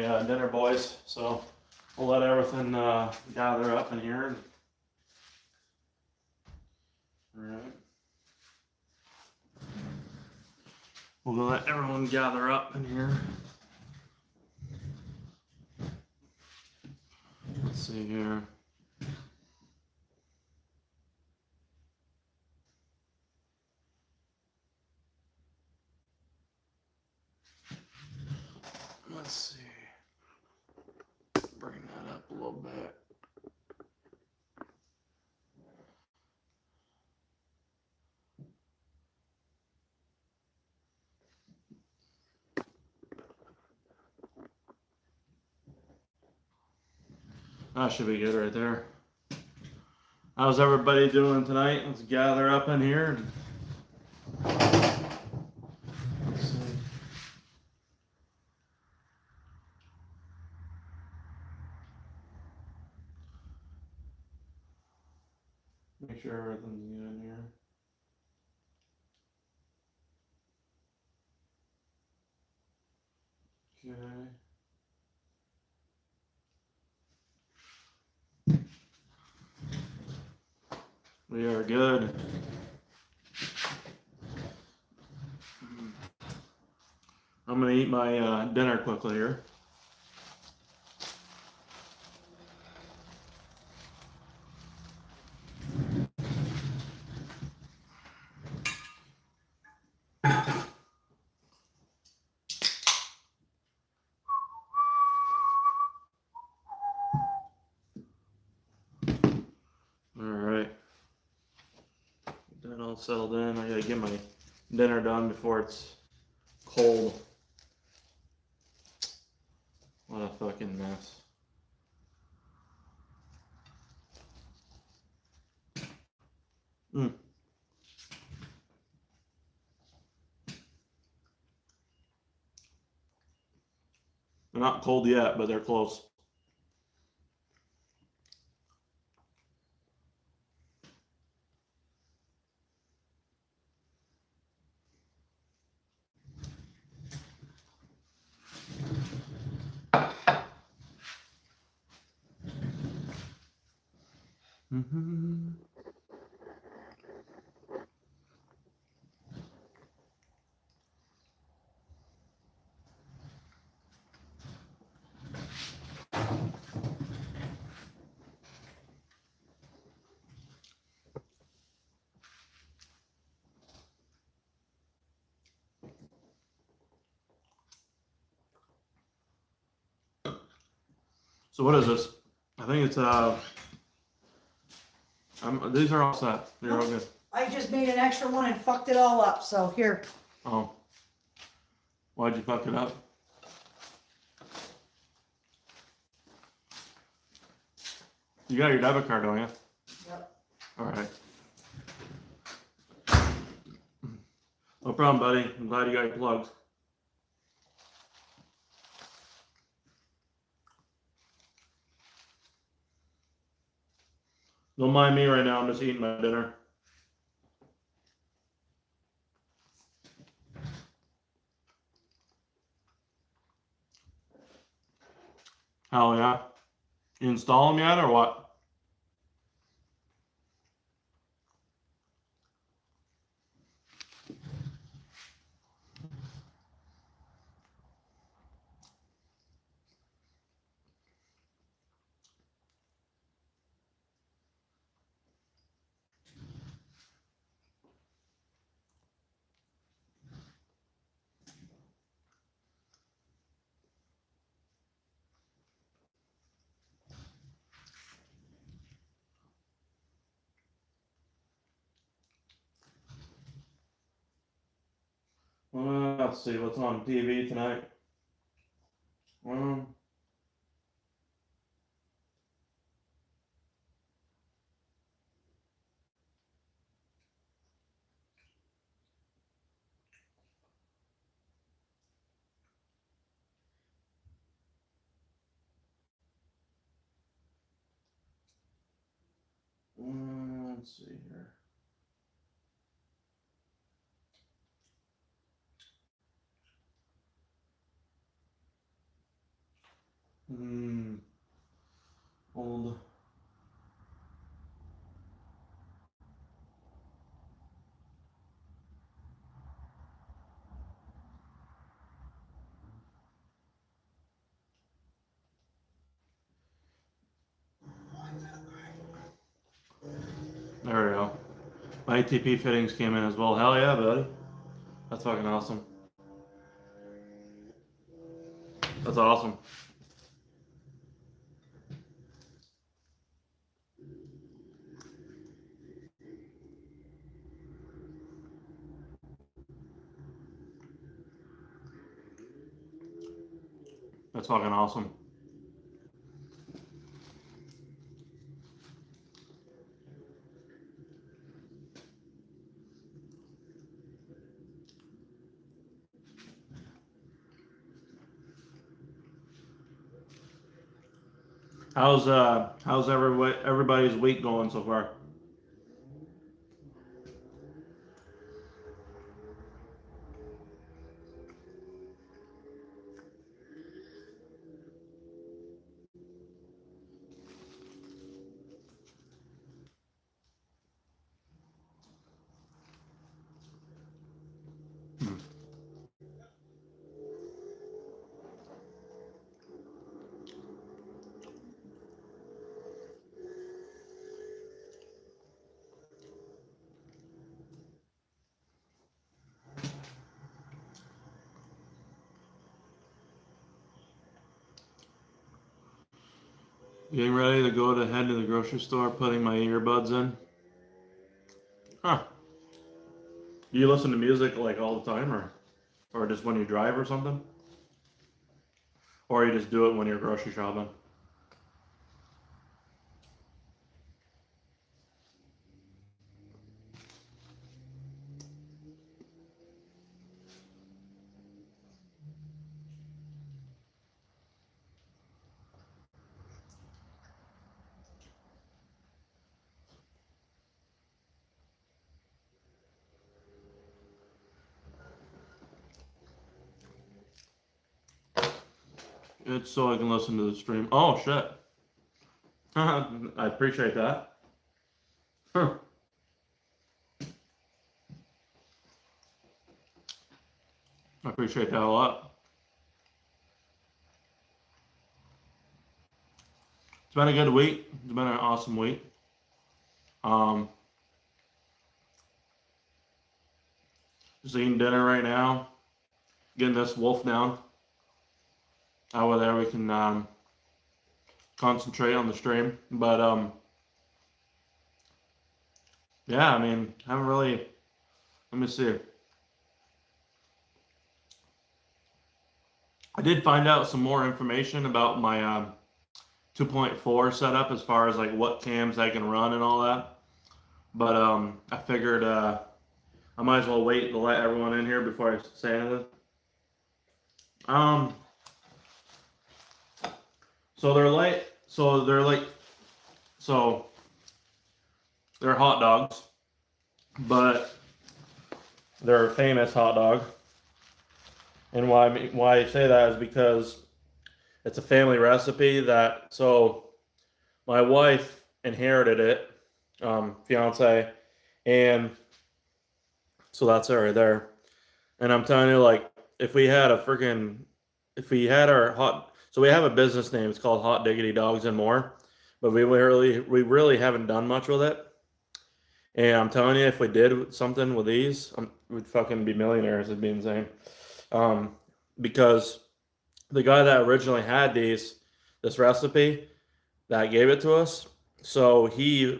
dinner, boys. So we'll let everything gather up in here. All right. We'll let everyone gather up in here. Let's see here. Let's see. Bring that up a little bit. That should be good right there. How's everybody doing tonight? Let's gather up in here. Let's see. Make sure everything's good in here. Okay. We are good. I'm gonna eat my dinner quickly here. All settled in. I gotta get my dinner done before it's cold. What a fucking mess. They're not cold yet, but they're close. So what is this? I think it's these are all set. They're all good. I just made an extra one and fucked it all up. So here. Oh. Why'd you fuck it up? You got your debit card, don't you? Yep. All right. No problem, buddy. I'm glad you got your plugs. Don't mind me right now. I'm just eating my dinner. Hell yeah. You install them yet or what? Let's see what's on TV tonight. Let's see here. Old. There we go. My ATP fittings came in as well. Hell yeah, buddy. That's fucking awesome. That's awesome. That's fucking awesome. How's everybody's week going so far? Getting ready to go to head to the grocery store, putting my earbuds in. Huh. Do you listen to music like all the time, or just when you drive or something? Or you just do it when you're grocery shopping? It's so I can listen to the stream. Oh shit. I appreciate that. Huh. I appreciate that a lot. It's been a good week. It's been an awesome week. Just eating dinner right now. Getting this wolf down. Over there we can concentrate on the stream. But yeah, I mean, I haven't really. Let me see. I did find out some more information about my 2.4 setup as far as like what cams I can run and all that. But I figured I might as well wait to let everyone in here before I say anything. So they're hot dogs, but they're a famous hot dog. And why I say that is because it's a family recipe so my wife inherited it, fiance, and so that's her right there. And I'm telling you, like, if we had our so we have a business name. It's called Hot Diggity Dogs and More, but we really haven't done much with it. And I'm telling you, if we did something with these, we'd fucking be millionaires. It'd be insane. Because the guy that originally had this recipe that gave it to us, so he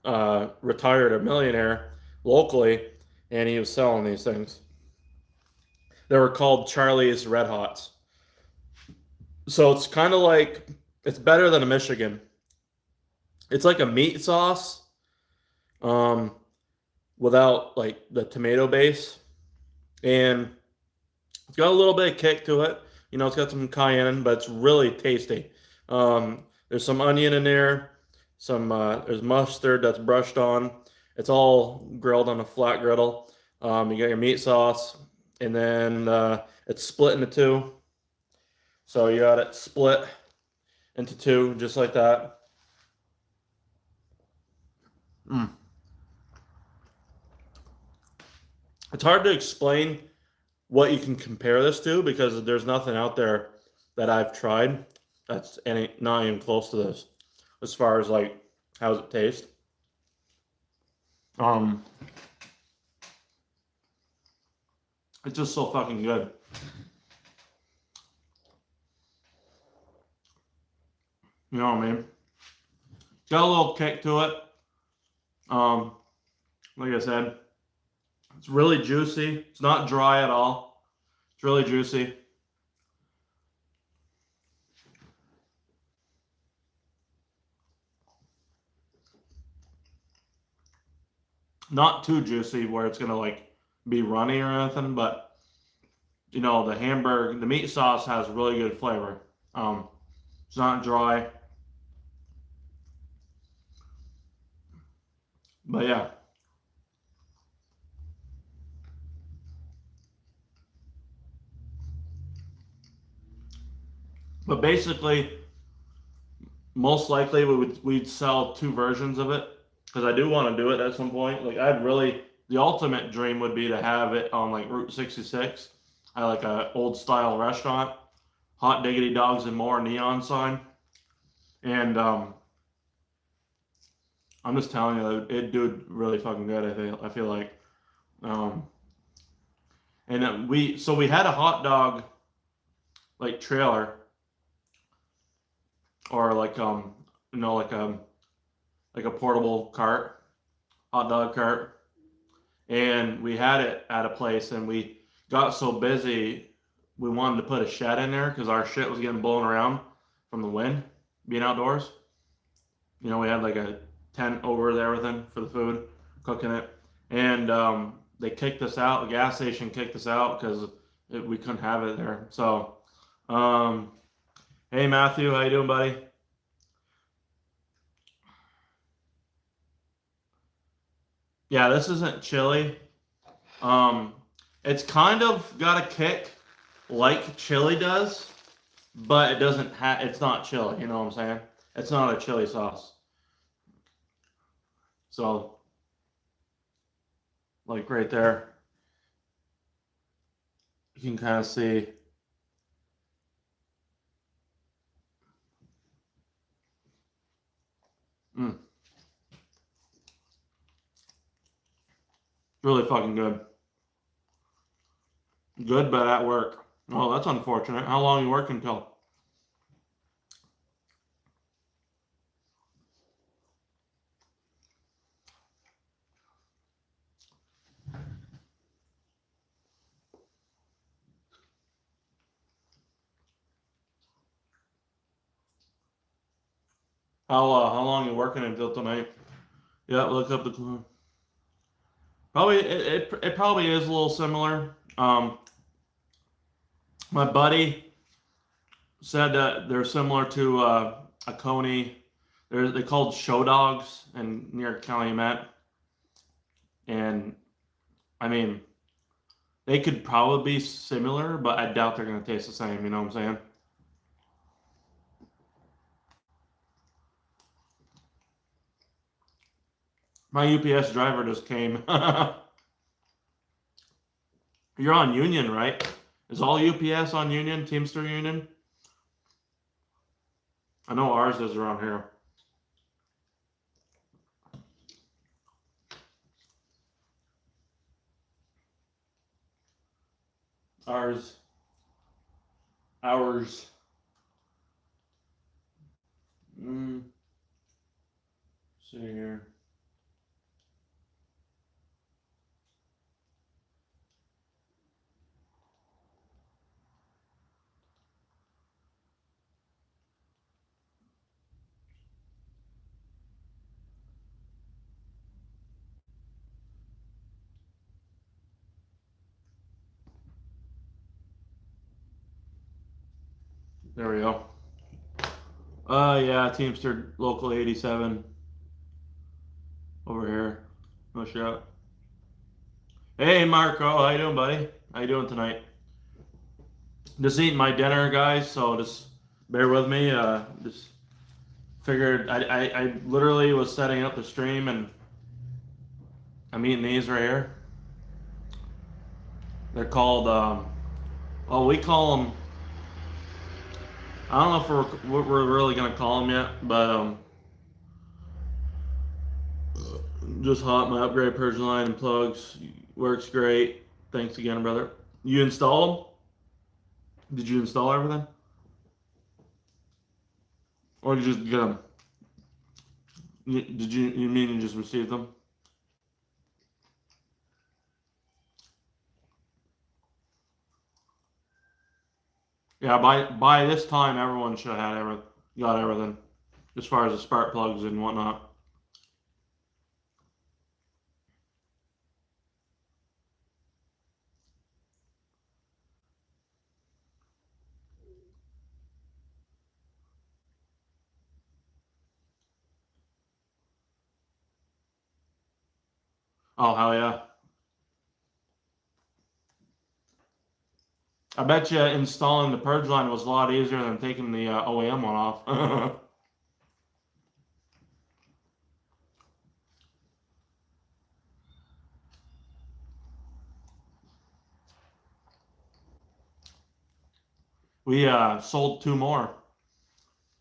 retired a millionaire locally, and he was selling these things. They were called Charlie's Red Hots. So it's kind of like, it's better than a Michigan. It's like a meat sauce, without like the tomato base, and it's got a little bit of kick to it. You know, it's got some cayenne, but it's really tasty. There's some onion in there. There's mustard that's brushed on. It's all grilled on a flat griddle. You got your meat sauce, and then it's split into two. So you got it split into two, just like that. It's hard to explain what you can compare this to because there's nothing out there that I've tried that's not even close to this as far as like how does it taste. It's just so fucking good. You know what I mean? It's got a little kick to it. Like I said, it's really juicy. It's not dry at all. It's really juicy. Not too juicy where it's gonna like be runny or anything, but you know, the meat sauce has really good flavor. It's not dry. But yeah. But basically, most likely we'd sell two versions of it because I do want to do it at some point. Like the ultimate dream would be to have it on like Route 66 at like a old style restaurant, hot diggity dogs and more neon sign, and I'm just telling you, it do really fucking good. I feel like, and we had a hot dog like trailer or like like a portable cart, hot dog cart, and we had it at a place, and we got so busy we wanted to put a shed in there because our shit was getting blown around from the wind being outdoors. You know, we had like a tent over there with everything for the food, cooking it, and they kicked us out. The gas station kicked us out because we couldn't have it there. So, hey Matthew, how you doing, buddy? Yeah, this isn't chili. It's kind of got a kick like chili does, but it doesn't have. It's not chili. You know what I'm saying? It's not a chili sauce. So, like right there, you can kind of see. Really fucking good. Good, but at work. Oh, that's unfortunate. How long are you working till? How long are you working until tonight? Yeah, look up the. Probably it probably is a little similar. My buddy said that they're similar to a coney. They called show dogs and near Calumet, and I mean they could probably be similar, but I doubt they're gonna taste the same. You know what I'm saying? My UPS driver just came. You're on Union, right? Is all UPS on Union, Teamster Union? I know ours is around here. Ours. See here. There we go. Yeah, Teamster Local 87 over here. No shot. Hey Marco, how you doing, buddy? How you doing tonight? Just eating my dinner, guys. So just bear with me. Just figured I literally was setting up the stream and I'm eating these right here. They're called, oh, we call them, I don't know if what we're really going to call them yet, but just hot. My upgrade Purge line and plugs works great. Thanks again, brother. You install them? Did you install everything? Or did you just get them? You mean you just received them? Yeah, by this time, everyone should have had got everything, as far as the spark plugs and whatnot. Oh, hell yeah. I bet you installing the Purge line was a lot easier than taking the OEM one off. We sold 2 more.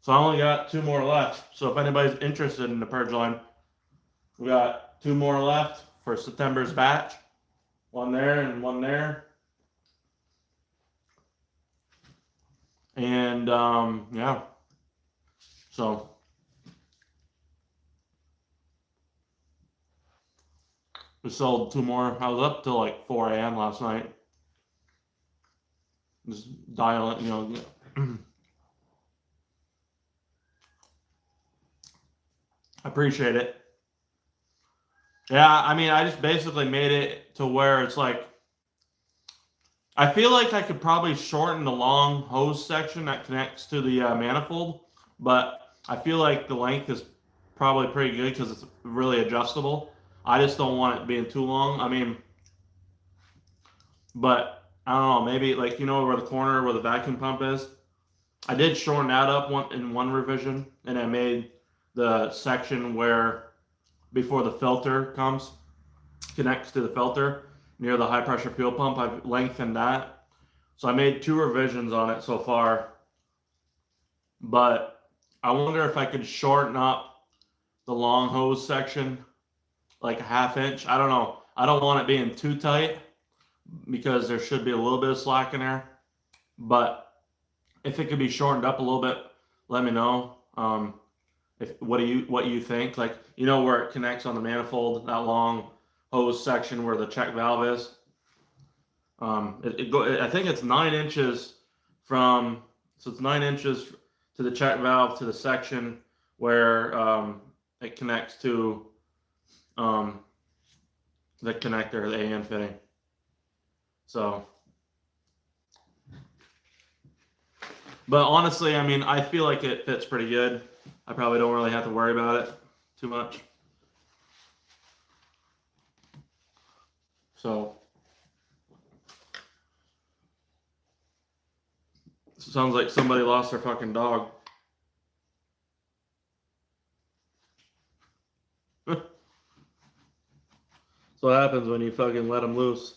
So I only got 2 more left. So if anybody's interested in the Purge line, we got 2 more left for September's batch. 1 there and 1 there. And yeah. So we sold 2 more. I was up till like 4 a.m. last night. Just dialing, you know. I appreciate it. Yeah, I mean, I just basically made it to where it's like, I feel like I could probably shorten the long hose section that connects to the manifold, but I feel like the length is probably pretty good because it's really adjustable. I just don't want it being too long. I mean, but I don't know, maybe like, you know, where the corner where the vacuum pump is, I did shorten that up in one revision, and I made the section where before the filter connects to the filter near the high pressure fuel pump, I've lengthened that. So I made 2 revisions on it so far, but I wonder if I could shorten up the long hose section like a 1/2 inch. I don't know. I don't want it being too tight because there should be a little bit of slack in there, but if it could be shortened up a little bit, let me know. What you think? Like, you know, where it connects on the manifold, that long hose section where the check valve is. I think it's 9 inches so it's 9 inches to the check valve to the section where it connects to the connector, the AN fitting. So, but honestly, I mean, I feel like it fits pretty good. I probably don't really have to worry about it too much. So, sounds like somebody lost their fucking dog. So what happens when you fucking let them loose?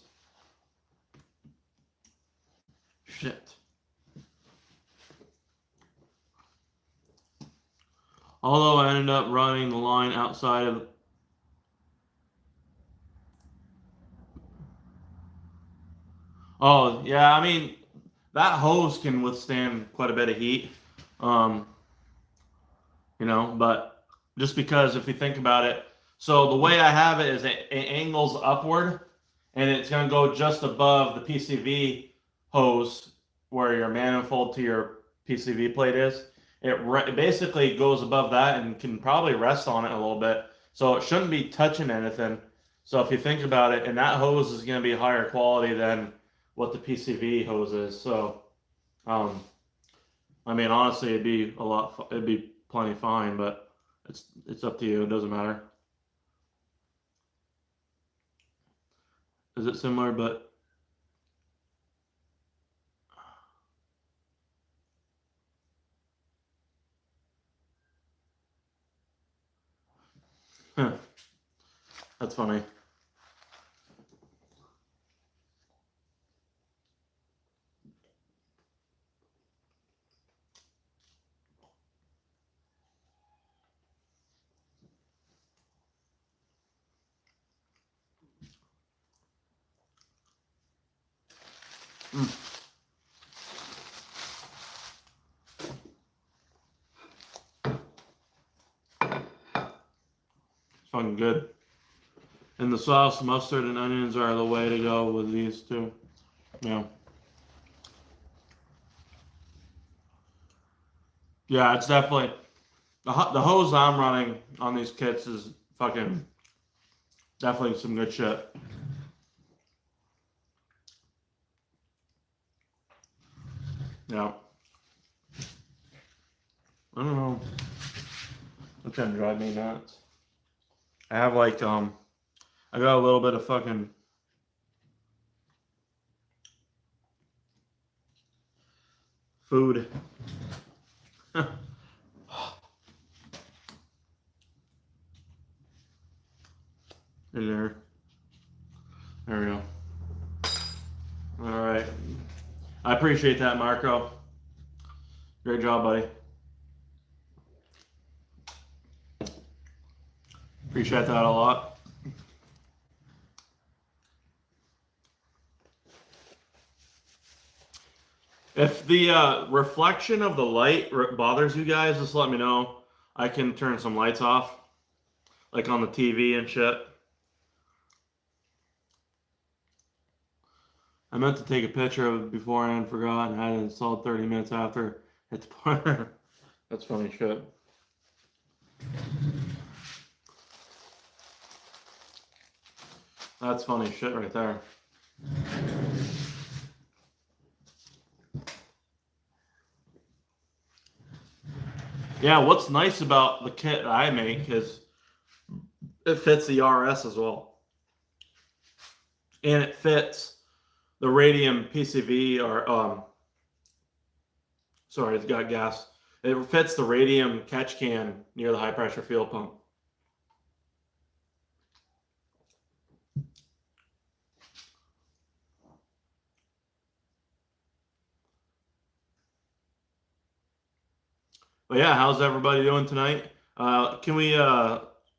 Shit. Although I ended up running the line outside of... Oh, yeah, I mean, that hose can withstand quite a bit of heat. You know, but just because if you think about it, so the way I have it is it angles upward, and it's going to go just above the PCV hose where your manifold to your PCV plate is. It basically goes above that and can probably rest on it a little bit. So it shouldn't be touching anything. So if you think about it, and that hose is going to be higher quality than what the PCV hose is. So, I mean, honestly, it'd be plenty fine, but it's up to you. It doesn't matter. Is it similar? But That's funny. It's fucking good. And the sauce, mustard, and onions are the way to go with these two. Yeah. Yeah, it's definitely the hose I'm running on these kits is fucking definitely some good shit. Yeah. I don't know. It's gonna drive me nuts. I have like I got a little bit of fucking food. In there. There we go. All right. I appreciate that, Marco. Great job, buddy. Appreciate that a lot. If the reflection of the light bothers you guys, just let me know. I can turn some lights off, like on the TV and shit. I meant to take a picture of it before and forgot, and I had it installed 30 minutes after. It's that's funny shit. That's funny shit right there. Yeah, what's nice about the kit that I make is it fits the RS as well. And it fits the radium PCV or sorry, it's got gas. It fits the radium catch can near the high pressure fuel pump. But yeah, how's everybody doing tonight? Can we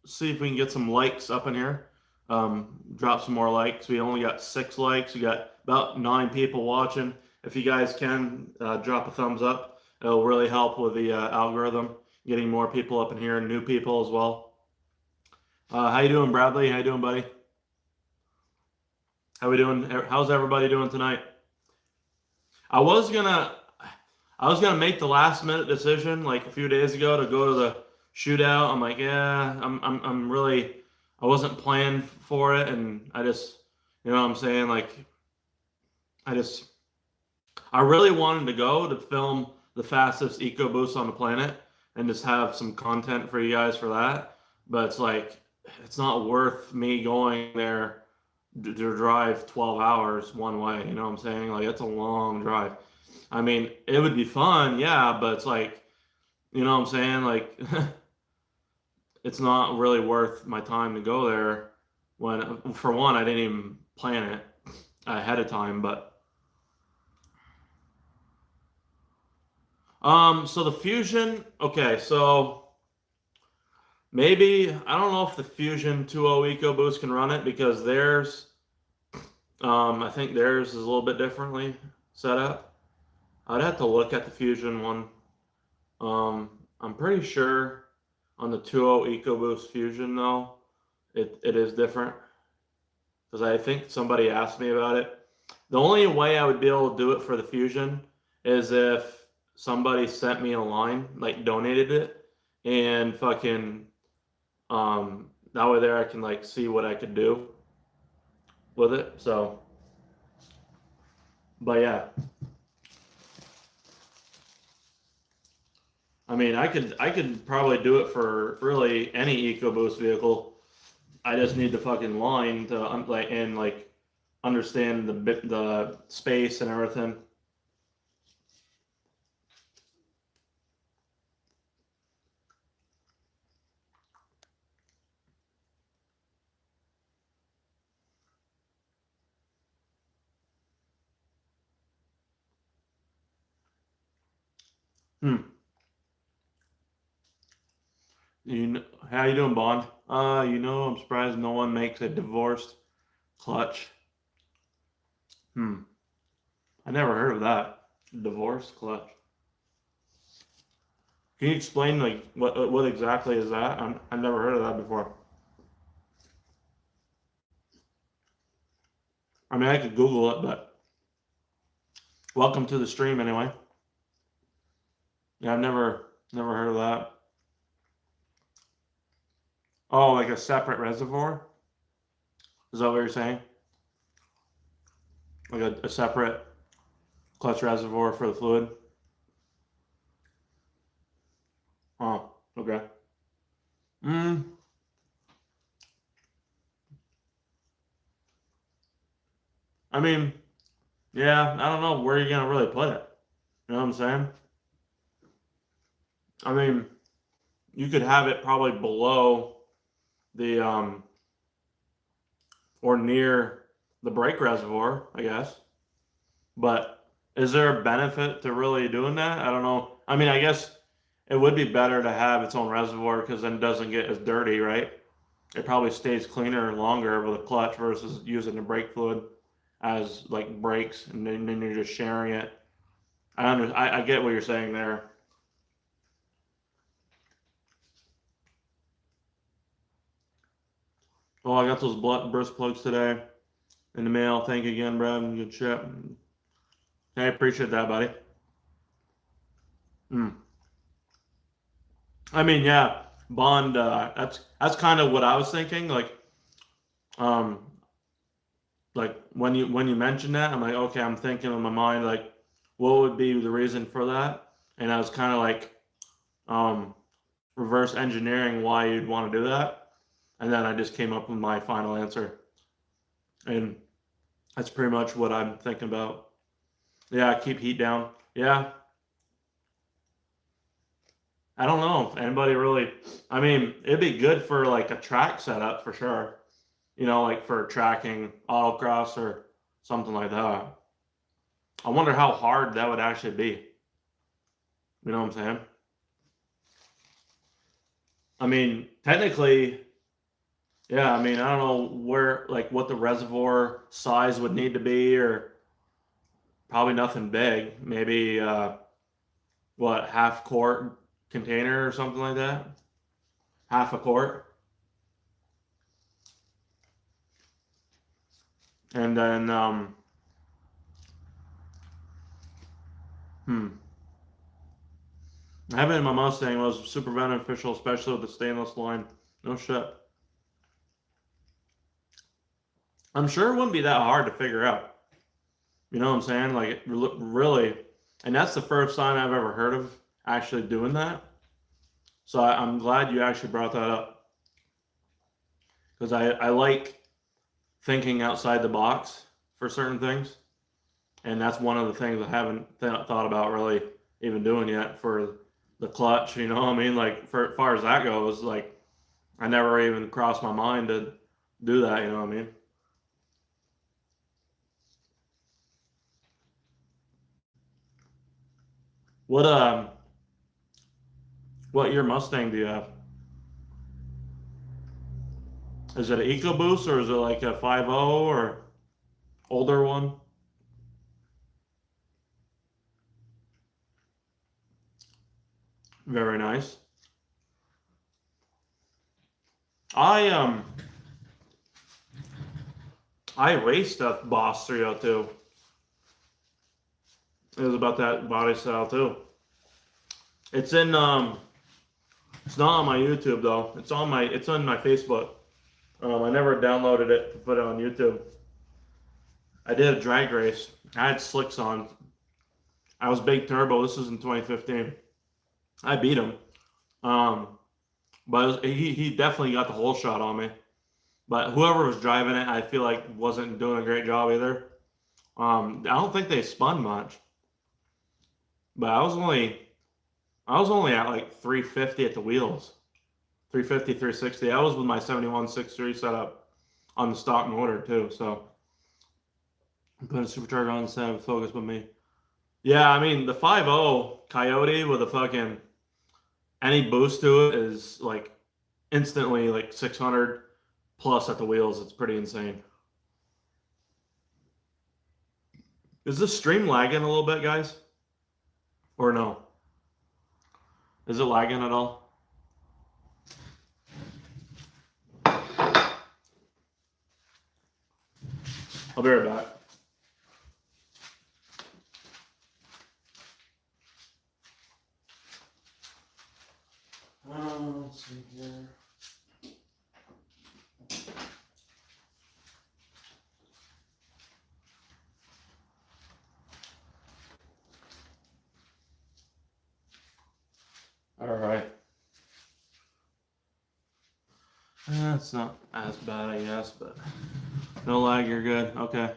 see if we can get some likes up in here? Drop some more likes. We only got 6 likes. We got about 9 people watching. If you guys can drop a thumbs up, it'll really help with the algorithm, getting more people up in here and new people as well. How you doing, Bradley? How you doing, buddy? How we doing? How's everybody doing tonight? I was gonna make the last minute decision like a few days ago to go to the shootout. I'm like, yeah, I'm really, I wasn't planned for it, and I just, you know what I'm saying, like, I really wanted to go to film the fastest EcoBoost on the planet and just have some content for you guys for that. But it's like, it's not worth me going there to drive 12 hours one way. You know what I'm saying? Like, it's a long drive. I mean, it would be fun, yeah, but it's like, you know what I'm saying? Like, it's not really worth my time to go there when, for one, I didn't even plan it ahead of time, but. So the Fusion, okay, so maybe, I don't know if the Fusion 2.0 EcoBoost can run it because theirs, I think theirs is a little bit differently set up. I'd have to look at the Fusion one. I'm pretty sure on the 2.0 EcoBoost Fusion though, it is different because I think somebody asked me about it. The only way I would be able to do it for the Fusion is if somebody sent me a line, like donated it, and fucking, that way there I can like see what I could do with it. So, but yeah. I mean, I could probably do it for really any EcoBoost vehicle. I just need the fucking line to like understand the space and everything. Hmm. How you doing, Bond? I'm surprised no one makes a divorced clutch. I never heard of that. Divorced clutch. Can you explain like what exactly is that? I've never heard of that before. I mean, I could Google it, but welcome to the stream anyway. Yeah, I've never heard of that. Oh, like a separate reservoir? Is that what you're saying? Like a separate clutch reservoir for the fluid? Oh, okay. I mean, yeah, I don't know where you're gonna really put it. You know what I'm saying? I mean, you could have it probably below the or near the brake reservoir, I guess. But is there a benefit to really doing that? I don't know. I mean, I guess it would be better to have its own reservoir because then it doesn't get as dirty, right? It probably stays cleaner longer with a clutch versus using the brake fluid as like brakes, and then you're just sharing it. I get what you're saying there. Oh, I got those burst plugs today in the mail. Thank you again, Brad. Good shit. I appreciate that, buddy. I mean, yeah, Bond. That's kind of what I was thinking. Um, like when you mentioned that, I'm like, okay, I'm thinking in my mind like, what would be the reason for that? And I was kind of like, um, reverse engineering why you'd want to do that, and then I just came up with my final answer, and that's pretty much what I'm thinking about. Yeah, keep heat down. Yeah, I don't know if anybody really. I mean, it'd be good for like a track setup for sure. Like for tracking autocross or something like that. I wonder how hard that would actually be. You know what I'm saying? I mean, technically, yeah. I mean, I don't know where, like, what the reservoir size would need to be, or probably nothing big. Maybe what, half quart container or something like that. Half a quart, and then hmm. Having it in my Mustang was super beneficial, especially with the stainless line. No shit. I'm sure it wouldn't be that hard to figure out. You know what I'm saying? Like, really, and that's the first time I've ever heard of actually doing that. So I'm glad you actually brought that up because I like thinking outside the box for certain things, and that's one of the things I haven't thought about really even doing yet for the clutch. You know what I mean? Like, for as far as that goes, like, I never even crossed my mind to do that. You know what I mean? What what year Mustang do you have? Is it an EcoBoost or is it like a 5.0 or older one? Very nice. I I raced a Boss 302. It was about that body style too. It's in it's not on my YouTube though. It's on my Facebook. I never downloaded it to put it on YouTube. I did a drag race. I had slicks on. I was big turbo. This was in 2015. I beat him. But he definitely got the whole shot on me. But whoever was driving it, I feel like wasn't doing a great job either. I don't think they spun much. But I was only at like 350 at the wheels. 350, 360. I was with my 71.63 setup on the stock motor too. So I'm putting a supercharger on instead of focus with me. Yeah, I mean the 5.0 Coyote with a fucking any boost to it is like instantly like 600 plus at the wheels. It's pretty insane. Is this stream lagging a little bit, guys? Or no? Is it lagging at all? I'll be right back. Let's see here. All right. That's not as bad, I guess, but no lag, you're good. Okay.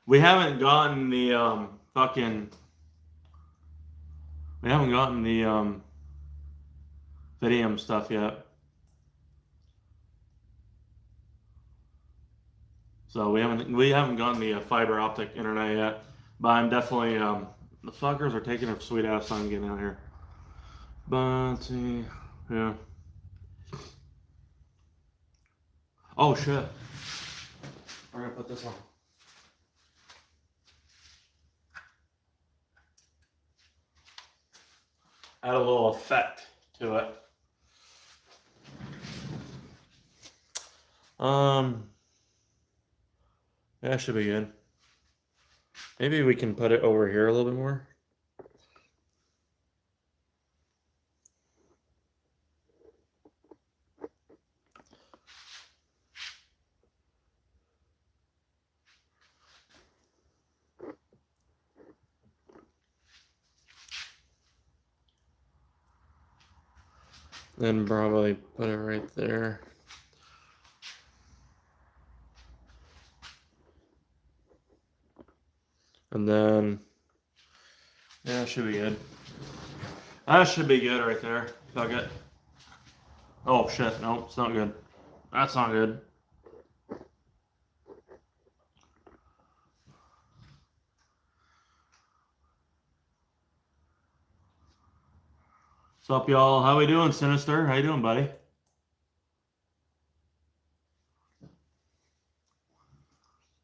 We haven't gotten the Vidium stuff yet. So we haven't gotten the fiber optic internet yet. But I'm definitely the fuckers are taking a sweet ass time getting out here. But let's see. Yeah. Oh shit. We're gonna put this on. Add a little effect to it. That should be good. Maybe we can put it over here a little bit more. Then probably put it right there. And then, yeah, that should be good. That should be good right there. Fuck it. Oh shit, no, it's not good. That's not good. What's up, y'all? How we doing, Sinister? How you doing, buddy?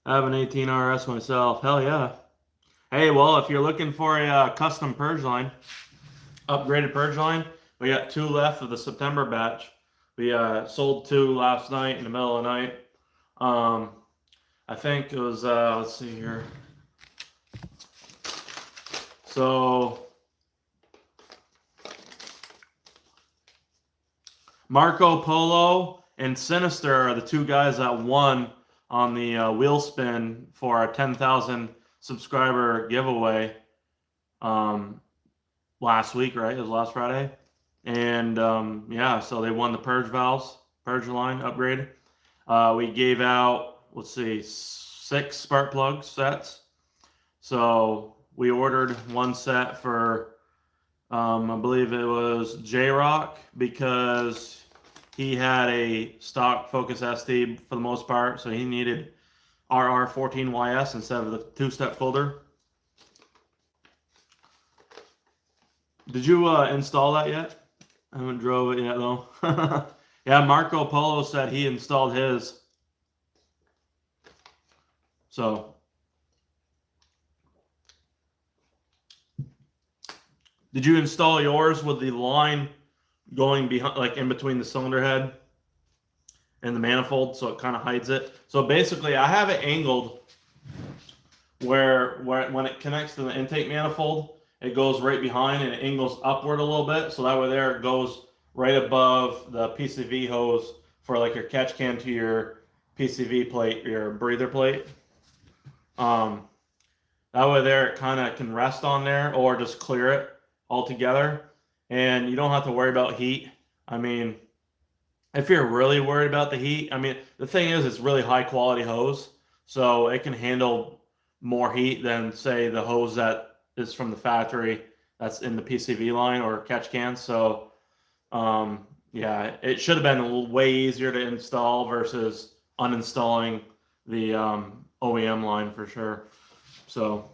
I have an 18 RS myself. Hell yeah. Hey, well, if you're looking for a custom Purge line, upgraded Purge line, we got 2 left of the September batch. We sold 2 last night in the middle of the night. I think it was, let's see here. So, Marco Polo and Sinister are the 2 guys that won on the wheel spin for our 10,000 subscriber giveaway last week, right? It was last Friday. And yeah, so they won the Purge valves, Purge line upgrade. We gave out, let's see, 6 spark plug sets. So we ordered 1 set for, I believe it was J-Rock, because he had a stock Focus ST for the most part, so he needed RR14YS instead of the 2-step folder. Did you install that yet? I haven't drove it yet though. Yeah, Marco Polo said he installed his. So, did you install yours with the line going behind, like in between the cylinder head and the manifold, so it kind of hides it? So basically, I have it angled where when it connects to the intake manifold, it goes right behind and it angles upward a little bit, so that way there it goes right above the PCV hose for like your catch can to your PCV plate, your breather plate. That way there it kind of can rest on there or just clear it altogether, and you don't have to worry about heat. I mean, if you're really worried about the heat, I mean, the thing is it's really high quality hose, so it can handle more heat than say the hose that is from the factory that's in the PCV line or catch can. So yeah, it should have been way easier to install versus uninstalling the OEM line for sure. So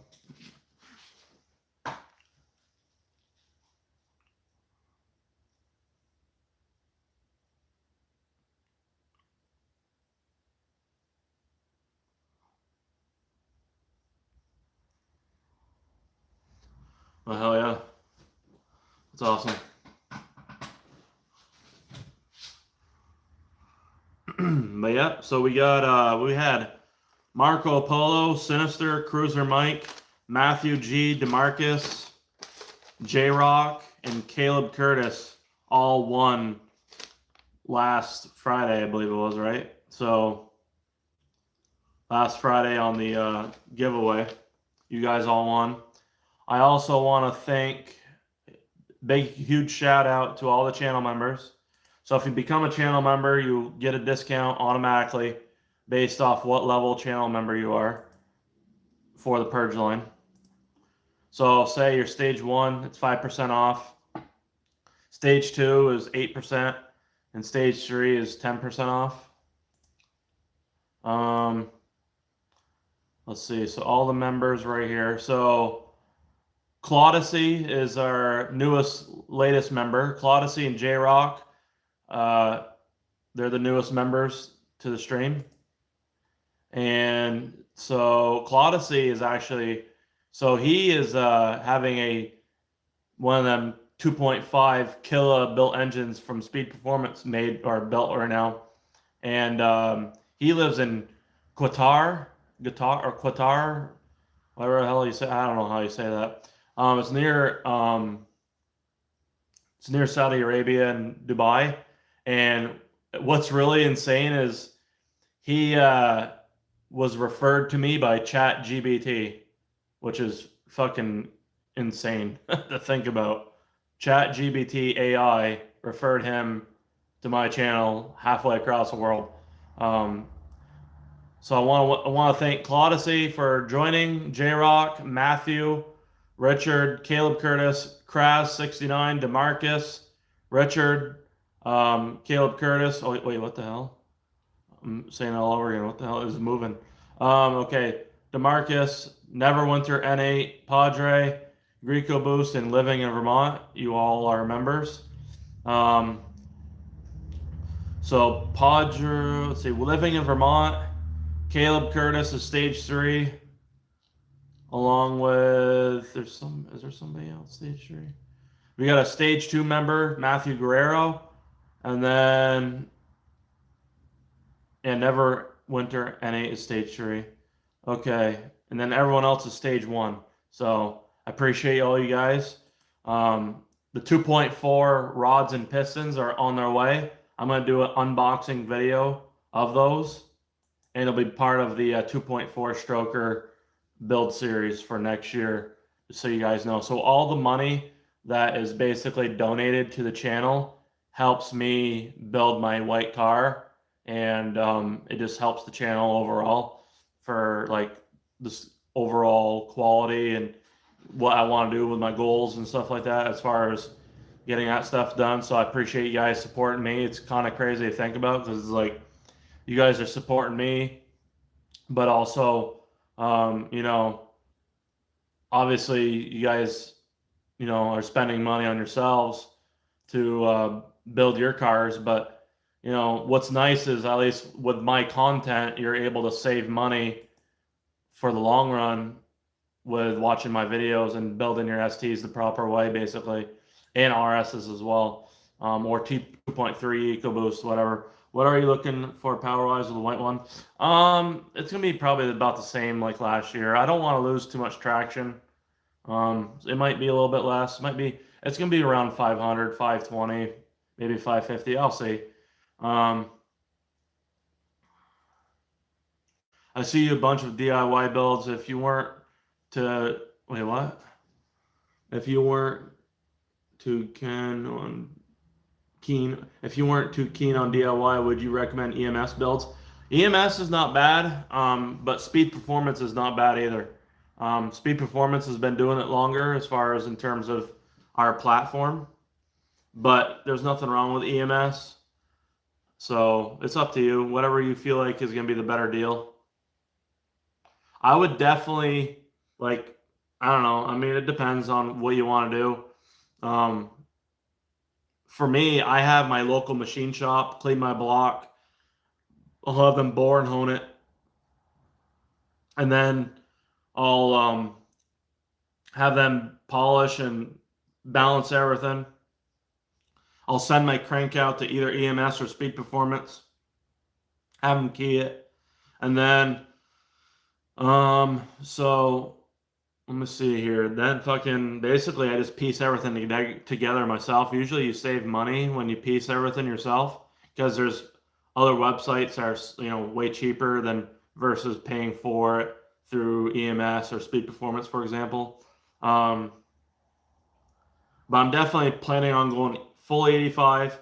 Oh, hell yeah. That's awesome. But yeah, so we had Marco Polo, Sinister, Cruiser Mike, Matthew G, DeMarcus, J-Rock, and Caleb Curtis all won last Friday, I believe it was, right? So last Friday on the giveaway, you guys all won. I also want to thank, huge shout out to all the channel members. So if you become a channel member, you get a discount automatically based off what level channel member you are for the Purge line. So say you're stage 1, it's 5% off. Stage 2 is 8%, and stage 3 is 10% off. Let's see. So all the members right here. So Claudacy is our latest member. Claudacy and J-Rock, they're the newest members to the stream. And so Claudacy is actually, so he is having one of them 2.5 kilo built engines from Speed Performance made or built right now. And he lives in Qatar, whatever the hell you say. I don't know how you say that. It's near Saudi Arabia and Dubai. And what's really insane is he was referred to me by ChatGPT, which is fucking insane to think about. ChatGPT AI referred him to my channel halfway across the world. So I want to thank Claudacy for joining, J-Rock, Matthew, Richard, Caleb Curtis, Kraz69, DeMarcus, Richard, Caleb Curtis. Oh, wait, what the hell? I'm saying it all over again. What the hell is moving? Okay, DeMarcus, Neverwinter N8, Padre, EcoBoost, and Living in Vermont. You all are members. So Padre, let's see, Living in Vermont, Caleb Curtis is stage 3, along with is there somebody else stage 3? We got a stage 2 member, Matthew Guerrero, and then Neverwinter N8 is stage 3. Okay, and then everyone else is stage 1. So I appreciate all you guys. The 2.4 rods and pistons are on their way. I'm going to do an unboxing video of those, and it'll be part of the 2.4 stroker build series for next year, just so you guys know. So all the money that is basically donated to the channel helps me build my white car, and it just helps the channel overall for like this overall quality and what I want to do with my goals and stuff like that as far as getting that stuff done. So I appreciate you guys supporting me. It's kind of crazy to think about because it's like you guys are supporting me, but also you know, obviously you guys, you know, are spending money on yourselves to build your cars. But you know what's nice is at least with my content you're able to save money for the long run with watching my videos and building your STs the proper way, basically, and RSs as well, or 2.3 EcoBoost, whatever. What are you looking for power-wise with the white one? It's gonna be probably about the same like last year. I don't want to lose too much traction. It might be a little bit less. It's gonna be around 500, 520, maybe 550. I'll see. I see a bunch of DIY builds. If you weren't to wait, what? If you weren't too keen on DIY, would you recommend EMS builds? EMS is not bad, but Speed Performance is not bad either. Speed Performance has been doing it longer as far as in terms of our platform, but there's nothing wrong with EMS. So it's up to you. Whatever you feel like is going to be the better deal. I would definitely, like, I don't know. I mean, it depends on what you want to do. For me, I have my local machine shop, clean my block. I'll have them bore and hone it. And then I'll have them polish and balance everything. I'll send my crank out to either EMS or Speed Performance, have them key it, and then so let me see here. Then fucking basically I just piece everything together myself. Usually you save money when you piece everything yourself because there's other websites that are, you know, way cheaper than versus paying for it through EMS or Speed Performance, for example. But I'm definitely planning on going full 85,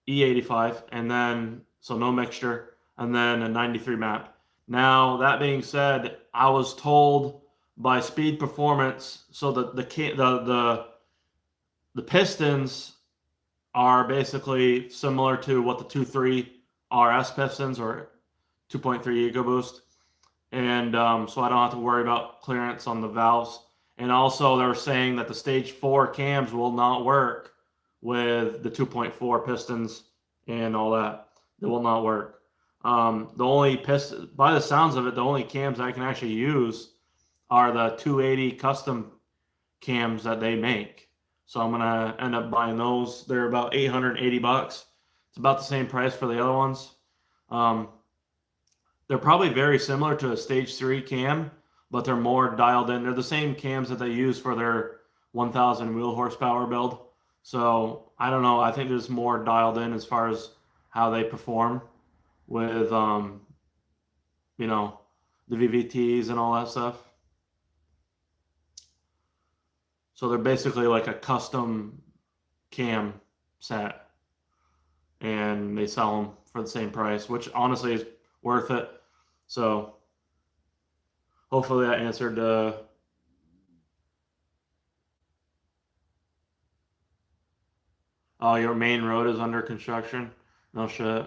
E85, and then, so no mixture, and then a 93 map. Now, that being said, I was told by Speed Performance, so the pistons are basically similar to what the 2.3 RS pistons or 2.3 EcoBoost. And so I don't have to worry about clearance on the valves. And also they were saying that the stage 4 cams will not work with the 2.4 pistons and all that. They will not work. The only piston, by the sounds of it, the only cams I can actually use are the 280 custom cams that they make. So I'm gonna end up buying those. They're about $880. It's about the same price for the other ones. They're probably very similar to a stage 3 cam, but they're more dialed in. They're the same cams that they use for their 1,000 wheel horsepower build. So I don't know. I think there's more dialed in as far as how they perform with, you know, the VVTs and all that stuff. So they're basically like a custom cam set, and they sell them for the same price, which honestly is worth it. So hopefully that answered oh, your main road is under construction? No shit.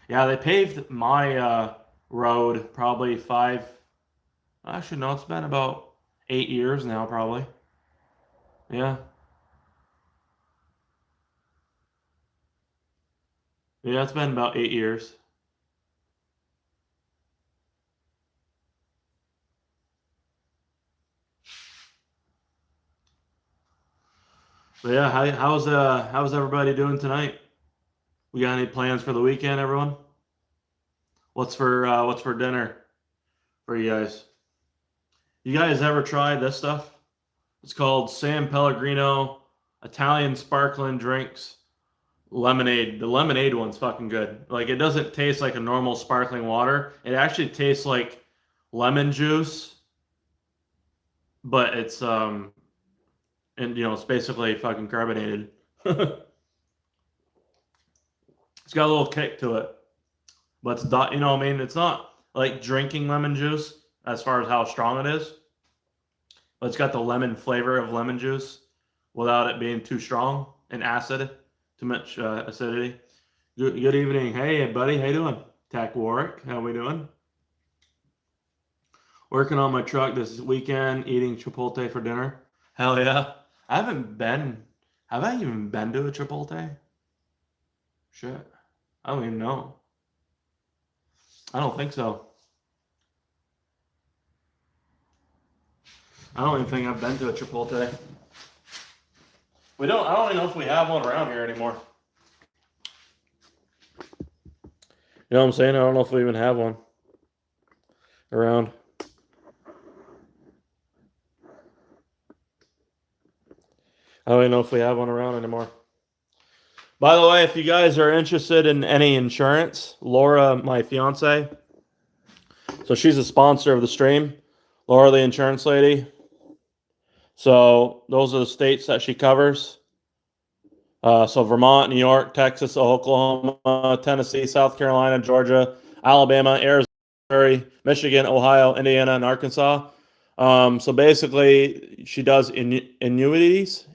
Yeah, they paved my road probably actually no, it's been about 8 years now probably. Yeah. Yeah, it's been about 8 years. But yeah, how's everybody doing tonight? We got any plans for the weekend, everyone? What's for dinner for you guys? You guys ever tried this stuff? It's called San Pellegrino Italian sparkling drinks lemonade. The lemonade one's fucking good. Like, it doesn't taste like a normal sparkling water. It actually tastes like lemon juice, but it's and you know, it's basically fucking carbonated. It's got a little kick to it, but it's not, you know, I mean, it's not like drinking lemon juice as far as how strong it is, but it's got the lemon flavor of lemon juice without it being too strong and too much acidity. Good evening. Hey, buddy. How you doing? Tack Warwick. How we doing? Working on my truck this weekend, eating Chipotle for dinner. Hell yeah. Have I even been to a Chipotle? Shit. I don't even know. I don't think so. I don't even think I've been to a Chipotle. I don't even know if we have one around here anymore. You know what I'm saying? I don't know if we even have one around. I don't even know if we have one around anymore. By the way, if you guys are interested in any insurance, Laura, my fiance, so she's a sponsor of the stream. Laura, the insurance lady. So those are the states that she covers. So Vermont, New York, Texas, Oklahoma, Tennessee, South Carolina, Georgia, Alabama, Arizona, Missouri, Michigan, Ohio, Indiana, and Arkansas. So basically, she does annuities.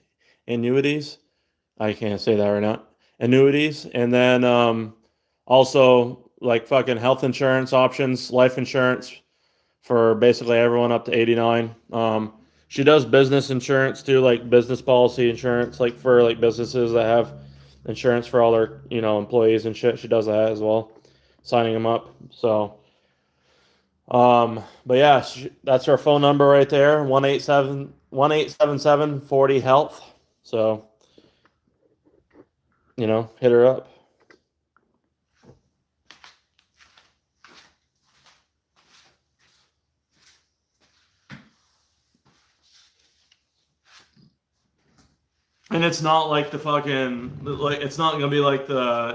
I can't say that right now. Annuities, and then also like fucking health insurance options, life insurance for basically everyone up to 89. She does business insurance too, like business policy insurance, like for like businesses that have insurance for all their, you know, employees and shit. She does that as well, signing them up. So But yeah, that's our phone number right there, 1-877-40-HEALTH. So, hit her up. And it's not like it's not gonna be like the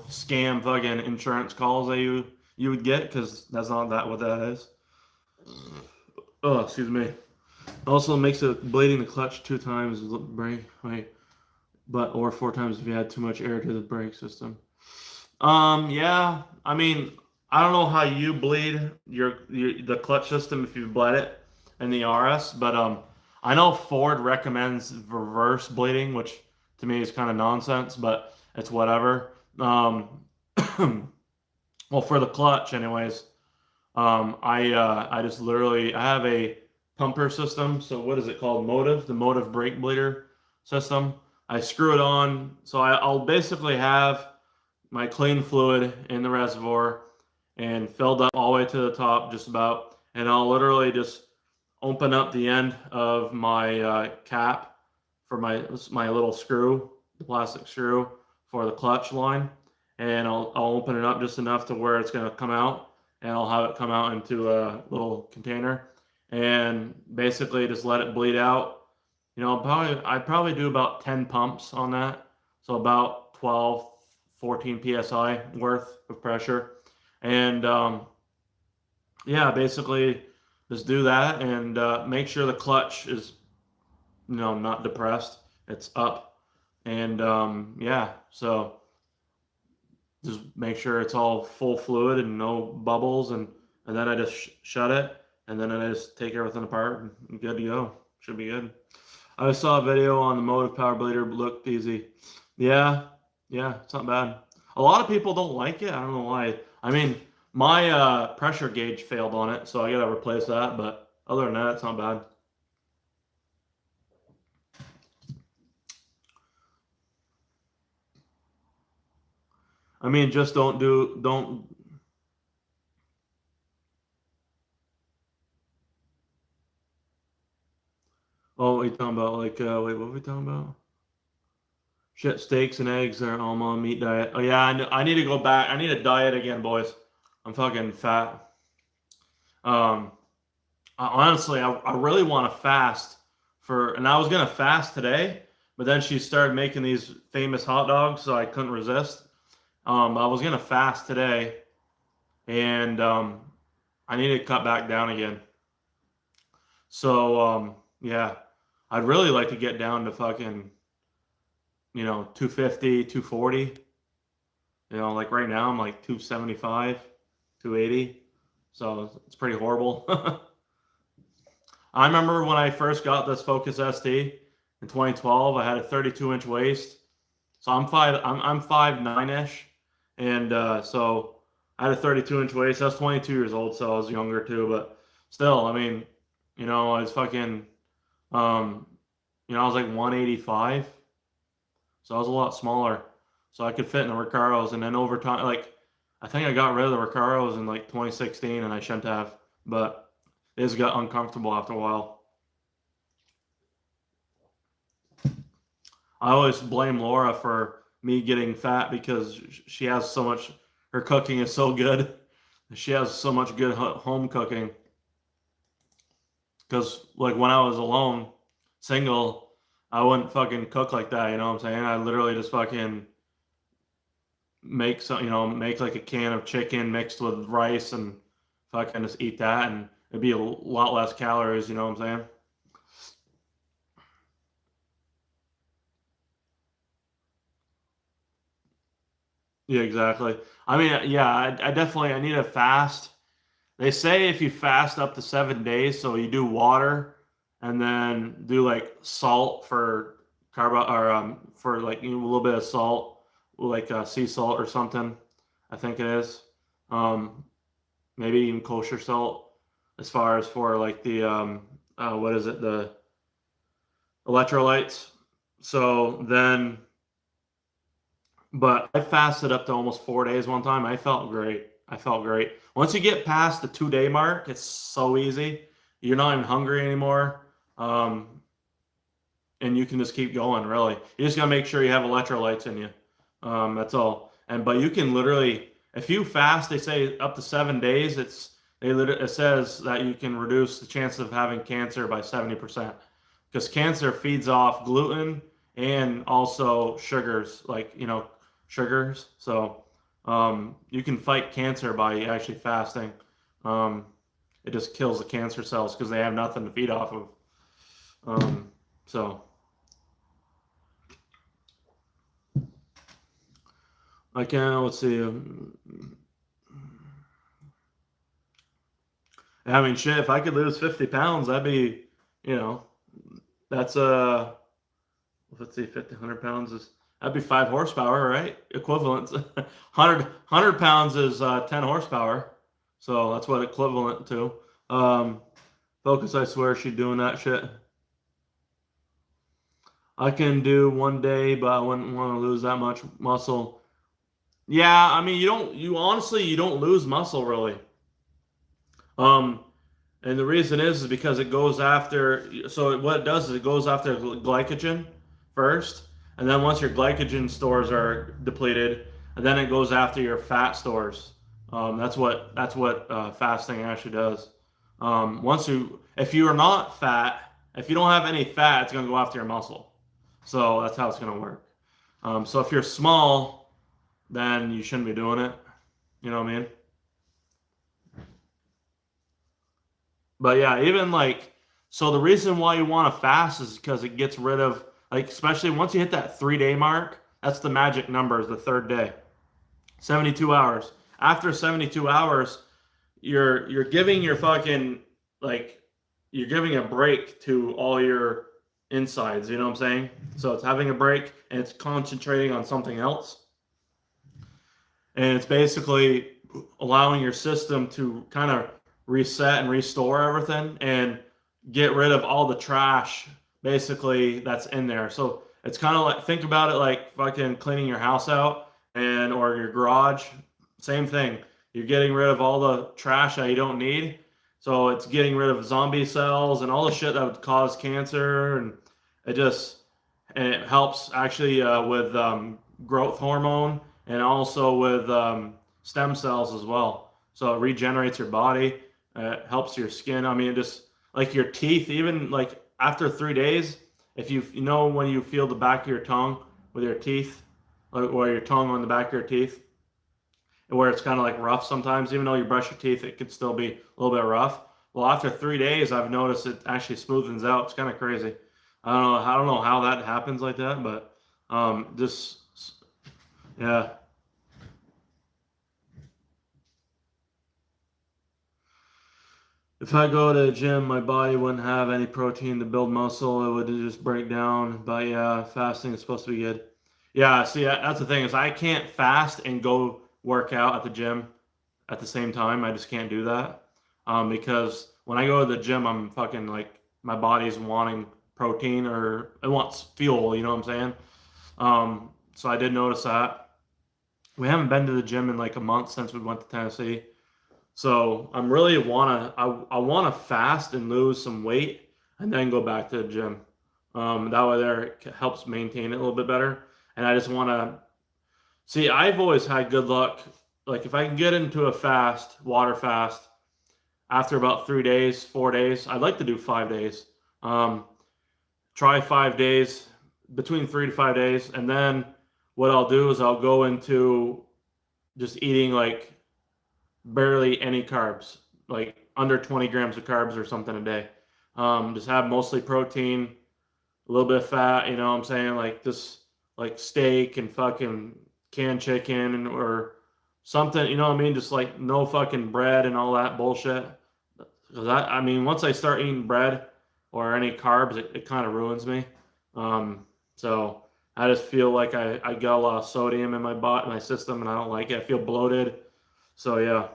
scam fucking insurance calls that you would get, because that's not what that is. Oh, excuse me. Also makes it bleeding the clutch 2 times brake, right? Or 4 times if you had too much air to the brake system. Yeah. I mean, I don't know how you bleed the clutch system if you've bled it in the RS, but I know Ford recommends reverse bleeding, which to me is kind of nonsense, but it's whatever. Well, for the clutch, anyways, I just literally I have a pumper system. So what is it called? The Motive brake bleeder system. I screw it on, so I'll basically have my clean fluid in the reservoir and filled up all the way to the top, just about, and I'll literally just open up the end of my cap for my little screw, the plastic screw for the clutch line, and I'll open it up just enough to where it's going to come out, and I'll have it come out into a little container, and basically just let it bleed out. I'd probably do about 10 pumps on that, so about 12, 14 psi worth of pressure, and yeah, basically just do that, and make sure the clutch is not depressed, it's up, and yeah, so just make sure it's all full fluid and no bubbles, and then I just shut it, and then I just take everything apart and good to go. Should be good. I saw a video on the Motive power bleeder, looked easy. Yeah, it's not bad. A lot of people don't like it. I don't know why. I mean, my pressure gauge failed on it, so I gotta replace that. But other than that, it's not bad. I mean, just don't. Oh, what are you talking about? Like, wait, what were we talking about? Shit, steaks and eggs are all on meat diet. Oh yeah, I need to go back. I need a diet again, boys. I'm fucking fat. Um, honestly, I really want to fast and I was gonna fast today, but then she started making these famous hot dogs, so I couldn't resist. I was gonna fast today, and I need to cut back down again. So yeah, I'd really like to get down to fucking 250, 240. Like right now I'm like 275, 280. So it's pretty horrible. I remember when I first got this Focus ST in 2012, I had a 32-inch waist. So I'm 5'9"-ish. And so I had a 32-inch waist. I was 22 years old, so I was younger too. But still, I mean, I was fucking, I was like 185. So I was a lot smaller. So I could fit in the Recaros. And then over time, like, I think I got rid of the Recaros in like 2016, and I shouldn't have. But it just got uncomfortable after a while. I always blame Laura for me getting fat because she has so much, her cooking is so good. She has so much good home cooking. Because, like, when I was alone, single, I wouldn't fucking cook like that, you know what I'm saying? I literally just fucking make like a can of chicken mixed with rice and fucking just eat that, and it'd be a lot less calories, you know what I'm saying? Yeah, exactly. I mean, yeah, I definitely I need to fast. They say if you fast up to 7 days, so you do water and then do like salt for for like a little bit of salt, like sea salt or something. I think it is. Um, Maybe even kosher salt, as far as for like the what is it, the electrolytes. So then, but I fasted up to almost 4 days one time. I felt great. I felt great. Once you get past the 2-day mark, it's so easy. You're not even hungry anymore. And you can just keep going, really. You just gotta make sure you have electrolytes in you. That's all. But you can literally, if you fast, they say up to 7 days, it says that you can reduce the chances of having cancer by 70%. Because cancer feeds off gluten and also sugars, like, sugars. So you can fight cancer by actually fasting. It just kills the cancer cells because they have nothing to feed off of. So I can, let's see. I mean, shit, if I could lose 50 pounds, that'd be, that's let's see, 50, 100 pounds that'd be 5 horsepower, right? Equivalent. 100 pounds is 10 horsepower. So that's what equivalent to. Focus, I swear she's doing that shit. I can do 1 day, but I wouldn't want to lose that much muscle. Yeah, I mean, you honestly don't lose muscle really. And the reason is because it goes after, so what it does is it goes after glycogen first, and then once your glycogen stores are depleted, and then it goes after your fat stores. That's what fasting actually does. If you are not fat, if you don't have any fat, it's gonna go after your muscle. So that's how it's gonna work. So if you're small, then you shouldn't be doing it. You know what I mean? But yeah, even so the reason why you want to fast is because it gets rid of, especially once you hit that 3-day mark, that's the magic number, is the 3rd day. 72 hours. After 72 hours, you're giving your fucking, you're giving a break to all your insides, you know what I'm saying? So it's having a break and it's concentrating on something else. And it's basically allowing your system to kind of reset and restore everything and get rid of all the trash basically that's in there. So it's kind of think about it like fucking cleaning your house out or your garage. Same thing. You're getting rid of all the trash that you don't need. So it's getting rid of zombie cells and all the shit that would cause cancer, and it helps actually with growth hormone and also with stem cells as well. So it regenerates your body. It helps your skin. I mean, just like your teeth, even after 3 days, if when you feel the back of your tongue with your teeth, or your tongue on the back of your teeth, where it's kind of rough sometimes, even though you brush your teeth, it could still be a little bit rough. Well, after 3 days, I've noticed it actually smoothens out. It's kind of crazy. I don't know how that happens like that, but yeah. If I go to the gym, my body wouldn't have any protein to build muscle. It would just break down. But yeah, fasting is supposed to be good. Yeah, see, that's the thing, is I can't fast and go work out at the gym at the same time. I just can't do that. Because when I go to the gym, I'm fucking my body's wanting protein, or it wants fuel, you know what I'm saying? So I did notice that. We haven't been to the gym in a month since we went to Tennessee. So I really I want to fast and lose some weight and then go back to the gym. That way it helps maintain it a little bit better. And I just want to see, I've always had good luck. If I can get into a water fast, after about 3 days, 4 days, I'd like to do 5 days. Try 5 days, between 3 to 5 days. And then what I'll do is I'll go into just eating barely any carbs, under 20 grams of carbs or something a day. Just have mostly protein, a little bit of fat, you know what I'm saying? Just steak and fucking canned chicken or something, you know what I mean? Just no fucking bread and all that bullshit. Because I mean, once I start eating bread or any carbs, it kind of ruins me. So I just feel like I got a lot of sodium in my system, and I don't like it. I feel bloated. So yeah.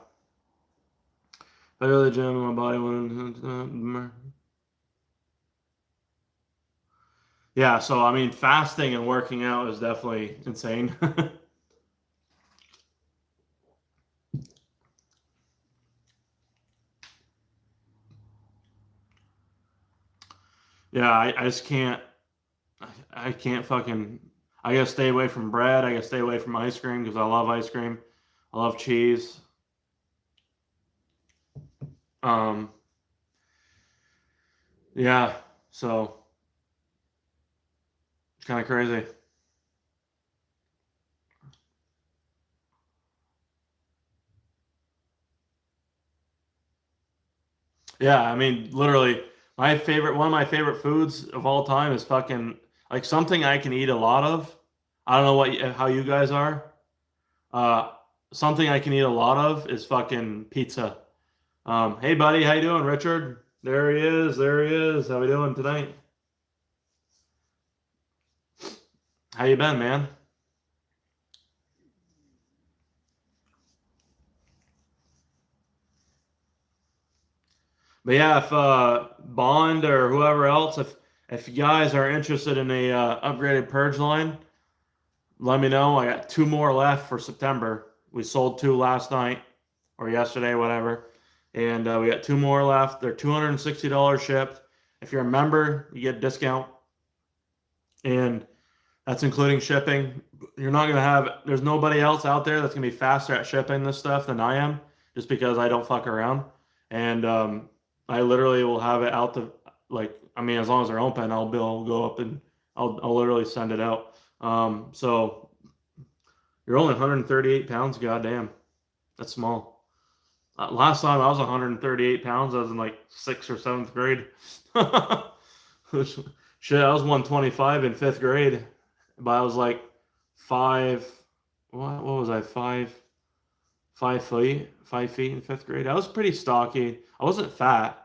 I go to the gym and my body went. Yeah, so I mean, fasting and working out is definitely insane. Yeah, I just can't. I can't fucking. I gotta stay away from bread. I gotta stay away from ice cream because I love ice cream. I love cheese. Um, yeah, so it's kind of crazy. Yeah, I mean, literally, one of my favorite foods of all time is fucking like something I can eat a lot of. I don't know how you guys are. Uh, Something I can eat a lot of is fucking pizza. Hey buddy, how you doing, Richard? There he is. There he is. How we doing tonight? How you been, man? But yeah, if Bond or whoever else, if you guys are interested in a upgraded purge line, let me know. I got two more left for September. We sold two last night or yesterday, whatever, and we got two more left. They're $260 shipped. If you're a member, you get a discount, and that's including shipping. You're not gonna have. There's nobody else out there that's gonna be faster at shipping this stuff than I am, just because I don't fuck around. And I literally will have it out the like. I mean, as long as they're open, I'll be able to go up and I'll literally send it out. So you're only 138 pounds. Goddamn, that's small. Last time I was 138 pounds. I was in like sixth or seventh grade. Shit, I was 125 in fifth grade, but I was like five. What was I? 5 feet in fifth grade. I was pretty stocky. I wasn't fat.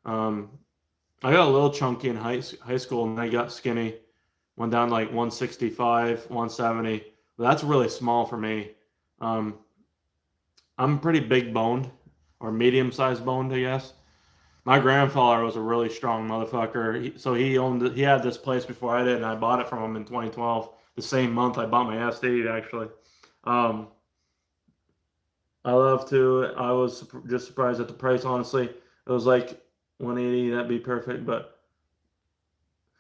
Um, I got a little chunky in high school, and I got skinny. Went down to like 165, 170. But that's really small for me. Um, I'm pretty big boned, or medium sized boned, I guess. My grandfather was a really strong motherfucker. He had this place before I did, and I bought it from him in 2012. The same month I bought my SD, actually. Um, I love to. I was just surprised at the price. Honestly, it was like 180. That'd be perfect. But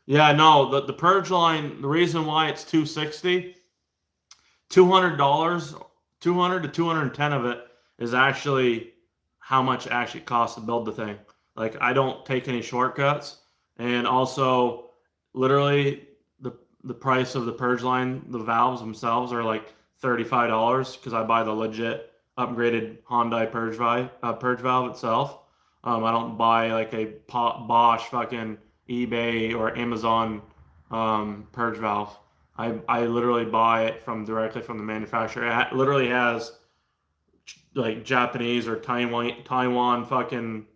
yeah, no, the Purge line. The reason why it's 260, $200, 200 to 210 of it is actually how much it actually costs to build the thing. Like I don't take any shortcuts, and also literally the price of the Purge line, the valves themselves are like $35 because I buy the legit upgraded Hyundai Purge valve itself. I don't buy like a Bosch fucking eBay or Amazon Purge valve. I literally buy it directly from the manufacturer. It literally has like Japanese or Taiwan fucking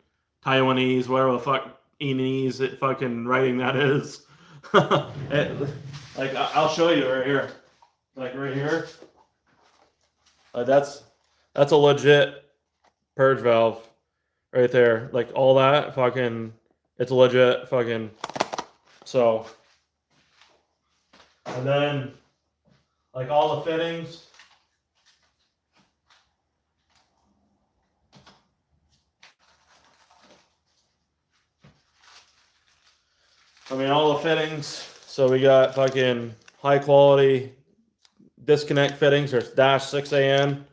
Taiwanese, whatever the fuck Enese it fucking writing that is. Like I'll show you right here, like right here. That's a legit purge valve right there. Like all that fucking, it's a legit fucking. So, and then like all the fittings. I mean, all the fittings. So we got fucking high quality disconnect fittings. There's dash 6AN.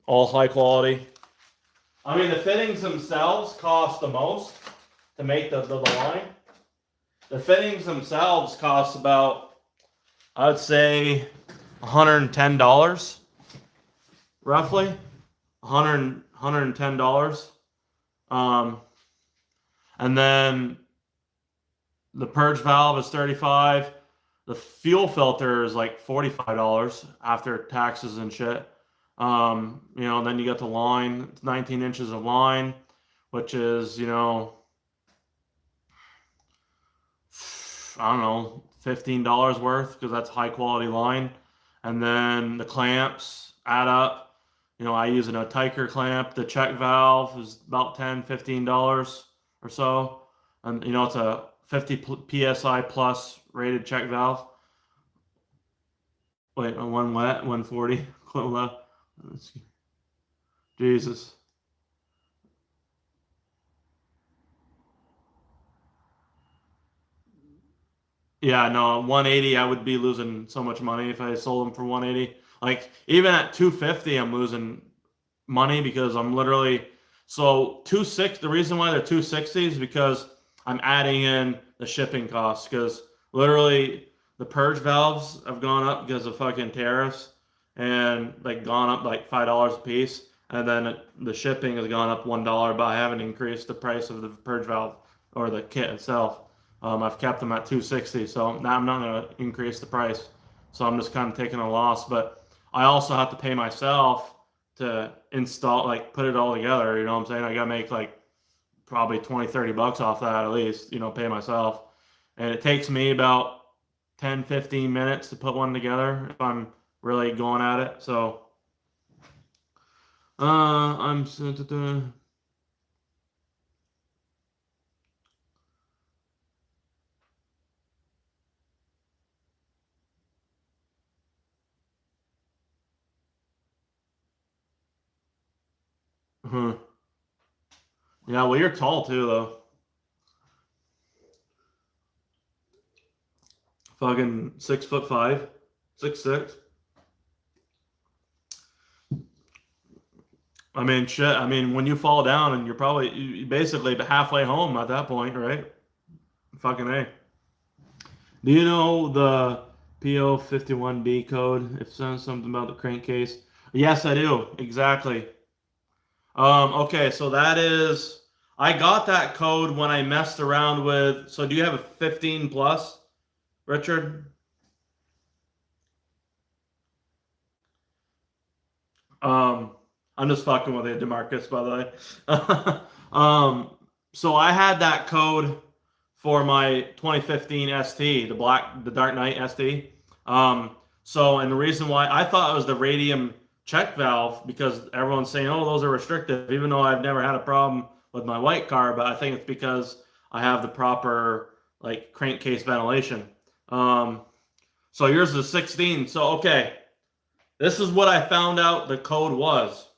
All high quality. I mean, the fittings themselves cost the most to make the line. The fittings themselves cost about, I would say, $110, roughly. $110. And then the purge valve is $35. The fuel filter is like $45 after taxes and shit. Then you got the line. It's 19 inches of line, which is, I don't know, $15 worth because that's high quality line. And then the clamps add up. I use a Tiker clamp. The check valve is about $10, $15 or so. And, it's a 50 PSI plus rated check valve. Wait, one wet, 140. Let's see. Jesus. Yeah, no, 180, I would be losing so much money if I sold them for 180. Like even at 250, I'm losing money because I'm literally so 260. The reason why they're 260 is because I'm adding in the shipping costs because literally the purge valves have gone up because of fucking tariffs and like gone up like $5 a piece, and then the shipping has gone up $1, but I haven't increased the price of the purge valve or the kit itself. I've kept them at 260, so now I'm not going to increase the price. So I'm just kind of taking a loss, but I also have to pay myself to install, like put it all together. You know what I'm saying? I got to make like probably 20, 30 bucks off that at least, you know, pay myself. And it takes me about 10, 15 minutes to put one together if I'm really going at it. So, I'm, yeah, well, you're tall too, though. Fucking 6'5", 6'6". I mean, shit. I mean, when you fall down and you're probably basically halfway home at that point, right? Fucking A. Do you know the PO51B code? If it says something about the crankcase. Yes, I do. Exactly. Okay, so that is. I got that code when I messed around with. So do you have a 15 plus, Richard? Um, I'm just fucking with you, Demarcus, by the way. So I had that code for my 2015 ST, the Dark Knight ST. And the reason why I thought it was the radium check valve because everyone's saying, oh, those are restrictive, even though I've never had a problem with my white car, but I think it's because I have the proper like crankcase ventilation. So yours is 16. So okay, this is what I found out the code was.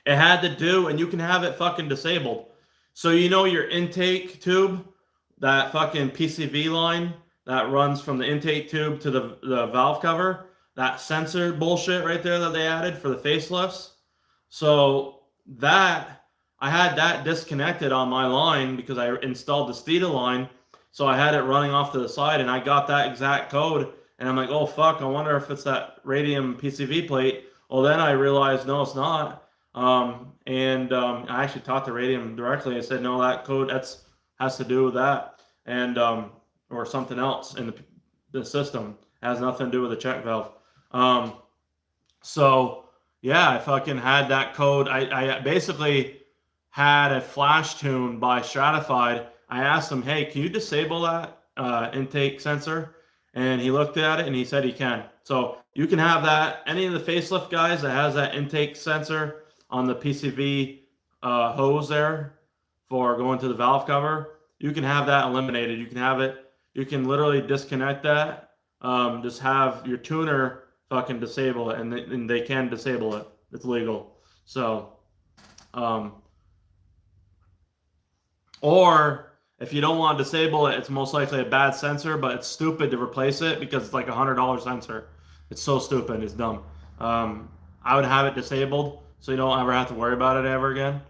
It had to do, and you can have it fucking disabled. So you know your intake tube, that fucking PCV line that runs from the intake tube to the valve cover, that sensor bullshit right there that they added for the facelifts. So that, I had that disconnected on my line because I installed the Steeda line. So I had it running off to the side and I got that exact code. And I'm like, oh fuck, I wonder if it's that radium PCV plate. Well, then I realized, no, it's not. I actually talked to Radium directly and said, no, that code has to do with that, and or something else in the system. It has nothing to do with the check valve. So yeah, I fucking had that code. I basically had a flash tune by Stratified. I asked him, hey, can you disable that intake sensor? And he looked at it and he said he can. So you can have that. Any of the facelift guys that has that intake sensor on the PCV hose there for going to the valve cover, you can have that eliminated. You can have it. You can literally disconnect that. Just have your tuner fucking disable it, and they can disable it. It's legal. So, or if you don't want to disable it, it's most likely a bad sensor, but it's stupid to replace it because it's like $100 sensor. It's so stupid. It's dumb. I would have it disabled so you don't ever have to worry about it ever again,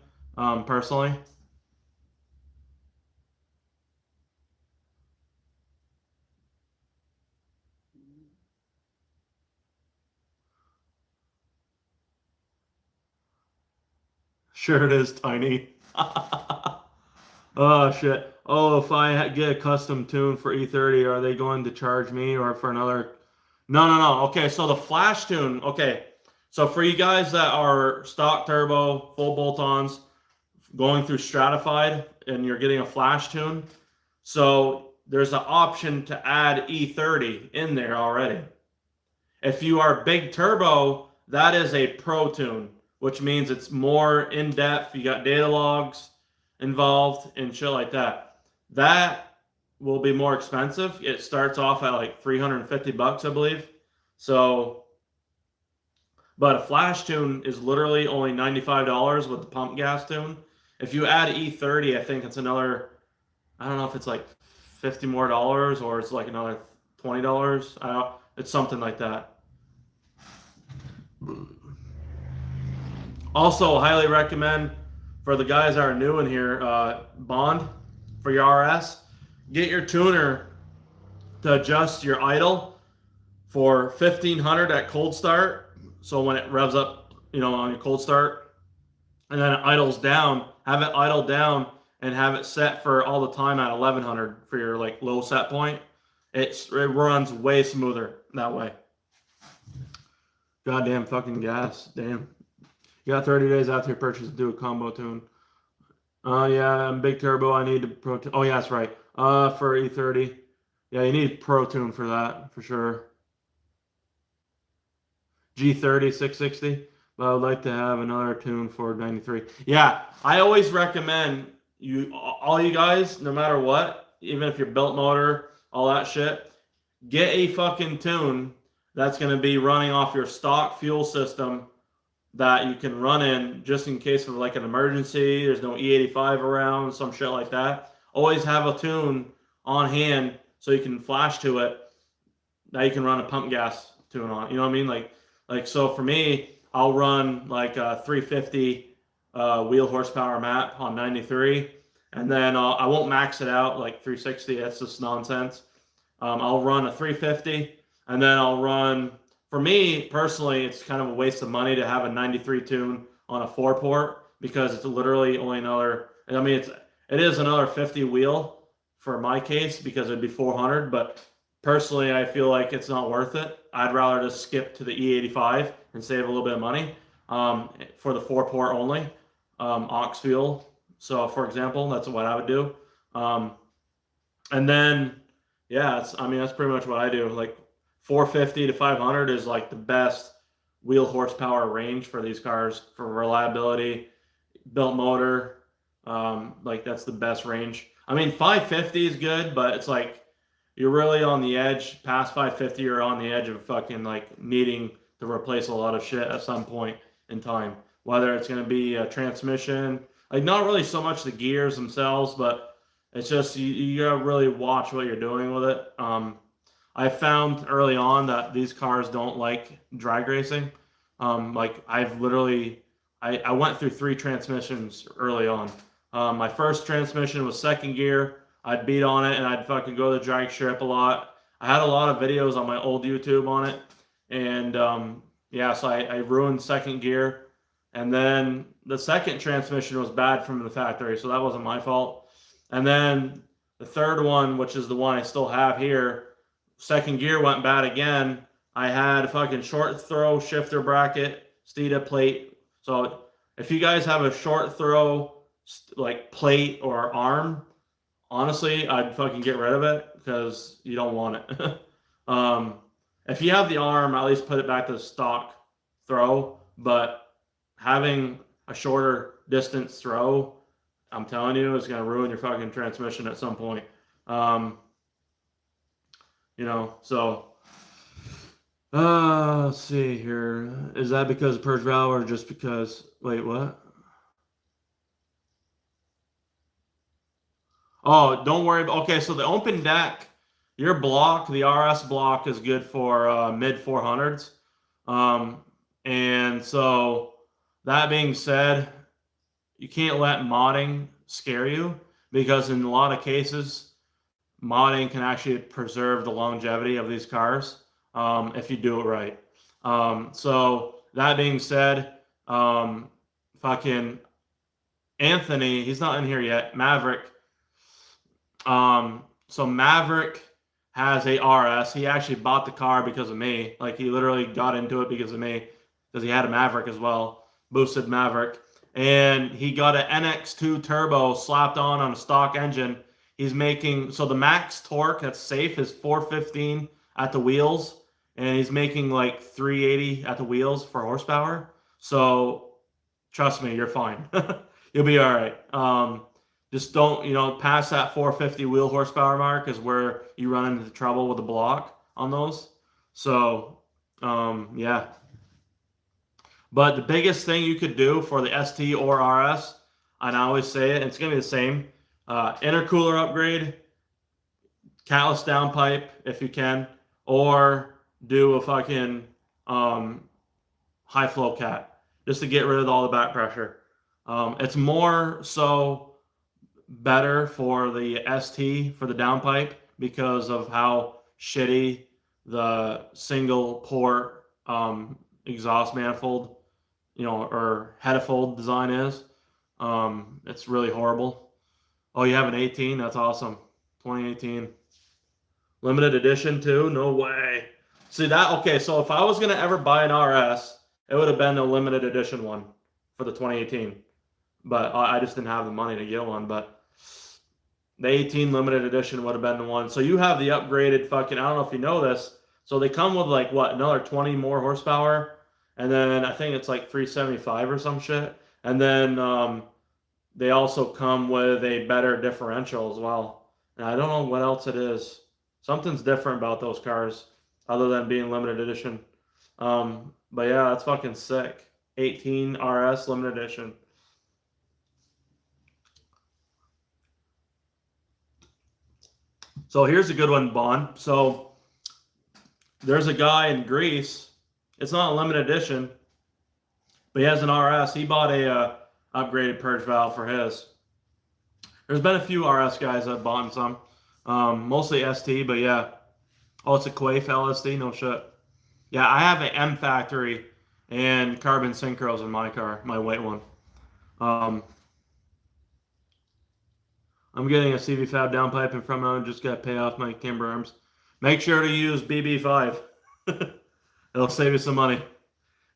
personally. Sure it is, Tiny. Oh, shit. Oh, if I get a custom tune for E30, are they going to charge me or for another? No, no, no. Okay, so the flash tune. Okay, so for you guys that are stock turbo, full bolt-ons, going through Stratified, and you're getting a flash tune, so there's an option to add E30 in there already. If you are big turbo, that is a pro tune, which means it's more in-depth. You got data logs involved and shit like that. That will be more expensive. It starts off at like 350 bucks, I believe. So, but a flash tune is literally only $95 with the pump gas tune. If you add E30, I think it's another, I don't know if it's like $50 more, or it's like another $20. I don't, it's something like that. Also, highly recommend for the guys that are new in here, Bond for your RS, get your tuner to adjust your idle for 1500 at cold start. So when it revs up, on your cold start, and then it idles down, have it idle down and have it set for all the time at 1100 for your like low set point. It runs way smoother that way. Goddamn fucking gas. Damn. You got 30 days after your purchase to do a combo tune. Yeah, I'm big turbo. I need to pro tune. Oh, yeah, that's right. For E30. Yeah, you need pro tune for that, for sure. G30, 660. But I would like to have another tune for 93. Yeah, I always recommend all you guys, no matter what, even if you're built motor, all that shit, get a fucking tune that's going to be running off your stock fuel system that you can run in just in case of like an emergency. There's no E85 around, some shit like that. Always have a tune on hand so you can flash to it that you can run a pump gas tune on. You know what I mean? Like so for me, I'll run like a 350 wheel horsepower map on 93, and then I won't max it out like 360. That's just nonsense. I'll run a 350, and then I'll run. For me personally, it's kind of a waste of money to have a 93 tune on a 4-port because it's literally only another. I mean, it is another 50 wheel for my case because it'd be 400. But personally, I feel like it's not worth it. I'd rather just skip to the E85 and save a little bit of money for the 4-port only aux fuel. So, for example, that's what I would do. And then, yeah, that's pretty much what I do. Like 450 to 500 is like the best wheel horsepower range for these cars for reliability, built motor. Like that's the best range. I mean, 550 is good, but it's like you're really on the edge. Past 550, you're on the edge of fucking like needing to replace a lot of shit at some point in time. Whether it's going to be a transmission, like not really so much the gears themselves, but it's just you gotta really watch what you're doing with it. I found early on that these cars don't like drag racing. Like I've literally, I went through 3 transmissions early on. My first transmission was second gear. I'd beat on it and I'd fucking go to the drag strip a lot. I had a lot of videos on my old YouTube on it. And yeah, so I ruined second gear. And then the second transmission was bad from the factory, so that wasn't my fault. And then the third one, which is the one I still have here, second gear went bad again. I had a fucking short throw shifter bracket, Steeda plate. So if you guys have a short throw like plate or arm, honestly, I'd fucking get rid of it because you don't want it. If you have the arm, at least put it back to the stock throw. But having a shorter distance throw, I'm telling you, is going to ruin your fucking transmission at some point. So let's see here. Is that because of Purge valve or just because, wait, what? Oh, don't worry. Okay, so the open deck, your block, the RS block is good for mid 400s. And so that being said, you can't let modding scare you because in a lot of cases, modding can actually preserve the longevity of these cars if you do it right. So that being said, fucking Anthony, he's not in here yet, Maverick. So Maverick has a RS. He actually bought the car because of me. Like he literally got into it because of me because he had a Maverick as well, boosted Maverick. And he got an NX2 turbo slapped on a stock engine. He's making, so the max torque that's safe is 415 at the wheels, and he's making like 380 at the wheels for horsepower. So trust me, you're fine. You'll be all right. Just don't, pass that 450 wheel horsepower mark is where you run into trouble with the block on those. So, yeah. But the biggest thing you could do for the ST or RS, and I always say it, it's going to be the same, intercooler upgrade, catless downpipe if you can, or do a fucking high flow cat just to get rid of all the back pressure. It's more so better for the ST for the downpipe because of how shitty the single port exhaust manifold, or headifold design is. It's really horrible. Oh, you have an 18? That's awesome. 2018. Limited edition too? No way. See that? Okay, so if I was going to ever buy an RS, it would have been a limited edition one for the 2018. But I just didn't have the money to get one. But the 18 limited edition would have been the one. So you have the upgraded fucking, I don't know if you know this. So they come with like, what, another 20 more horsepower? And then I think it's like 375 or some shit. And then they also come with a better differential as well. And I don't know what else it is. Something's different about those cars other than being limited edition. But yeah, that's fucking sick. 18 RS limited edition. So here's a good one, Bond. So there's a guy in Greece. It's not a limited edition, but he has an RS. He bought a upgraded purge valve for his. There's been a few RS guys that bought some. Mostly ST, but yeah. Oh, it's a Quafe LSD? No shit. Yeah, I have an M Factory and carbon synchros in my car, my white one. I'm getting a CV Fab downpipe in front mount. Just got to pay off my camber arms. Make sure to use BB5. It'll save you some money.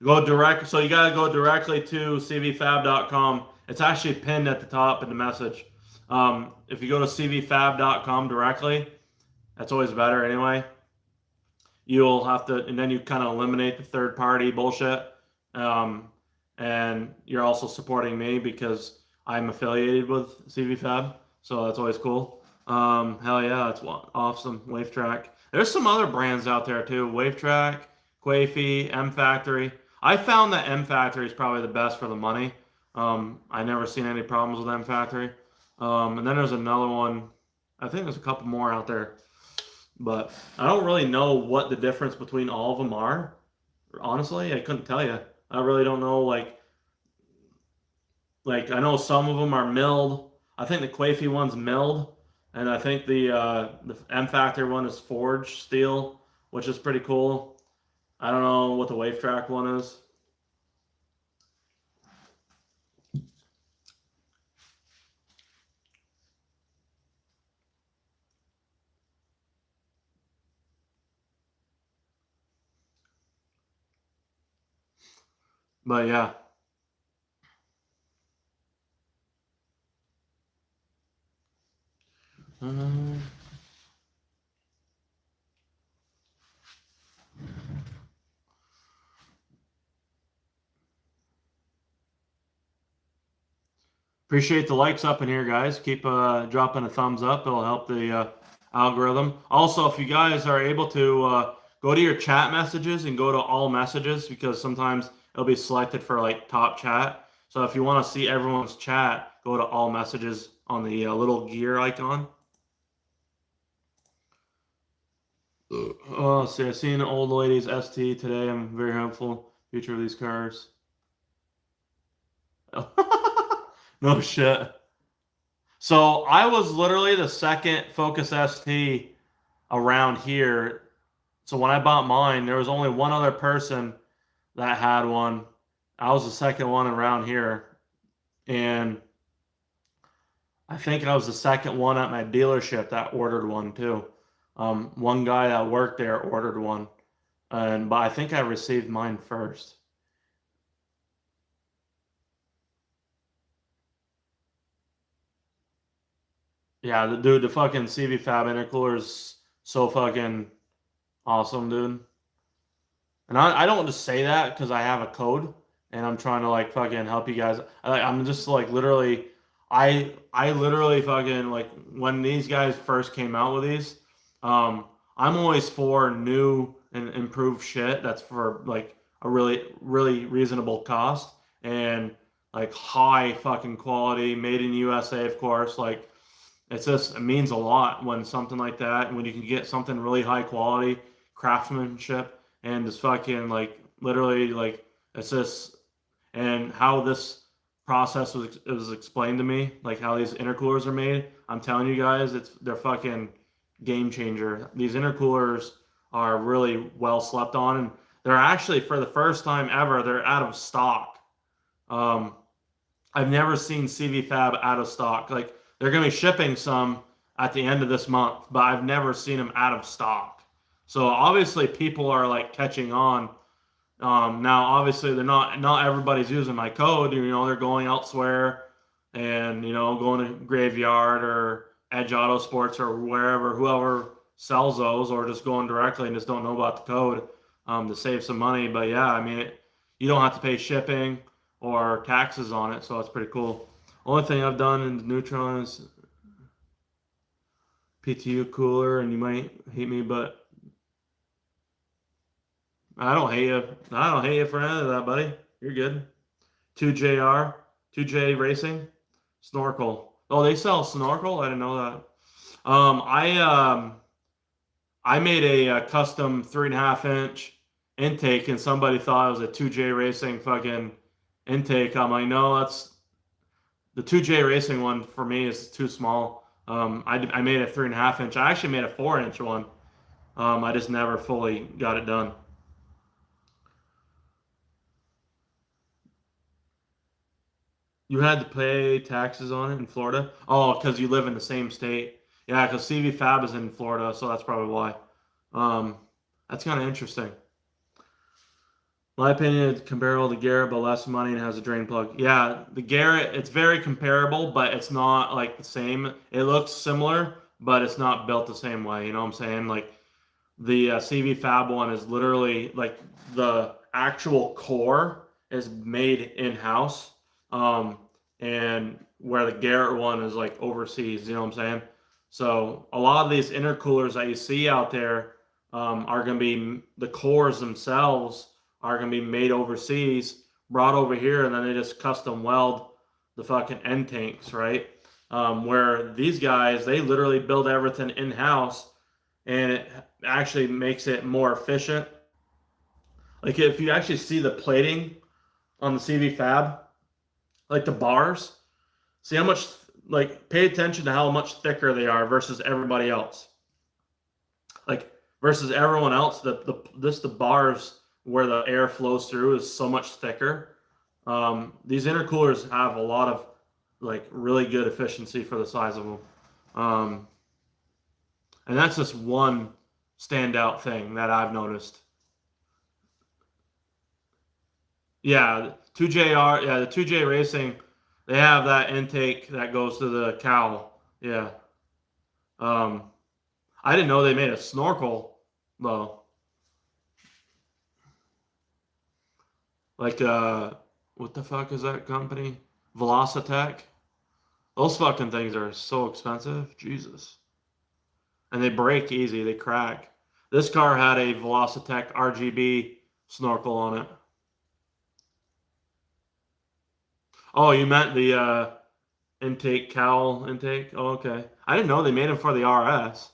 Go direct. So you got to go directly to cvfab.com. It's actually pinned at the top in the message. If you go to cvfab.com directly, that's always better anyway. You'll have to, and then you kind of eliminate the third party bullshit. And you're also supporting me because I'm affiliated with CVFab. So that's always cool. Hell yeah, it's awesome. WaveTrack. There's some other brands out there too. WaveTrack, Quafe, M Factory. I found that M Factory is probably the best for the money. I never seen any problems with M Factory. And then there's another one. I think there's a couple more out there. But I don't really know what the difference between all of them are. Honestly, I couldn't tell you. I really don't know. Like I know some of them are milled. I think the Quafe one's milled, and I think the M Factor one is forged steel, which is pretty cool. I don't know what the WaveTrack one is. But yeah. Appreciate the likes up in here, guys. Keep dropping a thumbs up. It'll help the algorithm. Also, if you guys are able to go to your chat messages and go to all messages, because sometimes it'll be selected for like top chat. So if you want to see everyone's chat, go to all messages on the little gear icon. Oh, see, I've seen an old lady's ST today. I'm very hopeful. Future of these cars. No shit. So I was literally the second Focus ST around here. So when I bought mine, there was only one other person that had one. I was the second one around here. And I think I was the second one at my dealership that ordered one too. One guy that worked there ordered one. But I think I received mine first. Yeah, the fucking CV Fab intercooler is so fucking awesome, dude. And I don't just say that because I have a code and I'm trying to like fucking help you guys. I'm just like literally, I literally fucking like when these guys first came out with these, I'm always for new and improved shit that's for like a really, really reasonable cost and like high fucking quality, made in USA, of course, like. it means a lot when something like that, when you can get something really high quality craftsmanship and just fucking like literally like it's just and how this process was explained to me, like how these intercoolers are made. I'm telling you guys, they're fucking game changer. These intercoolers are really well slept on, and they're actually for the first time ever they're out of stock. I've never seen CV Fab out of stock. Like they're gonna be shipping some at the end of this month, but I've never seen them out of stock. So obviously people are like catching on. Now obviously not everybody's using my code. You know, they're going elsewhere and you know going to Graveyard or Edge Auto Sports or wherever, whoever sells those, or just going directly and just don't know about the code to save some money. But yeah, I mean, you don't have to pay shipping or taxes on it, so it's pretty cool. Only thing I've done in the Neutron is PTU cooler, and you might hate me, but I don't hate you. I don't hate you for any of that, buddy. You're good. 2JR, 2J Racing, snorkel. Oh, they sell snorkel? I didn't know that. I made a custom 3.5-inch intake, and somebody thought it was a 2J Racing fucking intake. I'm like, no, that's the 2J Racing one for me is too small. I made a 3.5-inch. I actually made a 4-inch one. I just never fully got it done. You had to pay taxes on it in Florida? Oh, because you live in the same state. Yeah, because CV Fab is in Florida, so that's probably why. That's kind of interesting. My opinion, it's comparable to Garrett, but less money and has a drain plug. Yeah, the Garrett, it's very comparable, but it's not like the same. It looks similar, but it's not built the same way. You know what I'm saying? Like the CV Fab one is literally like the actual core is made in-house. And where the Garrett one is like overseas, you know what I'm saying? So a lot of these intercoolers that you see out there are going to be, the cores themselves are going to be made overseas, brought over here, and then they just custom weld the fucking end tanks, right? Where these guys, they literally build everything in-house, and it actually makes it more efficient. Like if you actually see the plating on the CV Fab, like the bars, see how much, like pay attention to how much thicker they are versus everybody else. Like versus everyone else, the bars where the air flows through is so much thicker. These intercoolers have a lot of like really good efficiency for the size of them. And that's just one standout thing that I've noticed. Yeah, 2JR, yeah, the 2J Racing, they have that intake that goes to the cowl. Yeah. I didn't know they made a snorkel though. Like what the fuck is that company? Velocitech? Those fucking things are so expensive. Jesus. And they break easy, they crack. This car had a Velocitech RGB snorkel on it. Oh, you meant the intake, cowl intake? Oh, okay. I didn't know they made them for the RS.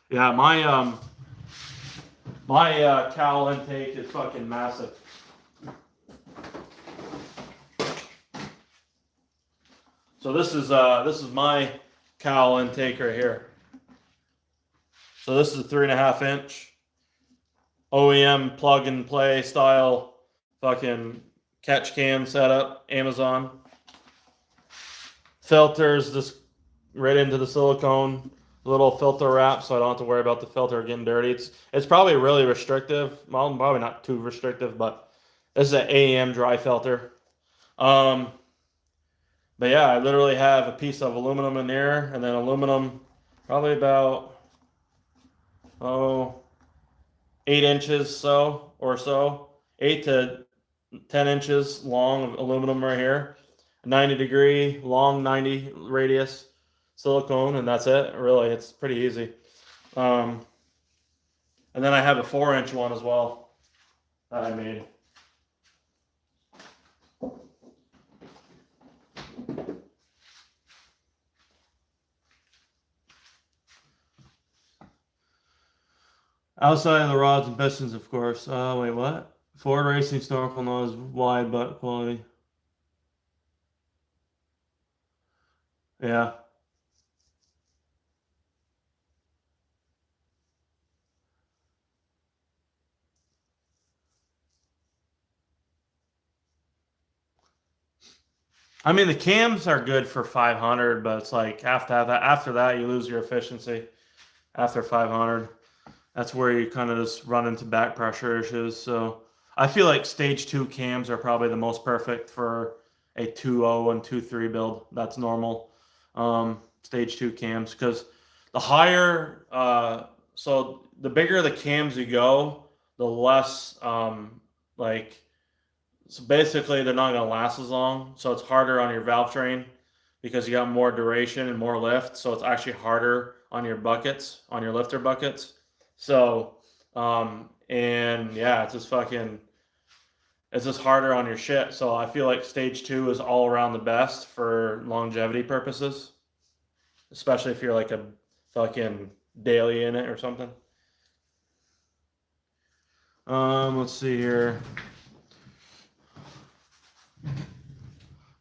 Yeah, my cowl intake is fucking massive. So this is my cowl intake right here. So this is a 3.5-inch OEM plug and play style fucking catch can setup, Amazon. Filters just right into the silicone, little filter wrap, so I don't have to worry about the filter getting dirty. It's probably really restrictive. Well, probably not too restrictive, but this is an AEM dry filter. But yeah, I literally have a piece of aluminum in there, and then aluminum probably about 8 inches or so, 8 to 10 inches long of aluminum right here, 90-degree long, 90 radius silicone, and that's it. Really, it's pretty easy. And then I have a 4-inch one as well that I made. Outside of the rods and pistons, of course. Wait, what? Ford Racing snorkel nose wide butt quality. Yeah. I mean, the cams are good for 500, but it's like after that you lose your efficiency after 500. That's where you kind of just run into back pressure issues. So I feel like stage 2 cams are probably the most perfect for a 2.0 and 2.3 build. That's normal. Stage 2 cams, because the higher, so the bigger the cams you go, the less like so basically, they're not going to last as long. So it's harder on your valve train because you got more duration and more lift. So it's actually harder on your buckets, on your lifter buckets. So, and yeah, it's just harder on your shit. So I feel like stage 2 is all around the best for longevity purposes, especially if you're like a fucking daily in it or something. Let's see here.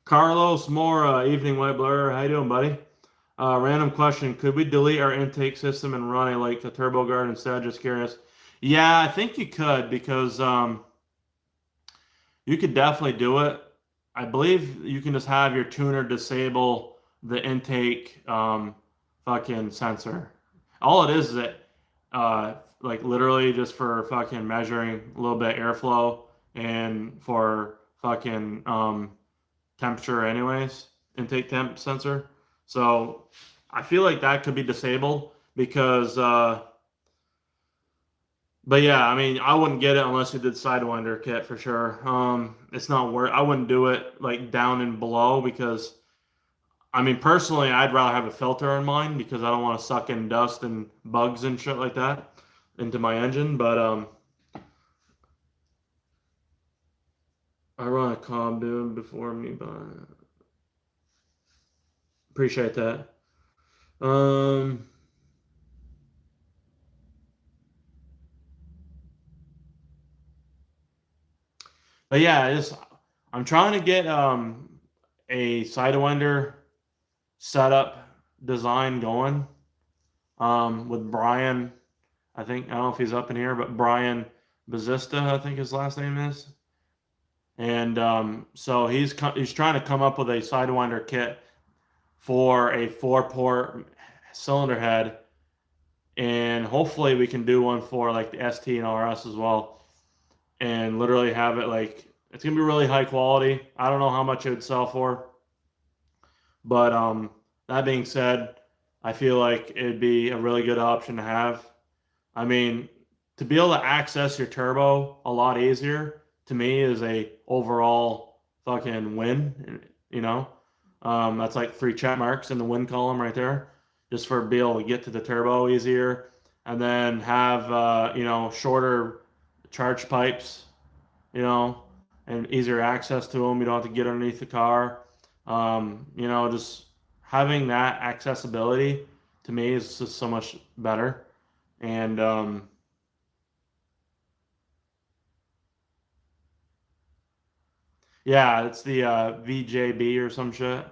Carlos Mora, evening WhiteBlurr. How you doing, buddy? Random question: could we delete our intake system and run a like the Turbo Guard instead? Just curious. Yeah, I think you could because you could definitely do it. I believe you can just have your tuner disable the intake fucking sensor. All it is that like literally just for fucking measuring a little bit of airflow and for fucking temperature anyways, intake temp sensor. So I feel like that could be disabled because but yeah, I mean, I wouldn't get it unless you did Sidewinder kit for sure. It's not worth. I wouldn't do it like down and below because, I mean, personally, I'd rather have a filter in mine because I don't want to suck in dust and bugs and shit like that into my engine. But I run a cob dude before me, but appreciate that. Um, but yeah, I'm trying to get a Sidewinder setup design going with Brian. I think I don't know if he's up in here, but Brian Bazista, I think his last name is. And so he's trying to come up with a Sidewinder kit for a 4-port cylinder head, and hopefully we can do one for like the ST and RS as well, and literally have it like it's gonna be really high quality. I don't know how much it would sell for, but that being said, I feel like it'd be a really good option to have. I mean, to be able to access your turbo a lot easier to me is a overall fucking win. You know, that's like 3 check marks in the win column right there, just for being able to get to the turbo easier, and then have shorter charge pipes, and easier access to them. You don't have to get underneath the car. Just having that accessibility to me is just so much better. And yeah, it's the VJB or some shit.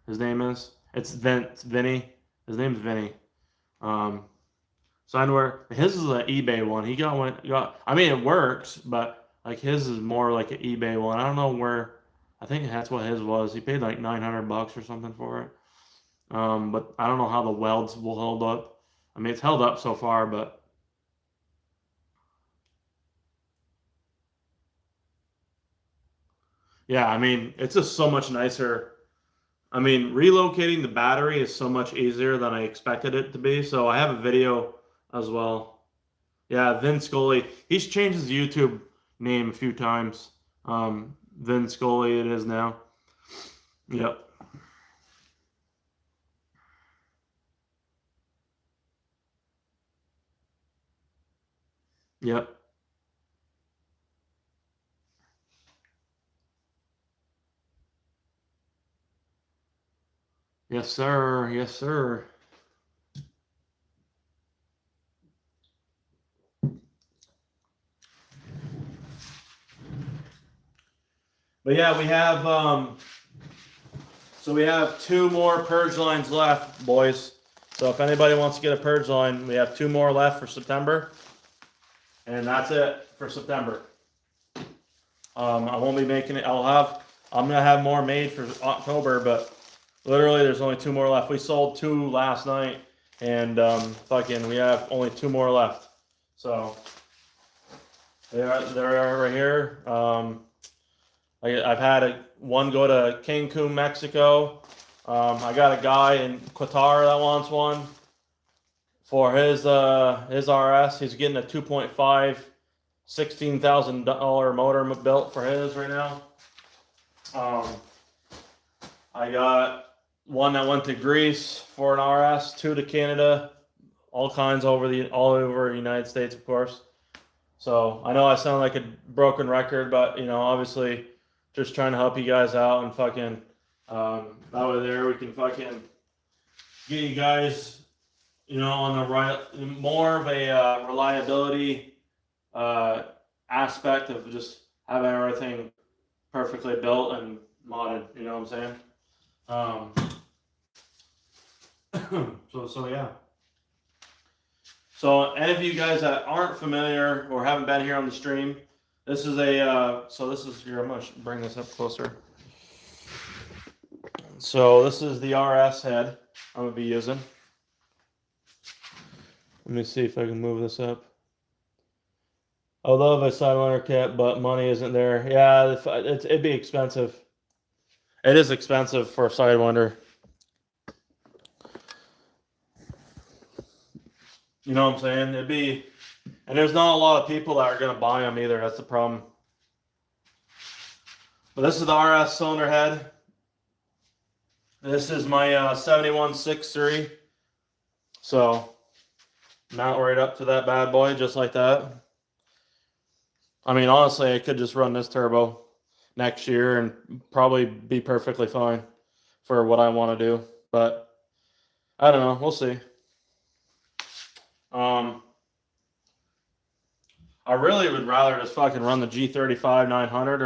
His name is. It's Vinny. His name's Vinny. Um, Signware. His is an eBay one. He got one. I mean, it works, but like his is more like an eBay one. I don't know where. I think that's what his was. He paid like $900 or something for it. But I don't know how the welds will hold up. I mean, it's held up so far, but yeah, I mean, it's just so much nicer. I mean, relocating the battery is so much easier than I expected it to be. So I have a video as well. Yeah, Vin Scully. He's changed his YouTube name a few times. Vin Scully it is now. Yep. Yep. Yes, sir. Yes, sir. But yeah, we have so we have 2 more Purge lines left, boys. So if anybody wants to get a Purge line, we have 2 more left for September. And that's it for September. I won't be making it. I'm gonna have more made for October, but literally there's only 2 more left. We sold 2 last night, and fucking we have only 2 more left. So they're right here. I've had one go to Cancun, Mexico. I got a guy in Qatar that wants one for his RS. He's getting a 2.5 $16,000 motor built for his right now. I got one that went to Greece for an RS, 2 to Canada, all kinds all over the United States, of course. So I know I sound like a broken record, but obviously just trying to help you guys out and fucking that way there we can fucking get you guys on the right, more of a reliability aspect of just having everything perfectly built and modded. You know what I'm saying? So yeah. So any of you guys that aren't familiar or haven't been here on the stream, this is here. I'm gonna bring this up closer. So this is the RS head I'm gonna be using. Let me see if I can move this up. I love a Sidewinder kit, but money isn't there. Yeah, it'd be expensive. It is expensive for a Sidewinder. You know what I'm saying? And there's not a lot of people that are going to buy them either. That's the problem. But this is the RS cylinder head. This is my 7163. So mount right up to that bad boy, just like that. I mean, honestly, I could just run this turbo next year and probably be perfectly fine for what I want to do. But I don't know. We'll see. I really would rather just fucking run the G35 900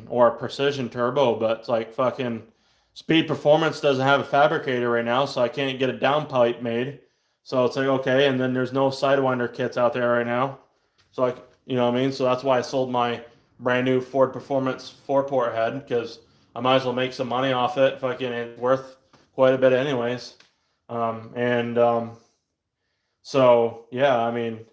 or a precision turbo, but it's like fucking Speed Performance doesn't have a fabricator right now, so I can't get a downpipe made. So it's like, okay, and then there's no Sidewinder kits out there right now. So like, you know what I mean? So that's why I sold my brand new Ford Performance 4-port head, because I might as well make some money off it. Fucking it's worth quite a bit anyways. So yeah, I mean,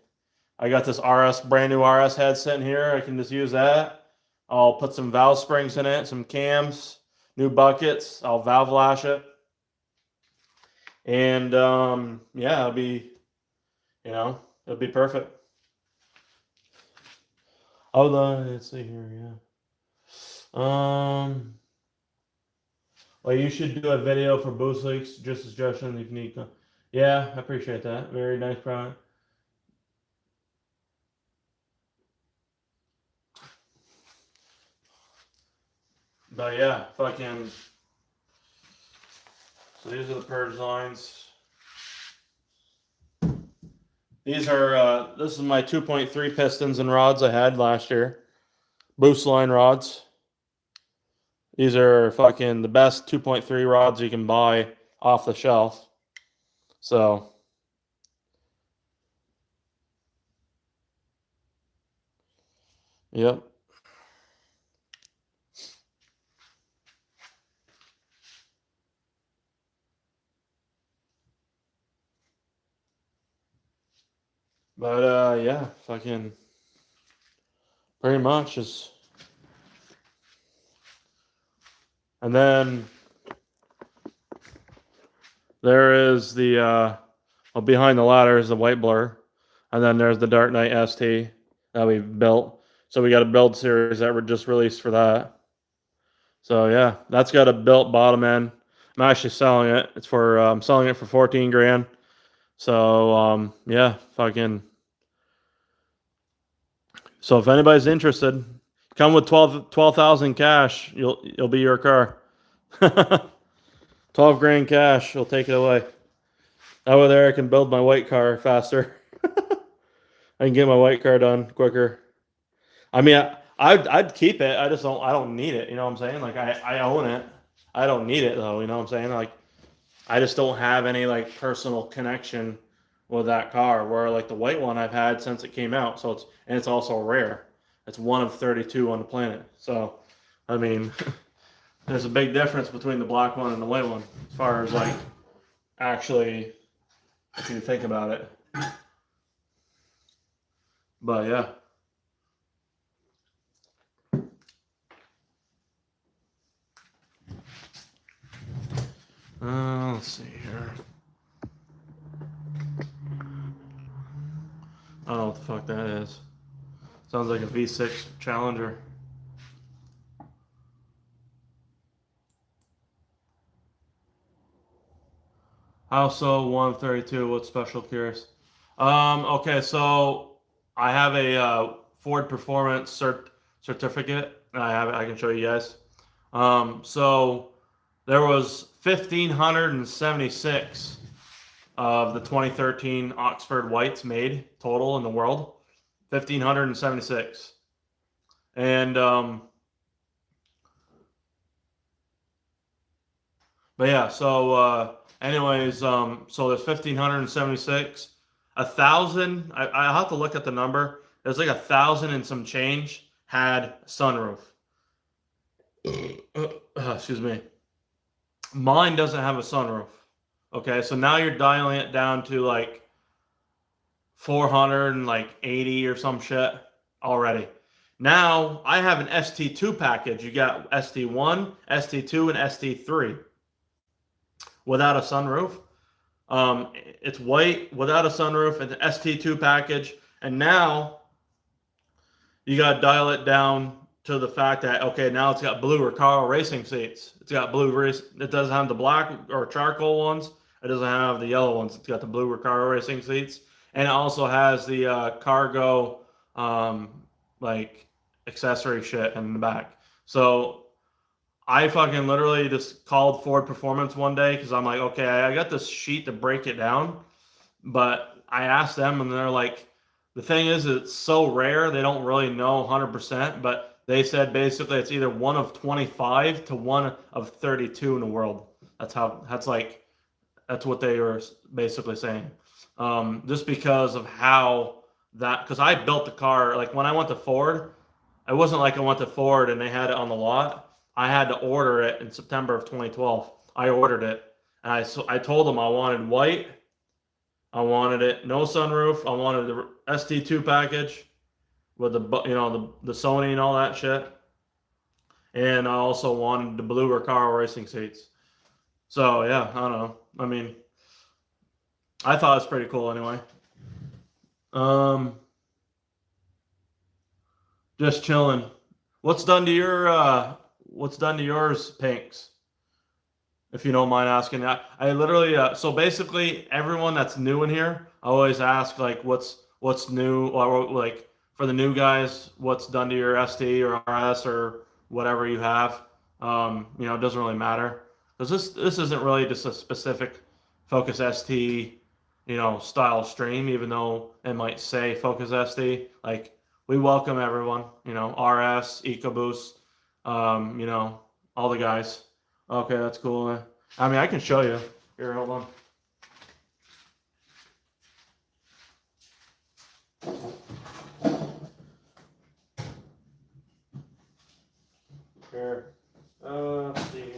I got this brand new RS head sitting here. I can just use that. I'll put some valve springs in it, some cams, new buckets. I'll valve lash it. And yeah, it'll be perfect. Let's see here, yeah. Well, you should do a video for boost leaks, just suggestion if you need. Yeah, I appreciate that. Very nice product. But yeah, fucking. So these are the Purge lines. These are, this is my 2.3 pistons and rods I had last year. Boost line rods. These are fucking the best 2.3 rods you can buy off the shelf. So. Yep. But yeah, fucking pretty much is. And then there is the behind the ladder is the WhiteBlurr, and then there's the Dark Knight ST that we built. So we got a build series that were just released for that. So yeah, that's got a built bottom end. I'm actually selling it. I'm selling it for 14 grand. So yeah, fucking. So if anybody's interested, come with 12,000 cash. You'll be your car. 12 grand cash. You'll take it away. Over there, I can build my white car faster. I can get my white car done quicker. I mean, I'd keep it. I don't need it. You know what I'm saying? Like I own it. I don't need it though. You know what I'm saying? Like I just don't have any like personal connection with that car. Where like the white one I've had since it came out. So it's also rare. It's one of 32 on the planet. So I mean, there's a big difference between the black one and the white one as far as like actually if you think about it. But yeah. Let's see here. I don't know what the fuck that is. Sounds like a V6 Challenger. How so? 132. What's special? Curious. Okay, so I have a Ford Performance certificate. I can show you guys. So there was 1,576 of the 2013 Oxford Whites made total in the world. 1,576. And but yeah, so anyways, so there's 1,576. 1,000. I have to look at the number. There's like 1,000 and some change had sunroof. Excuse me. Mine doesn't have a sunroof. Okay, so now you're dialing it down to like 480 or some shit already. Now I have an ST2 package. You got ST1, ST2, and ST3 without a sunroof. It's white without a sunroof and the ST2 package. And now you got to dial it down to the fact that, okay, now it's got blue Recaro racing seats. It's got blue race. It doesn't have the black or charcoal ones. It doesn't have the yellow ones. It's got the blue Recaro racing seats. And it also has the cargo like accessory shit in the back. So I fucking literally just called Ford Performance one day because I'm like, okay, I got this sheet to break it down. But I asked them and they're like, the thing is, it's so rare, they don't really know 100%. But they said basically it's either one of 25 to one of 32 in the world. That's what they were basically saying. Just because of how that, because I built the car, like when I went to Ford, it wasn't like I went to Ford and they had it on the lot. I had to order it in September of 2012. I ordered it, and I told them I wanted white. I wanted it no sunroof. I wanted the ST2 package with the the Sony and all that shit, and I also wanted the blue Recaro racing seats. So yeah, I don't know. I mean, I thought it was pretty cool anyway. Just chilling. What's done to yours, Pinks? If you don't mind asking that. I literally so basically everyone that's new in here, I always ask like what's new, or like for the new guys, what's done to your ST or RS or whatever you have. It doesn't really matter. Because this isn't really just a specific Focus ST, style stream, even though it might say Focus ST. Like, we welcome everyone, RS, EcoBoost, all the guys. Okay, that's cool. I mean, I can show you. Here, hold on. Here. Let's see here.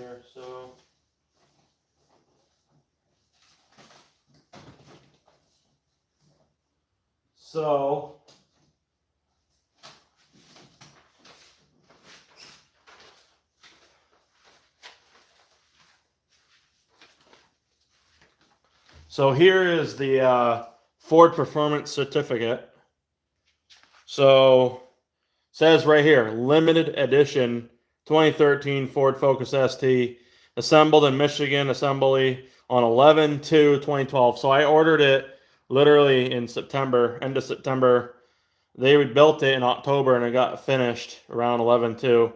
So here is the Ford Performance Certificate. So says right here, limited edition 2013 Ford Focus ST, assembled in Michigan assembly on 11/2/2012. So I ordered it literally in September, end of September. They built it in October and it got finished around 11/2.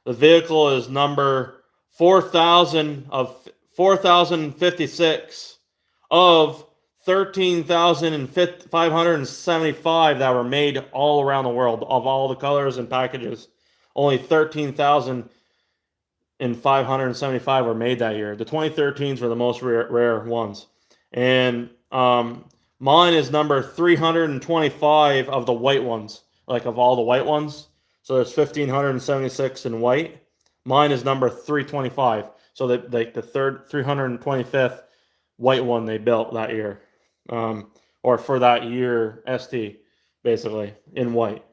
The vehicle is number 4,056 of 13,575 that were made all around the world of all the colors and packages. Only 13,575 were made that year. The 2013s were the most rare ones. And mine is number 325 of the white ones, like of all the white ones. So there's 1,576 in white. Mine is number 325. So that like the 325th white one they built that year, or for that year ST, basically in white.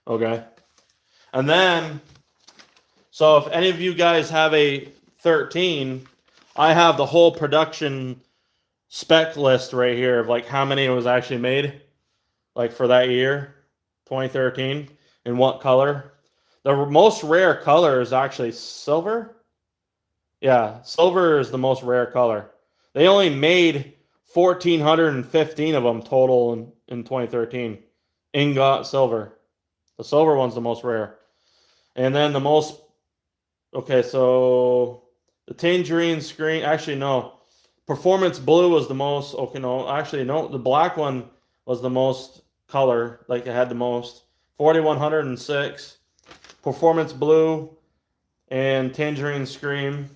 Okay, and then so if any of you guys have a 13, I have the whole production spec list right here of like how many was actually made, like for that year, 2013, and what color. The most rare color is actually silver. Yeah, silver is the most rare color. They only made 1,415 of them total in 2013. Ingot silver. The silver one's the most rare. And then the most... Okay, so the tangerine screen... Actually, no. Performance blue was the most... Okay, no. Actually, no. The black one was the most color. Like, it had the most. 4,106. Performance blue and tangerine scream.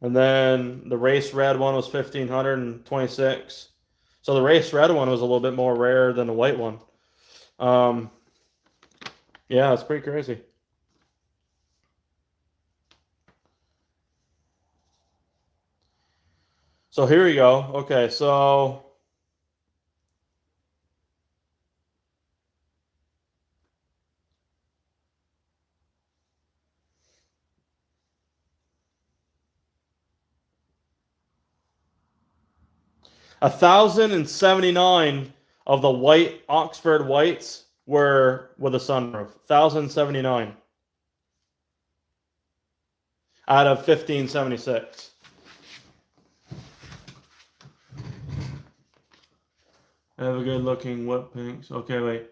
And then the race red one was 1,526. So the race red one was a little bit more rare than the white one. Yeah, it's pretty crazy. So here we go. Okay, so... $1,079 of the white Oxford whites were with a sunroof. 1,079 out of 1,576. I have a good looking whip pinks. Okay, wait.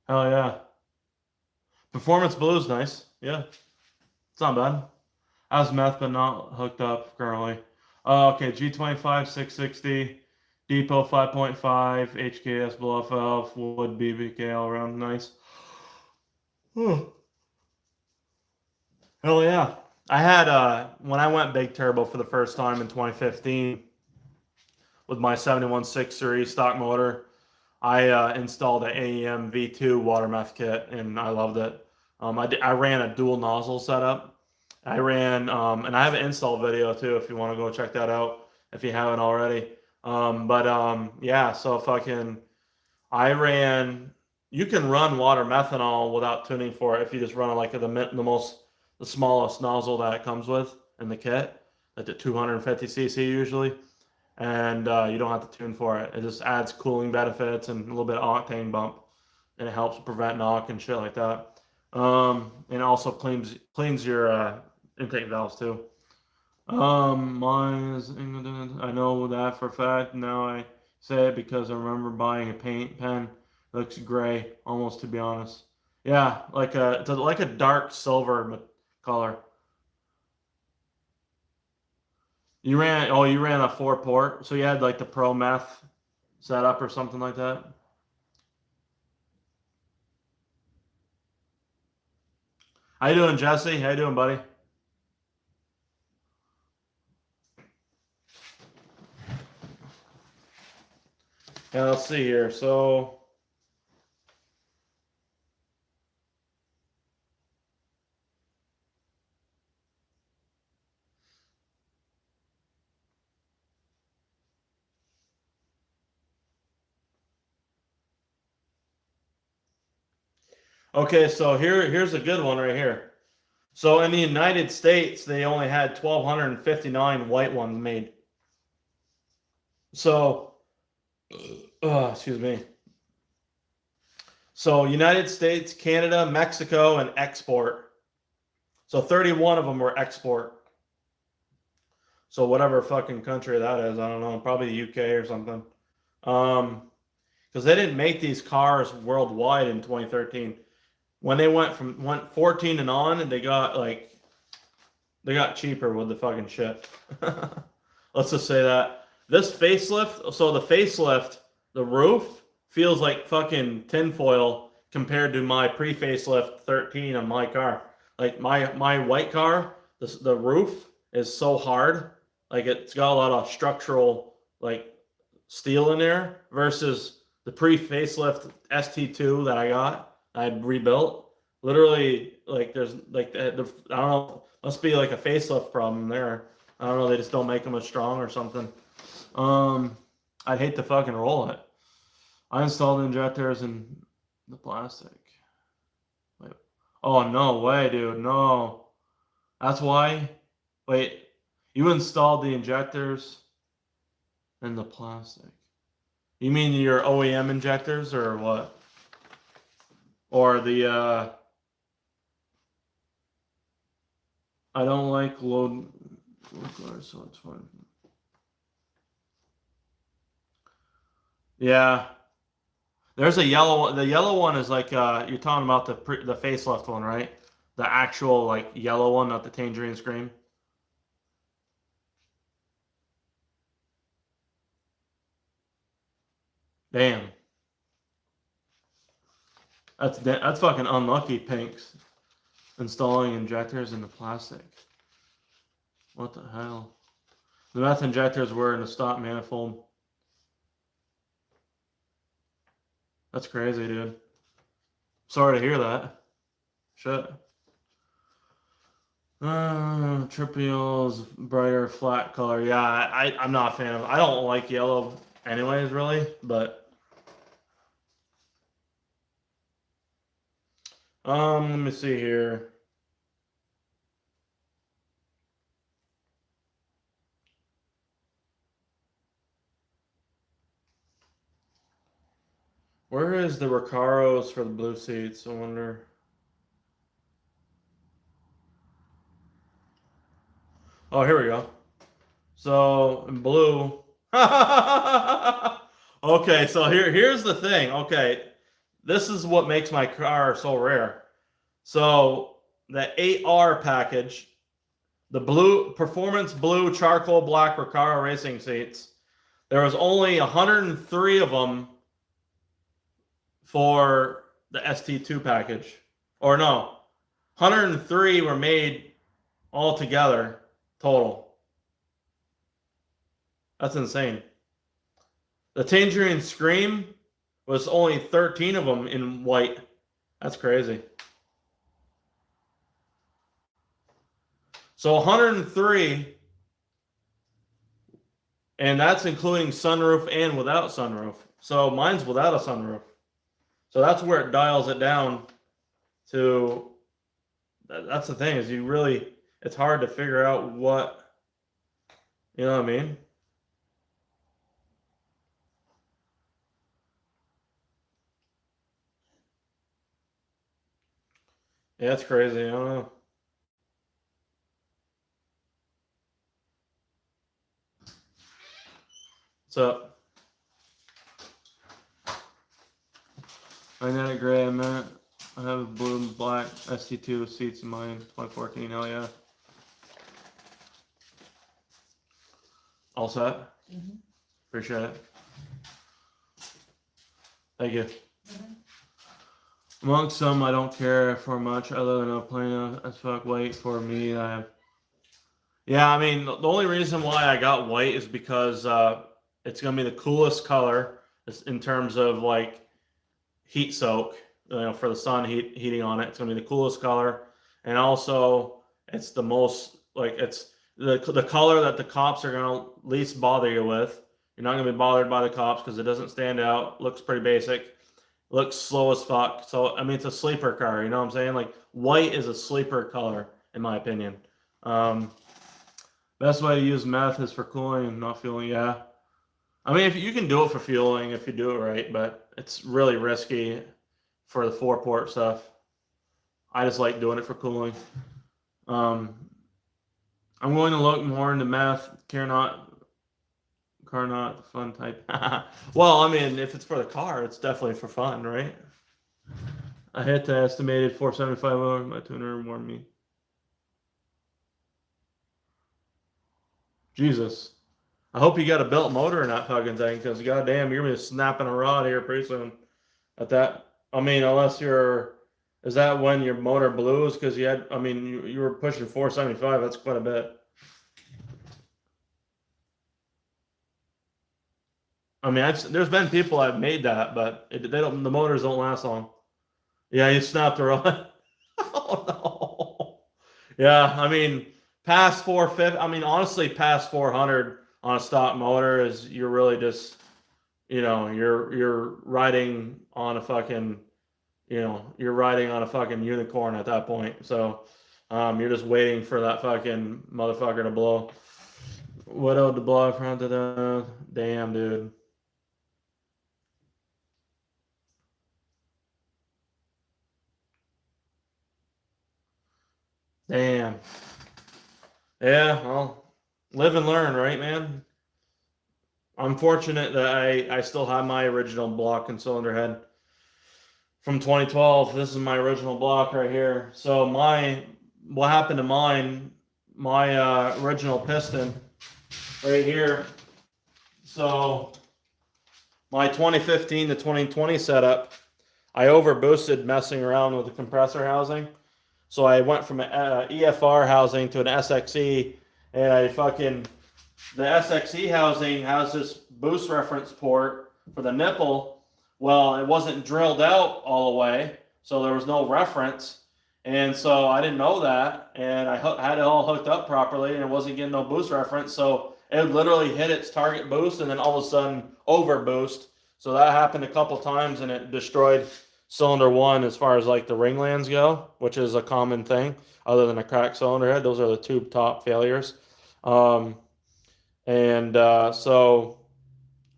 Hell yeah. Performance blue is nice. Yeah. It's not bad. Azimuth, but not hooked up currently. Okay, G25 660, Depot 5.5, HKS below FL, Wood BBK all around nice. Hell yeah. I had, when I went big turbo for the first time in 2015 with my 71.6 series stock motor, I installed an AEM V2 water meth kit and I loved it. I ran a dual nozzle setup. I ran, and I have an install video too if you want to go check that out if you haven't already. Yeah, so I ran, you can run water methanol without tuning for it if you just run like the smallest nozzle that it comes with in the kit, at the 250 cc usually, and you don't have to tune for it. It just adds cooling benefits and a little bit of octane bump, and it helps prevent knock and shit like that. And it also cleans your intake valves too. Mine is England. I know that for a fact. Now I say it because I remember buying a paint pen. It looks gray, almost, to be honest. Yeah, it's like a dark silver color. You ran a 4-port, so you had like the Pro Meth setup or something like that. How you doing, Jesse? How you doing, buddy? Yeah, let's see here. So, okay, so here's a good one right here. So in the United States, they only had 1,259 white ones made. So, excuse me. So United States, Canada, Mexico, and export. So 31 of them were export. So whatever fucking country that is, I don't know, probably the UK or something. Because they didn't make these cars worldwide in 2013. When they went 14 and on, and they got like They got cheaper with the fucking shit. Let's just say that. This facelift, so the facelift, the roof feels like fucking tinfoil compared to my pre-facelift 13 on my car. Like my white car, the roof is so hard. Like it's got a lot of structural like steel in there versus the pre-facelift ST2 that I had rebuilt. Literally, like there's like I don't know, must be like a facelift problem there. I don't know, they just don't make them as strong or something. I'd hate to fucking roll it. I installed injectors in the plastic. Wait. Oh, no way, dude. No. That's why. Wait. You installed the injectors in the plastic. You mean your OEM injectors or what? Or the, I don't like load, so it's fine. Yeah. There's a yellow one. The yellow one is like you're talking about the facelift one, right? The actual like yellow one, not the tangerine scream. Damn. That's fucking unlucky, Pinks. Installing injectors in the plastic. What the hell? The meth injectors were in the stop manifold. That's crazy, dude. Sorry to hear that. Shit. Tripiel's brighter flat color. Yeah, I'm not a fan of. I don't like yellow, anyways, really. But let me see here. Where is the Recaros for the blue seats? I wonder. Oh, here we go. So in blue. Okay, so here's the thing. Okay, this is what makes my car so rare. So the 8R package, the blue performance blue charcoal black Recaro racing seats. There was only 103 of them for the ST2 package. Or no, 103 were made all together total. That's insane. The Tangerine Scream was only 13 of them in white. That's crazy. So 103, and that's including sunroof and without sunroof. So mine's without a sunroof. So that's where it dials it down to. That's the thing, is it's hard to figure out what, you know what I mean? Yeah, that's crazy. I don't know. What's up? Magnetic gray, I have blue and black ST2 seats in mine, 2014, hell yeah. All set? Mhm. Appreciate it. Thank you. Amongst some, I don't care for much other than a plain as fuck white. For me, yeah, I mean, the only reason why I got white is because it's going to be the coolest color in terms of like heat soak, for the sun heating on it. It's going to be the coolest color. And also, it's the most, like, it's the color that the cops are going to least bother you with. You're not going to be bothered by the cops because it doesn't stand out. Looks pretty basic. Looks slow as fuck. So, I mean, it's a sleeper car. You know what I'm saying? Like, white is a sleeper color, in my opinion. Best way to use meth is for cooling and not fueling. Yeah. I mean, if you can do it for fueling if you do it right, but it's really risky for the 4-port stuff. I just like doing it for cooling. I'm going to look more into meth. Car not fun type. Well, I mean, if it's for the car, it's definitely for fun, right? I hit the estimated 475 over. My tuner warned me. Jesus. I hope you got a built motor in that fucking thing, because goddamn, you're gonna be snapping a rod here pretty soon. At that, I mean, unless you're, is that when your motor blew? Because you had, I mean, you were pushing 475. That's quite a bit. I mean, there's been people I've made that, but they don't. The motors don't last long. Yeah, you snapped the rod. Oh no. Yeah, I mean, past 450. I mean, honestly, past 400 on a stock motor is you're really just, you're riding on a fucking, you're riding on a fucking unicorn at that point. So, you're just waiting for that fucking motherfucker to blow. Widow to blow front of the damn dude. Damn. Yeah, well, live and learn, right, man? I'm fortunate that I still have my original block and cylinder head from 2012. This is my original block right here. So what happened to mine? My original piston right here. So my 2015 to 2020 setup, I overboosted messing around with the compressor housing. So I went from an EFR housing to an SXE, and the SXE housing has this boost reference port for the nipple. Well, it wasn't drilled out all the way, so there was no reference. And so I didn't know that, and I had it all hooked up properly, and it wasn't getting no boost reference. So it literally hit its target boost, and then all of a sudden overboost. So that happened a couple times, and it destroyed cylinder one as far as like the ring lands go, which is a common thing other than a cracked cylinder head. Those are the two top failures. So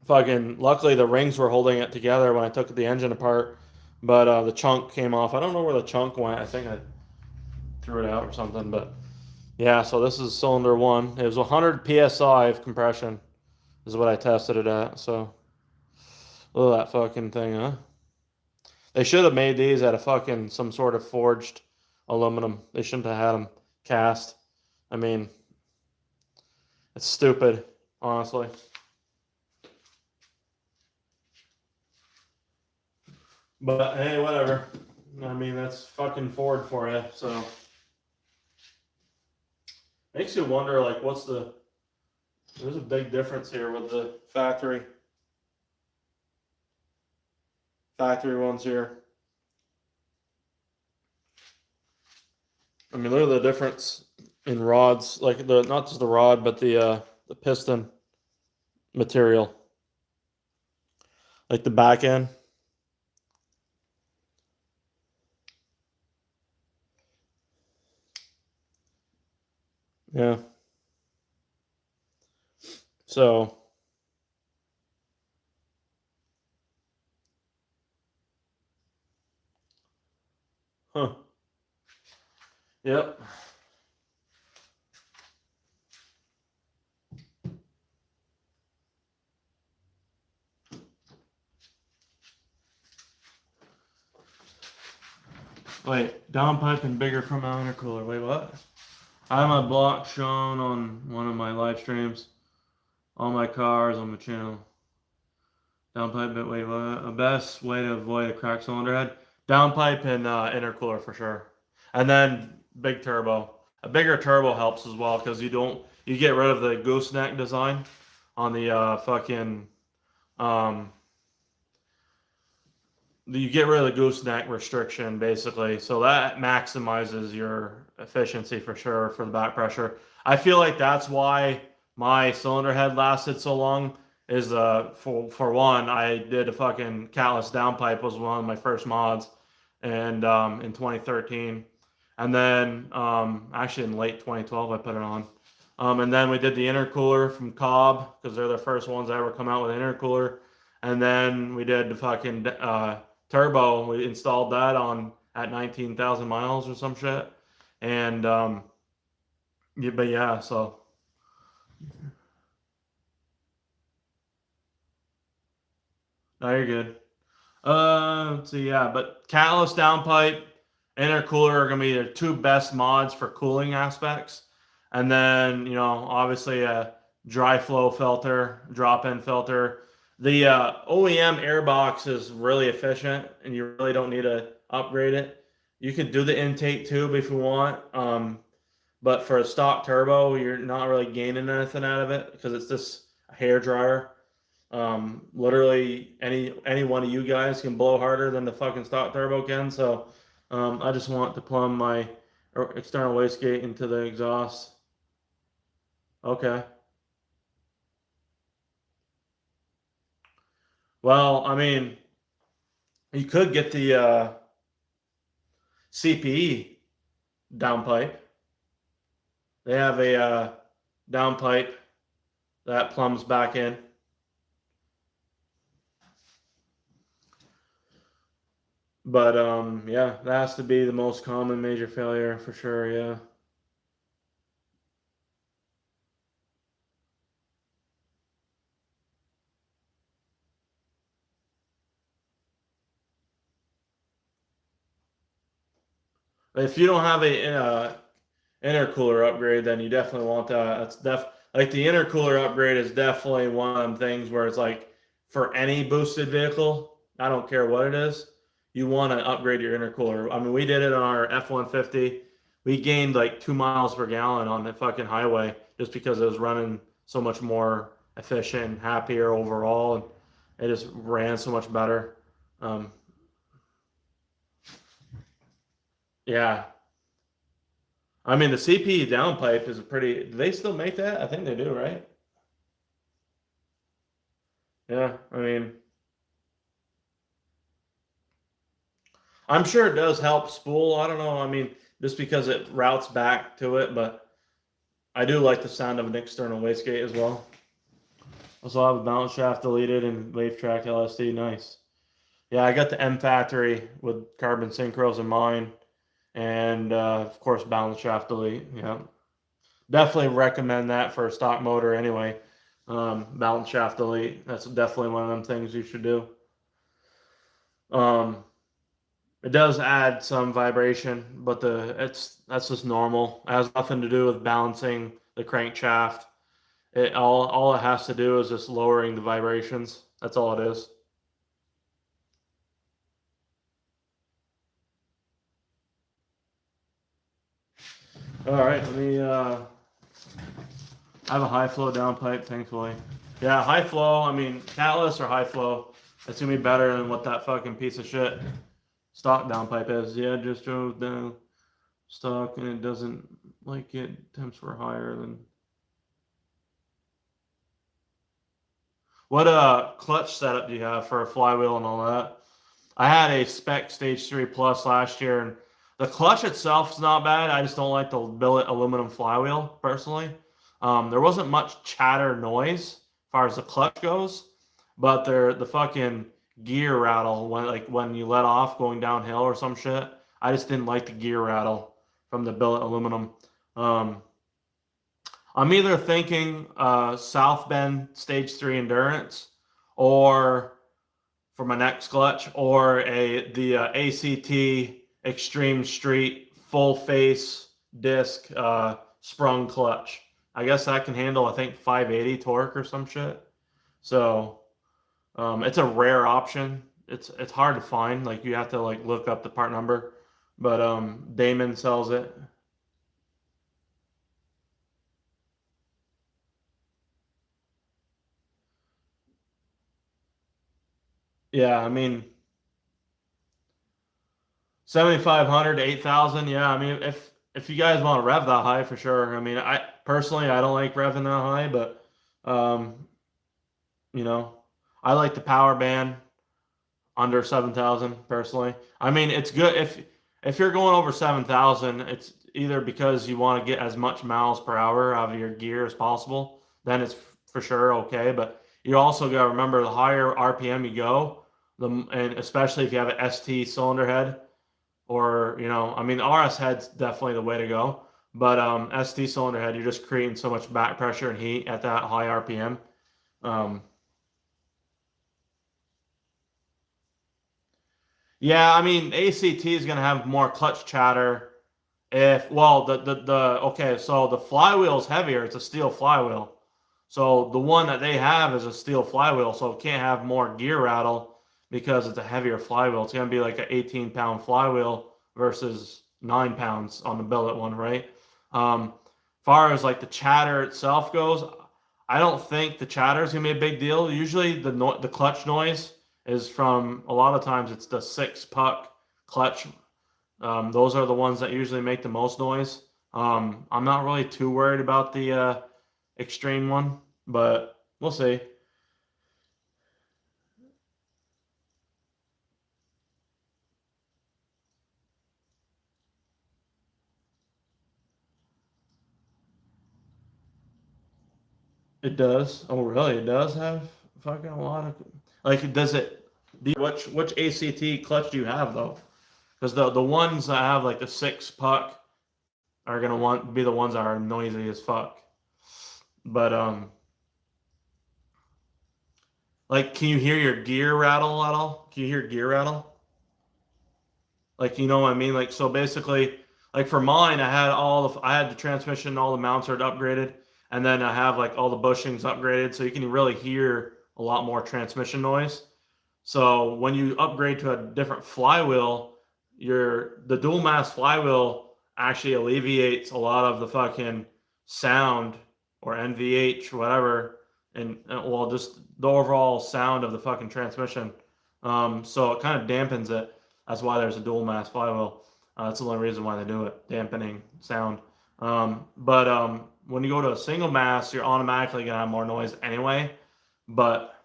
fucking luckily the rings were holding it together when I took the engine apart, but the chunk came off. I don't know where the chunk went. I think I threw it out or something, but yeah, so this is cylinder one. It was 100 psi of compression is what I tested it at. So look at that fucking thing, huh? They should have made these out of fucking some sort of forged aluminum. They shouldn't have had them cast. I mean, it's stupid, honestly. But hey, whatever. I mean, that's fucking Ford for you. So makes you wonder, like, there's a big difference here with the factory ones here. I mean, look at the difference in rods, like not just the rod, but the piston material, like the back end. Yeah. So huh. Yep. Wait, downpipe and bigger from my intercooler. Wait, what? I have my block shown on one of my live streams. All my cars on the channel. Downpipe, but wait, what? A best way to avoid a cracked cylinder head? Downpipe and intercooler for sure. And then big turbo. A bigger turbo helps as well because you get rid of the gooseneck design on the you get rid of the gooseneck restriction basically. So that maximizes your efficiency for sure for the back pressure. I feel like that's why my cylinder head lasted so long is for one, I did a fucking catless downpipe was one of my first mods and in 2013. And then actually in late 2012 I put it on. And then we did the intercooler from Cobb because they're the first ones that ever come out with an intercooler. And then we did the fucking turbo. We installed that on at 19,000 miles or some shit. And yeah, but yeah, so no, you're good. So yeah, but catless downpipe, intercooler are gonna be the two best mods for cooling aspects. And then obviously a dry flow filter, drop-in filter. The OEM airbox is really efficient, and you really don't need to upgrade it. You could do the intake tube if you want, but for a stock turbo, you're not really gaining anything out of it because it's just a hair dryer. Literally, any one of you guys can blow harder than the fucking stock turbo can. So, I just want to plumb my external wastegate into the exhaust. Okay. Well, I mean, you could get the CPE downpipe. They have a downpipe that plumbs back in. But yeah, that has to be the most common major failure for sure. Yeah. If you don't have a intercooler upgrade, then you definitely want that. Like the intercooler upgrade is definitely one of them things where it's like for any boosted vehicle, I don't care what it is, you want to upgrade your intercooler. I mean, we did it on our F-150. We gained like 2 miles per gallon on the fucking highway just because it was running so much more efficient and happier overall, and it just ran so much better. Yeah. I mean, the CPE downpipe is a pretty. Do they still make that? I think they do, right? Yeah. I mean, I'm sure it does help spool. I don't know. I mean, just because it routes back to it, but I do like the sound of an external wastegate as well. Also, I have a balance shaft deleted and wave track LSD. Nice. Yeah, I got the M factory with carbon synchros in mine, and of course, balance shaft delete. Yeah. Definitely recommend that for a stock motor anyway. Balance shaft delete. That's definitely one of them things you should do. It does add some vibration, but that's just normal. It has nothing to do with balancing the crankshaft. All it has to do is just lowering the vibrations. That's all it is. All right, let me. I have a high flow downpipe, thankfully. Yeah, high flow. I mean, catless or high flow. That's gonna be better than what that fucking piece of shit stock downpipe is. Yeah, just drove down stock and it doesn't like it. Temps were higher than. What clutch setup do you have for a flywheel and all that? I had a spec stage 3 plus last year, and the clutch itself is not bad. I just don't like the billet aluminum flywheel personally. There wasn't much chatter noise as far as the clutch goes, but the fucking gear rattle when you let off going downhill or some shit. I just didn't like the gear rattle from the billet aluminum. I'm either thinking South Bend Stage 3 Endurance, or for my next clutch, or the ACT Extreme Street full face disc sprung clutch. I guess that can handle, I think, 580 torque or some shit. So it's a rare option. It's hard to find. Like you have to like look up the part number, but Damon sells it. Yeah, I mean 7,500 to 8,000. Yeah, I mean if you guys want to rev that high for sure. I mean, I personally I don't like revving that high, but you know, I like the power band under 7,000 personally. I mean, it's good if you're going over 7,000, it's either because you want to get as much miles per hour out of your gear as possible, then it's for sure okay. But you also got to remember the higher RPM you go, and especially if you have an ST cylinder head, or I mean, RS head's definitely the way to go. But ST cylinder head, you're just creating so much back pressure and heat at that high RPM. Yeah, I mean ACT is going to have more clutch chatter. If well, the okay, so the flywheel is heavier. It's a steel flywheel. So the one that they have is a steel flywheel, so it can't have more gear rattle because it's a heavier flywheel. It's going to be like an 18-pound flywheel versus 9 pounds on the billet one, right? Far as like the chatter itself goes, I don't think the chatter is going to be a big deal. Usually the clutch noise is from, a lot of times it's the 6-puck clutch. Those are the ones that usually make the most noise. I'm not really too worried about the extreme one, but we'll see. It does. Oh, really? It does have fucking a lot of. Like, does it? Which ACT clutch do you have though? Because the ones that have like the 6-puck are gonna be the ones that are noisy as fuck. But like, can you hear your gear rattle at all? Can you hear gear rattle? Like, you know what I mean? Like, so basically, like for mine, I had the transmission, all the mounts are upgraded, and then I have like all the bushings upgraded, so you can really hear a lot more transmission noise. So when you upgrade to a different flywheel, the dual mass flywheel actually alleviates a lot of the fucking sound or NVH, whatever, and well, just the overall sound of the fucking transmission. So it kind of dampens it. That's why there's a dual mass flywheel. That's the only reason why they do it, dampening sound. But when you go to a single mass, you're automatically gonna have more noise anyway. But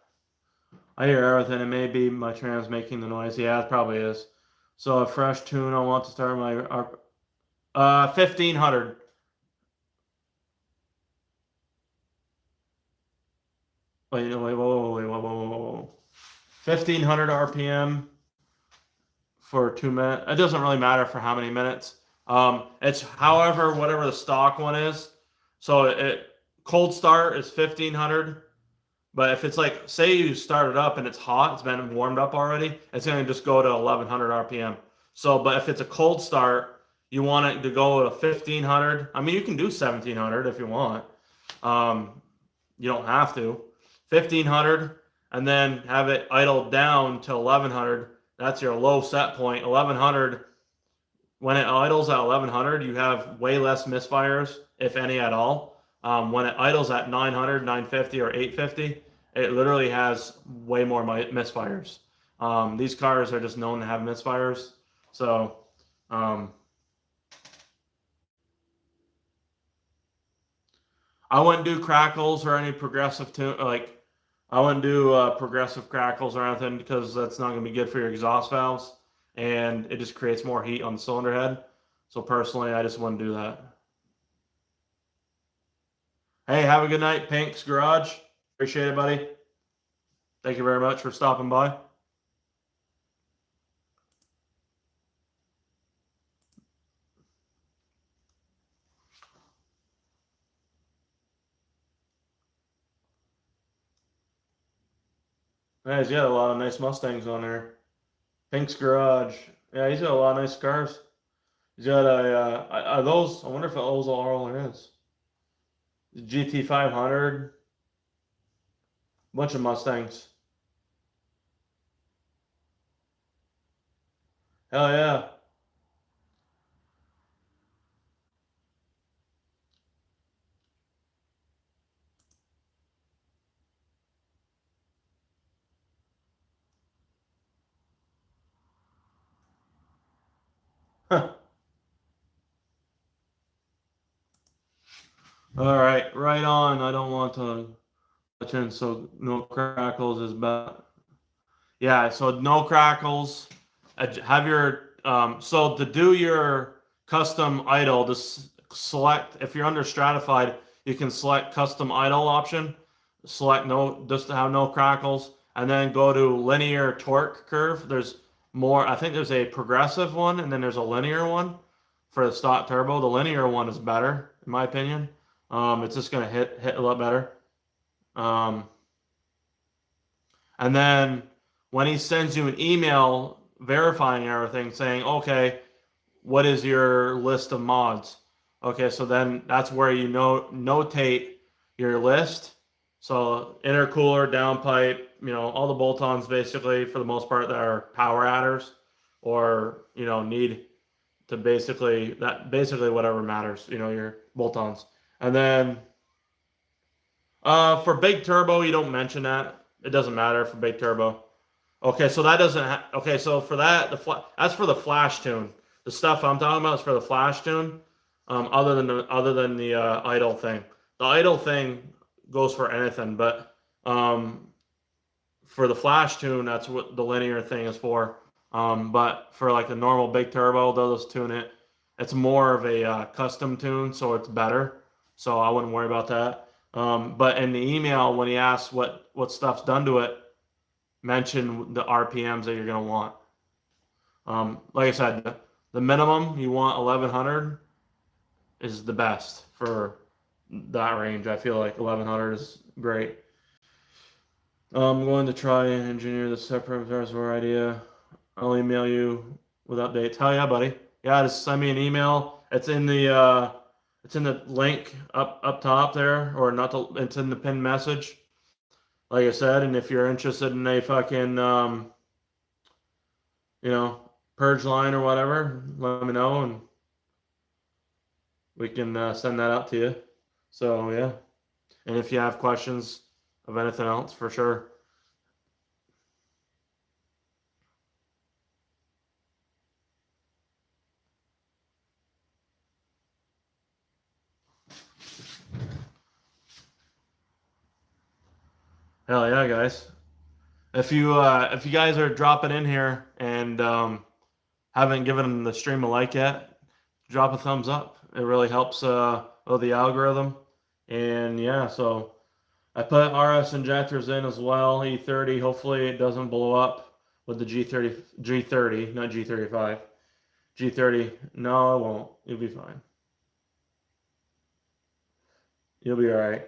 I hear everything. It may be my trans making the noise. Yeah, it probably is. So a fresh tune. I want to start my 1500. Wait, whoa. 1500 RPM for 2 minutes. It doesn't really matter for how many minutes. It's however, whatever the stock one is. So cold start is 1500. But if it's like, say you start it up and it's hot, it's been warmed up already, it's going to just go to 1100 RPM. So, but if it's a cold start, you want it to go to 1500. I mean, you can do 1700 if you want. You don't have to. 1500, and then have it idled down to 1100. That's your low set point. 1100, when it idles at 1100, you have way less misfires, if any at all. When it idles at 900, 950, or 850, it literally has way more misfires. These cars are just known to have misfires. So, I wouldn't do crackles or any progressive tune. Like, I wouldn't do progressive crackles or anything because that's not going to be good for your exhaust valves, and it just creates more heat on the cylinder head. So personally, I just wouldn't do that. Hey, have a good night, Pink's Garage. Appreciate it, buddy. Thank you very much for stopping by. Yeah, he's got a lot of nice Mustangs on there. Pink's Garage. Yeah, he's got a lot of nice cars. He's got are those, I wonder if those all there is. GT 500. Bunch of Mustangs. Hell yeah. All right, right on. I don't want to touch in, so no crackles is bad. Yeah, so no crackles. Have your so to do your custom idle, just select, if you're under stratified, you can select custom idle option. Select no, just to have no crackles, and then go to linear torque curve. There's more. I think there's a progressive one, and then there's a linear one for the stock turbo. The linear one is better, in my opinion. It's just gonna hit a lot better. And then when he sends you an email verifying everything, saying, okay, what is your list of mods? Okay, so then that's where you notate your list, So intercooler, downpipe, all the bolt-ons basically for the most part that are power adders or, need to basically whatever matters, your bolt-ons. And then for big turbo, you don't mention that. It doesn't matter for big turbo. Okay, so that doesn't. Okay, so for that, that's for the flash tune. The stuff I'm talking about is for the flash tune. Other than the idle thing. The idle thing goes for anything, but for the flash tune, that's what the linear thing is for. But for like a normal big turbo, they'll just tune it. It's more of a custom tune, so it's better. So I wouldn't worry about that. But in the email, when he asks what stuff's done to it, mention the RPMs that you're going to want. Like I said, the minimum you want 1100 is the best for that range. I feel like 1100 is great. I'm going to try and engineer the separate reservoir idea. I'll email you with updates. Hell yeah, buddy. Yeah, just send me an email. It's in the link up top there, or not the, it's in the pinned message. Like I said, and if you're interested in a fucking purge line or whatever, let me know and we can send that out to you. So yeah, and if you have questions of anything else, for sure. Hell yeah, guys. If you guys are dropping in here and haven't given the stream a like yet, drop a thumbs up. It really helps the algorithm. And yeah, so I put RS injectors in as well, E30. Hopefully it doesn't blow up with the G30, not G35. G30, no, it won't. You'll be fine. You'll be all right.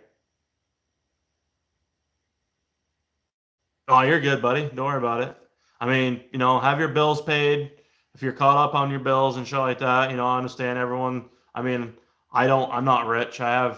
Oh, you're good, buddy. Don't worry about it. I mean, have your bills paid. If you're caught up on your bills and shit like that, I understand everyone. I mean, I'm not rich. I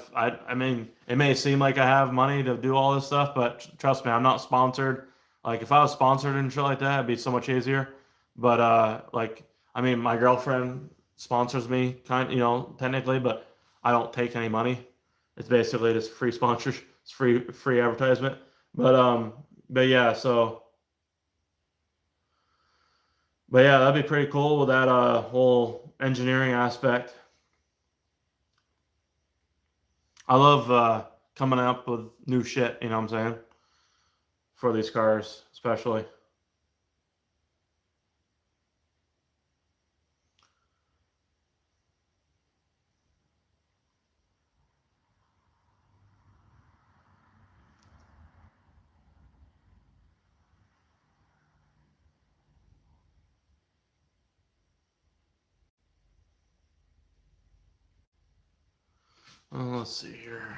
mean, it may seem like I have money to do all this stuff, but trust me, I'm not sponsored. Like, if I was sponsored and shit like that, it'd be so much easier. But, I mean, my girlfriend sponsors me, technically, but I don't take any money. It's basically just free sponsorship, it's free advertisement. But yeah, that'd be pretty cool with that whole engineering aspect. I love coming up with new shit, you know what I'm saying? For these cars, especially. Let's see here.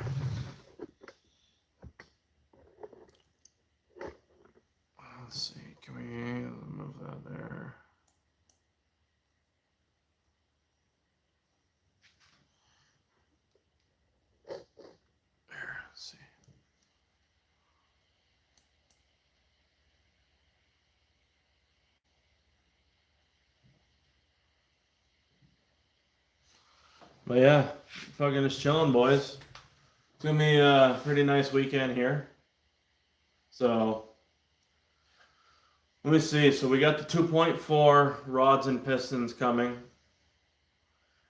Let's see. Can we move that there? There. Let's see. But yeah, fucking just chilling, boys. It's gonna be a pretty nice weekend here. So let me see. So we got the 2.4 rods and pistons coming.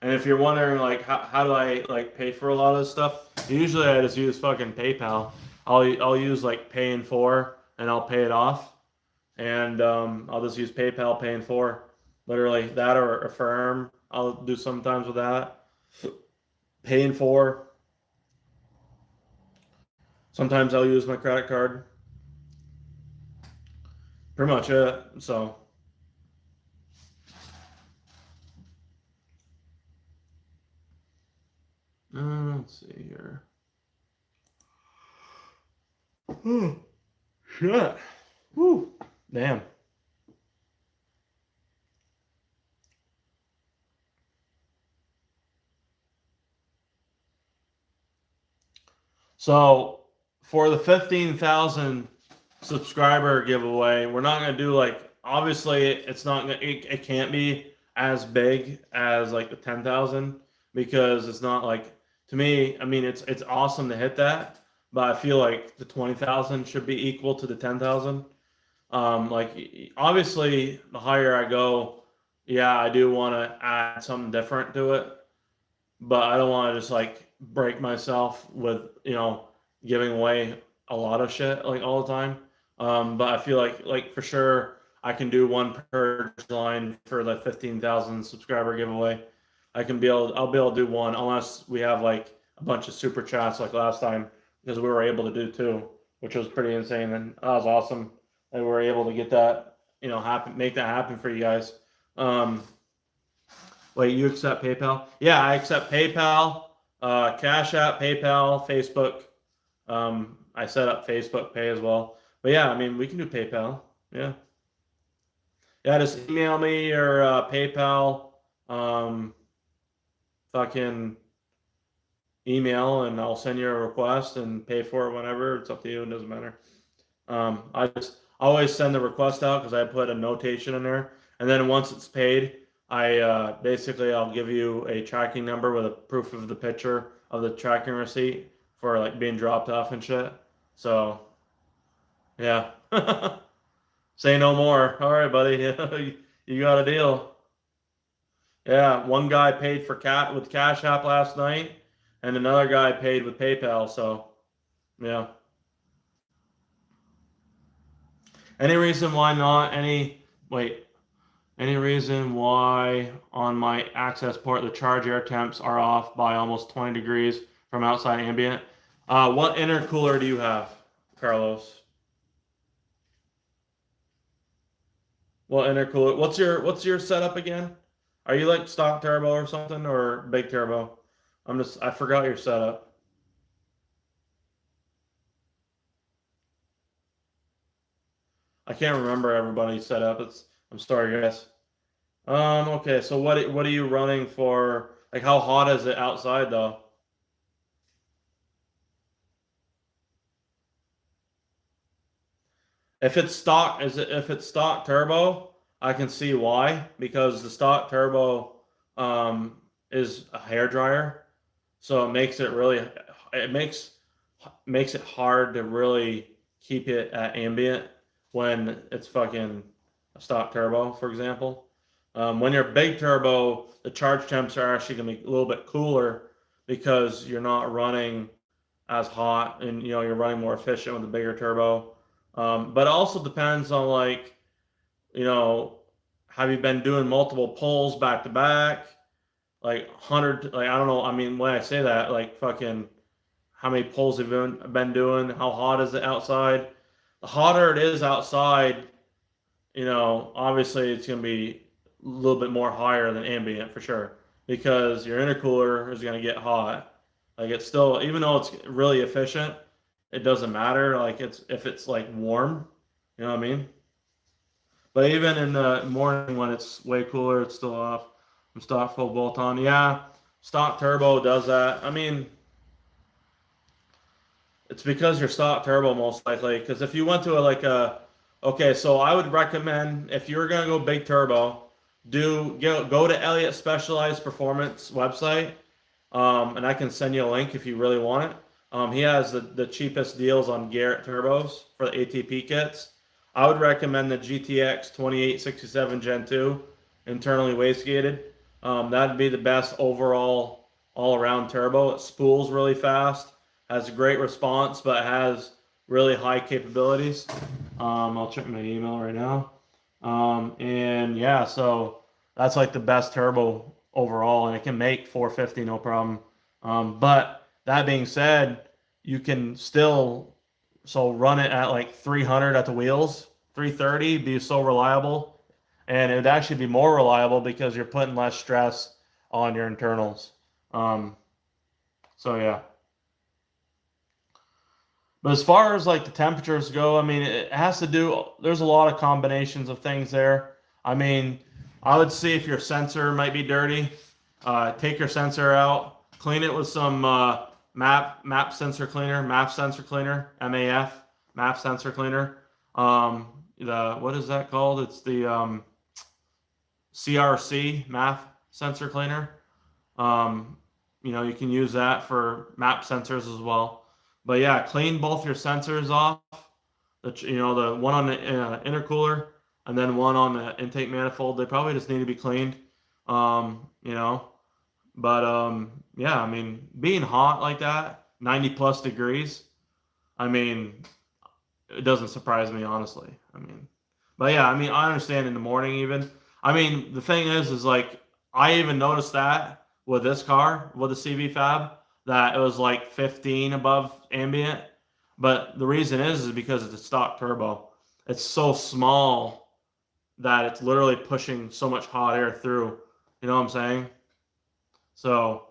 And if you're wondering, like, how do I like pay for a lot of this stuff? Usually I just use fucking PayPal. I'll use like Pay in 4 and I'll pay it off. And I'll just use PayPal Pay in 4. Literally that or Affirm. I'll do sometimes with that. Pay in 4. Sometimes I'll use my credit card. Pretty much it. So let's see here. Oh, shit. Woo. Damn. So for the 15,000 subscriber giveaway, we're not gonna do like, obviously it's not gonna, it can't be as big as like the 10,000 because it's not like, to me, I mean it's awesome to hit that, but I feel like the 20,000 should be equal to the 10,000. Like obviously the higher I go, yeah, I do want to add something different to it, but I don't want to just like break myself with, giving away a lot of shit like all the time. But I feel like for sure I can do one Purge line for the 15,000 subscriber giveaway. I'll be able to do one unless we have like a bunch of super chats like last time, because we were able to do two, which was pretty insane, and that was awesome that we were able to get that, happen, make that happen for you guys. Wait, you accept PayPal? Yeah, I accept PayPal, Cash App, PayPal, Facebook. I set up Facebook Pay as well. But yeah, I mean, we can do PayPal. Yeah. Yeah, just email me your PayPal fucking email, and I'll send you a request and pay for it whenever. It's up to you. It doesn't matter. I always send the request out because I put a notation in there, and then once it's paid, basically I'll give you a tracking number with a proof of the picture of the tracking receipt for like being dropped off and shit. So yeah. Say no more. All right, buddy. You got a deal. Yeah, one guy paid with Cash App last night, and another guy paid with PayPal. So yeah. Any reason why not? Any reason why on my access port the charge air temps are off by almost 20 degrees from outside ambient? What intercooler do you have, Carlos? What intercooler? What's your setup again? Are you like stock turbo or something, or big turbo? I forgot your setup. I can't remember everybody's setup. I'm sorry, guys. Okay, so what are you running for? Like, how hot is it outside though? If it's stock turbo, I can see why, because the stock turbo is a hair dryer, so it makes it hard to really keep it at ambient when it's fucking a stock turbo, for example. When you're big turbo, the charge temps are actually gonna be a little bit cooler because you're not running as hot, and you're running more efficient with the bigger turbo. But it also depends on like, have you been doing multiple pulls back to back? Like 100, like I don't know. I mean, when I say that, like fucking, how many pulls have you been doing? How hot is it outside? The hotter it is outside, obviously it's gonna be a little bit more higher than ambient for sure, because your intercooler is gonna get hot. Like it's still, even though it's really efficient, it doesn't matter. Like if it's like warm, you know what I mean? But even in the morning when it's way cooler, it's still off. I'm stock full bolt on. Yeah, stock turbo does that. I mean, it's because you're stock turbo most likely. Because if you went to okay, so I would recommend, if you're gonna go big turbo, go to Elliott Specialized Performance website, and I can send you a link if you really want it. He has the cheapest deals on Garrett turbos for the ATP kits. I would recommend the GTX 2867 Gen 2 internally wastegated. That'd be the best overall all-around turbo. It spools really fast, has a great response, but has really high capabilities. I'll check my email right now. And yeah, so that's like the best turbo overall, and it can make 450 no problem. But that being said, you can still run it at like 300 at the wheels, 330, be so reliable, and it would actually be more reliable because you're putting less stress on your internals. So yeah. But as far as like the temperatures go, I mean, it has to do, there's a lot of combinations of things there. I mean, I would see if your sensor might be dirty. Take your sensor out, clean it with some MAP sensor cleaner, MAF sensor cleaner, MAF sensor cleaner. What is that called? It's the CRC MAF sensor cleaner. You can use that for MAP sensors as well. But yeah, clean both your sensors off. The one on the intercooler and then one on the intake manifold. They probably just need to be cleaned. But yeah, I mean, being hot like that, 90 plus degrees, I mean, it doesn't surprise me, honestly. But yeah, I understand in the morning even. The thing is like, I even noticed that with this car, with the CV Fab, that it was like 15 above ambient. But the reason is because it's a stock turbo. It's so small that it's literally pushing so much hot air through. You know what I'm saying? So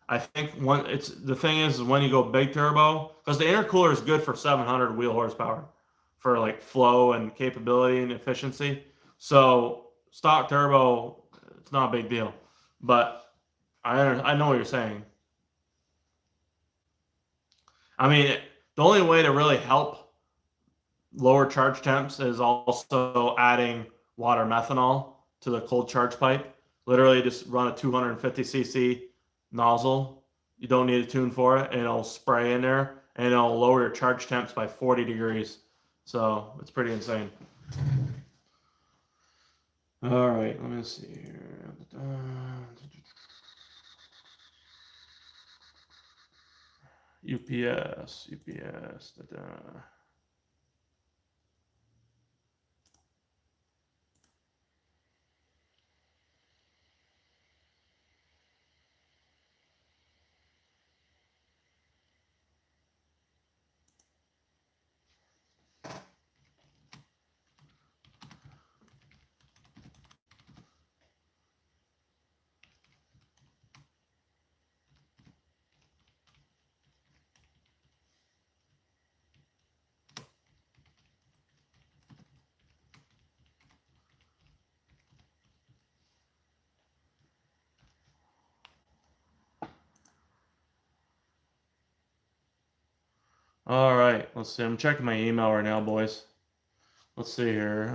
I think the thing is when you go big turbo, because the intercooler is good for 700 wheel horsepower for like flow and capability and efficiency. So stock turbo, it's not a big deal. But I know what you're saying. The only way to really help lower charge temps is also adding water methanol to the cold charge pipe. Literally just run a 250cc nozzle. You don't need a tune for it, and it'll spray in there, and it'll lower your charge temps by 40 degrees. So it's pretty insane. All right, let me see here. UPS. All right, let's see. I'm checking my email right now, boys. Let's see here.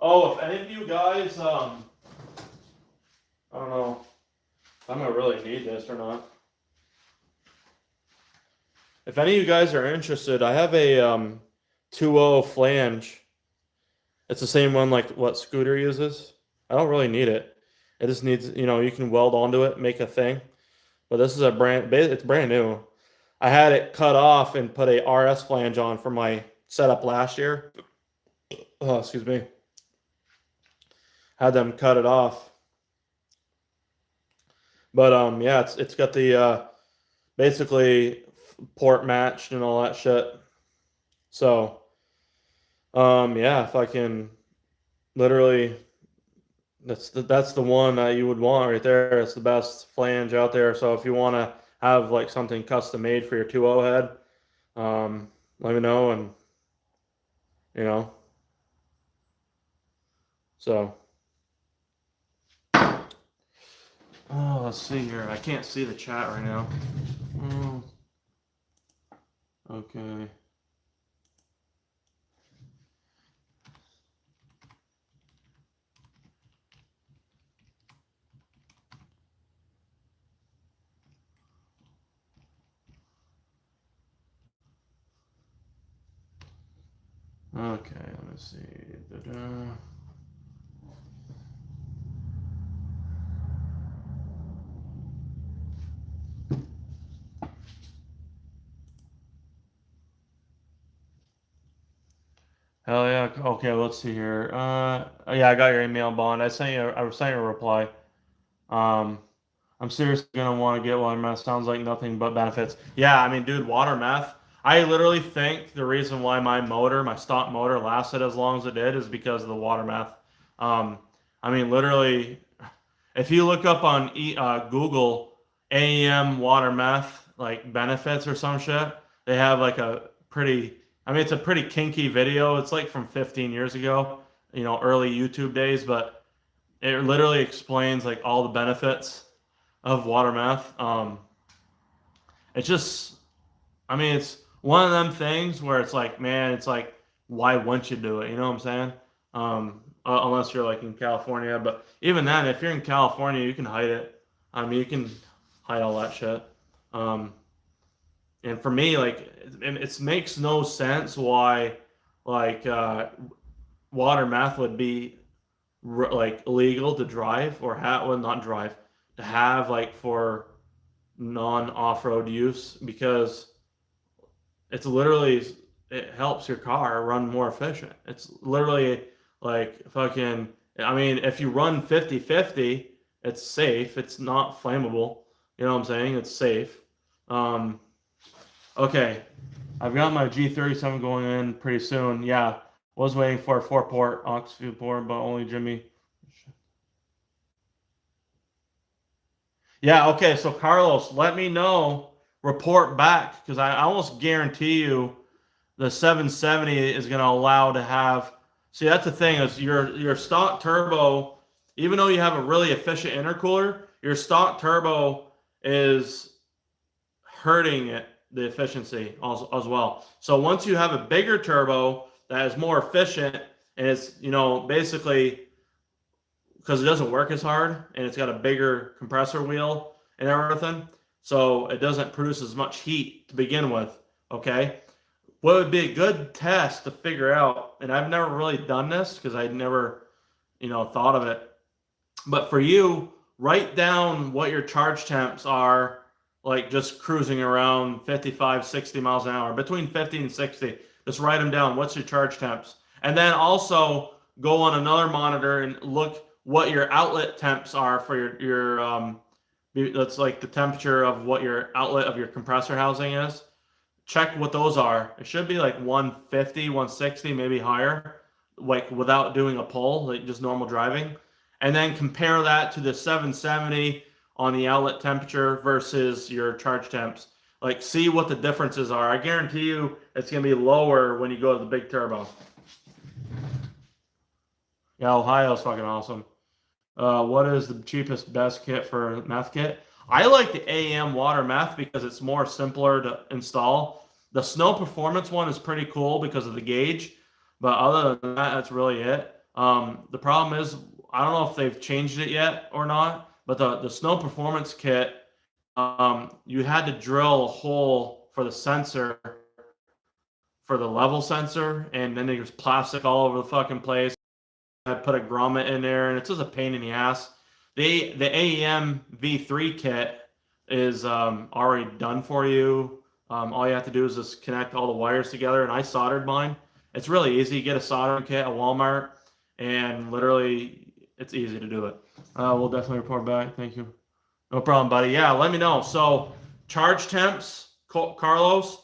Oh, if any of you guys, I don't know if I'm gonna really need this or not. If any of you guys are interested, I have a 2.0 flange. It's the same one like what Scooter uses. I don't really need it. It just needs, you can weld onto it, make a thing. But this is it's brand new. I had it cut off and put a RS flange on for my setup last year. Oh, excuse me. Had them cut it off. But yeah, it's got the basically port matched and all that shit. So yeah, if I can literally, that's the one that you would want right there. It's the best flange out there. So if you want to have like something custom made for your 2.0 head, let me know. And so let's see here. I can't see the chat right now. Okay. Okay, let me see. Hell yeah. Okay, let's see here. Yeah, I got your email, Bond. I was sent you a reply. I'm seriously gonna want to get water meth. Sounds like nothing but benefits. Yeah, dude, water meth. I literally think the reason why my stock motor lasted as long as it did is because of the water meth. Literally, if you look up on Google AEM water meth, like benefits or some shit. They have like a pretty, I mean, it's a pretty kinky video. It's like from 15 years ago, you know, early YouTube days, but it literally explains like all the benefits of water meth. It's just, I mean, it's one of them things where it's like, man, it's like, why wouldn't you do it? You know what I'm saying? Unless you're like in California, but even then, if you're in California, you can hide it. I mean, you can hide all that shit. And for me, like, it makes no sense why, like, water meth would be like illegal to drive or have, well, not drive, to have like for non-off-road use, because it's literally, it helps your car run more efficient. It's literally like fucking, I mean, if you run 50-50, it's safe. It's not flammable. You know what I'm saying? It's safe. Okay, I've got my G37 going in pretty soon. Yeah, was waiting for a 4-port aux port, but only Jimmy. Yeah, okay, so Carlos, let me know, report back, because I almost guarantee you the 770 is going to allow to have. See, that's the thing, is your stock turbo, even though you have a really efficient intercooler, your stock turbo is hurting it, the efficiency as well. So once you have a bigger turbo that is more efficient, and it's, you know, basically, because it doesn't work as hard and it's got a bigger compressor wheel and everything, so it doesn't produce as much heat to begin with. Okay, what would be a good test to figure out, and I've never really done this because I'd never, you know, thought of it, but for you, write down what your charge temps are, like just cruising around 55, 60 miles an hour, between 50 and 60. Just write them down. What's your charge temps? And then also go on another monitor and look what your outlet temps are for your that's like the temperature of what your outlet of your compressor housing is. Check what those are. It should be like 150, 160, maybe higher, like without doing a pull, like just normal driving. And then compare that to the 770 on the outlet temperature versus your charge temps. Like, see what the differences are. I guarantee you it's going to be lower when you go to the big turbo. Yeah, Ohio's fucking awesome. What is the cheapest, best kit for meth kit? I like the AM water meth because it's more simpler to install. The Snow Performance one is pretty cool because of the gauge, but other than that, that's really it. The problem is, I don't know if they've changed it yet or not, but the Snow Performance kit, you had to drill a hole for the sensor, for the level sensor, and then there's plastic all over the fucking place. I put a grommet in there, and it's just a pain in the ass. The AEM V3 kit is already done for you. All you have to do is just connect all the wires together, and I soldered mine. It's really easy. You get a soldering kit at Walmart, and literally, it's easy to do it. We'll definitely report back. Thank you. No problem, buddy. Yeah, let me know. So, charge temps, Carlos,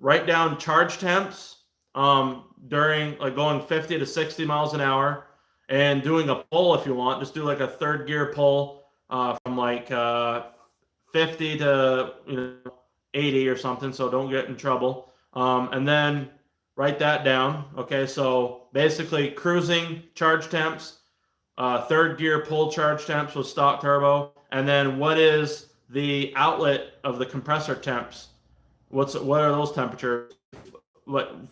write down charge temps during, like, going 50 to 60 miles an hour, and doing a pull if you want. Just do like a third gear pull from like 50 to 80 or something, so don't get in trouble. And then write that down. Okay, so basically cruising charge temps, third gear pull charge temps with stock turbo, and then what is the outlet of the compressor temps? What are those temperatures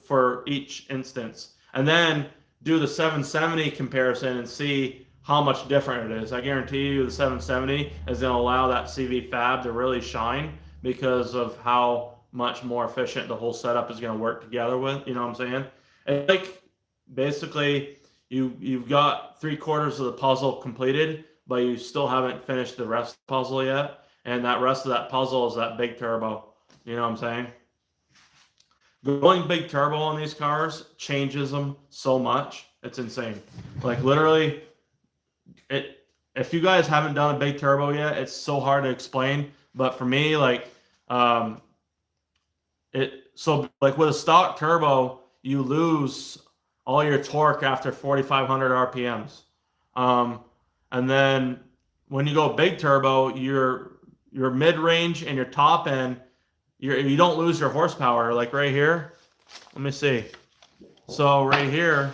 for each instance? And then do the 770 comparison and see how much different it is. I guarantee you the 770 is going to allow that CV fab to really shine because of how much more efficient the whole setup is going to work together with. You know what I'm saying? It's like basically you've got 3/4 of the puzzle completed, but you still haven't finished the rest of the puzzle yet. And that rest of that puzzle is that big turbo. You know what I'm saying? Going big turbo on these cars changes them so much. It's insane. Like literally, if you guys haven't done a big turbo yet, it's so hard to explain. But for me, like, so like with a stock turbo, you lose all your torque after 4,500 RPMs. And then when you go big turbo, your mid range and your top end you don't lose your horsepower. Like right here, let me see. So right here,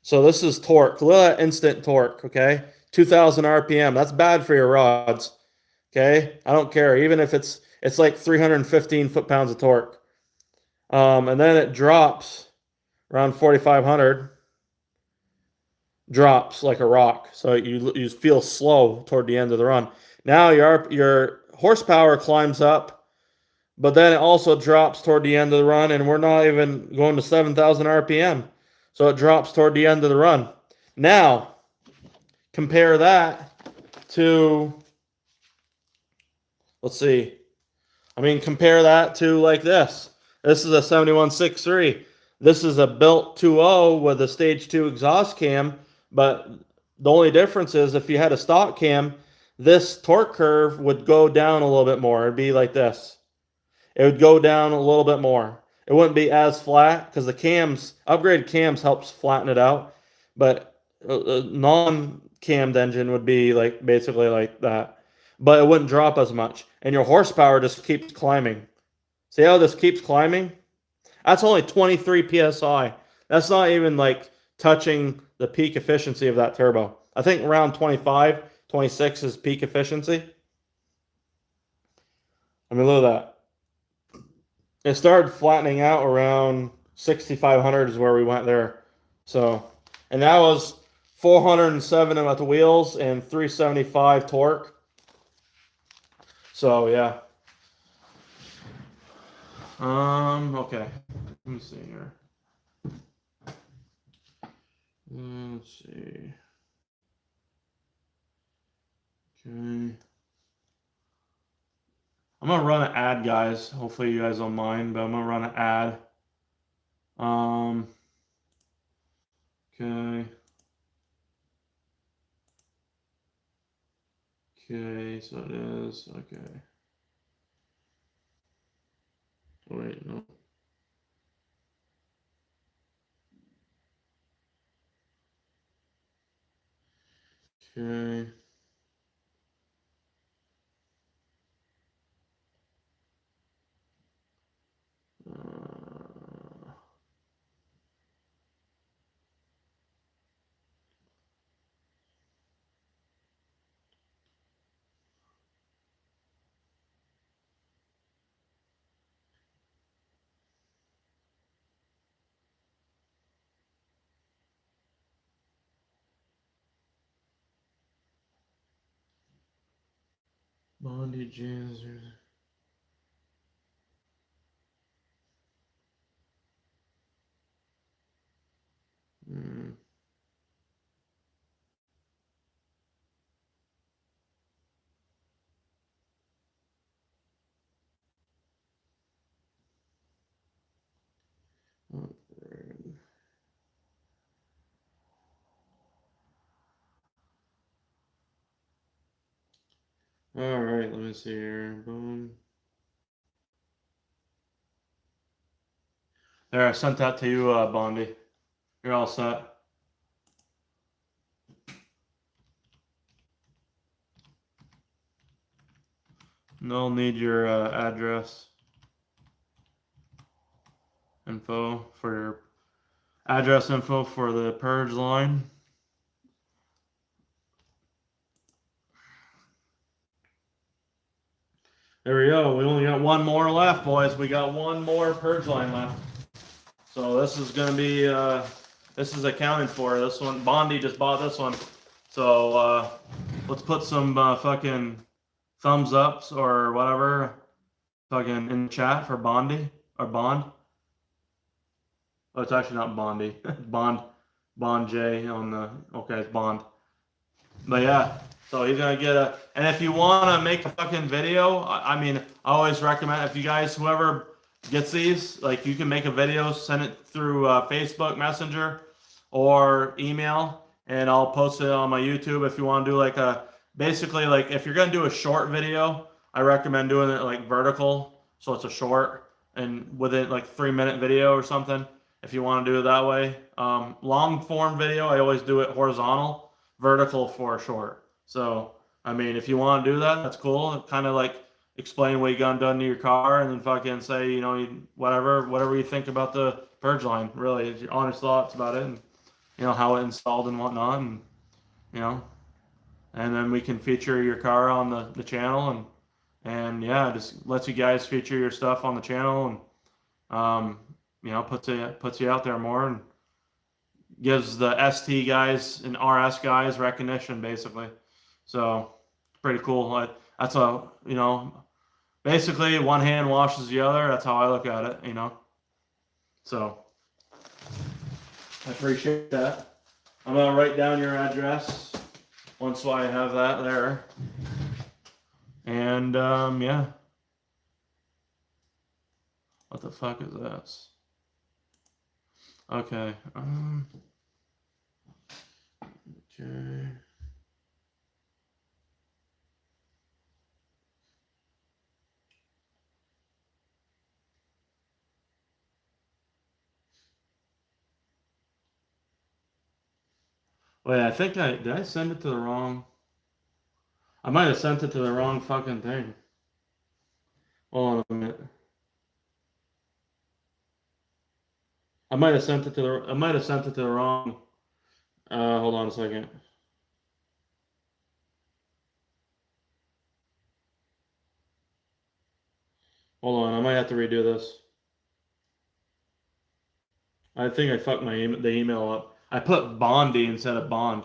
so this is torque. Look at that instant torque, okay? 2,000 RPM. That's bad for your rods, okay? I don't care. Even if it's like 315 foot-pounds of torque. And then it drops around 4,500. Drops like a rock. So you feel slow toward the end of the run. Now your horsepower climbs up, but then it also drops toward the end of the run, and we're not even going to 7,000 RPM. So it drops toward the end of the run. Now, compare that to, let's see. I mean, compare that to like this. This is a 7163. This is a built 2.0 with a stage 2 exhaust cam, but the only difference is if you had a stock cam, this torque curve would go down a little bit more. It'd be like this. It would go down a little bit more. It wouldn't be as flat because the cams, upgraded cams helps flatten it out, but a non-cammed engine would be like basically like that, but it wouldn't drop as much, and your horsepower just keeps climbing. See how this keeps climbing? That's only 23 psi. That's not even like touching the peak efficiency of that turbo. I think around 25, 26 is peak efficiency. I mean, look at that. It started flattening out around 6,500 is where we went there. So, and that was 407 at the wheels and 375 torque. So yeah. Okay. Let me see here. Let's see. Okay. I'm gonna run an ad, guys. Hopefully you guys don't mind, but I'm gonna run an ad. Okay. Okay, so it is, okay. Oh, wait, no. Okay. Bondage jams. All right, let me see here. Boom. There, I sent that to you, Bondi. You're all set. No, need your address info for your address info for the Purge line. There we go. We only got one more left, boys. We got one more Purge line left. So this is going to be, this is accounted for. This one, Bondi just bought this one. So let's put some fucking thumbs ups or whatever fucking in the chat for Bondi or Bond. Oh, it's actually not Bondi. Bond J on the, okay, it's Bond. But yeah, so he's gonna get a, and if you wanna make a fucking video, I mean, I always recommend, if you guys, whoever gets these, like you can make a video, send it through Facebook Messenger or email, and I'll post it on my YouTube if you want to do like a, basically like if you're gonna do a short video, I recommend doing it like vertical, so it's a short and within like 3-minute video or something. If you want to do it that way, long form video, I always do it horizontal, vertical for short. So I mean, if you want to do that, that's cool. Kind of like explain what you got done to your car, and then fucking say, you know, whatever you think about the Purge line. Really, your honest thoughts about it, and you know how it installed and whatnot, and you know, and then we can feature your car on the channel, and yeah, just lets you guys feature your stuff on the channel, and you know, puts you out there more, and gives the ST guys and RS guys recognition, basically. So pretty cool. That's a, you know, basically one hand washes the other. That's how I look at it, you know. So I appreciate that. I'm gonna write down your address once I have that there. And yeah. What the fuck is this? Okay. Okay. Wait, I think did I send it to the wrong? I might have sent it to the wrong fucking thing. Hold on a minute. I might have sent it to the wrong. Hold on a second. Hold on, I might have to redo this. I think I fucked the email up. I put Bondy instead of Bond.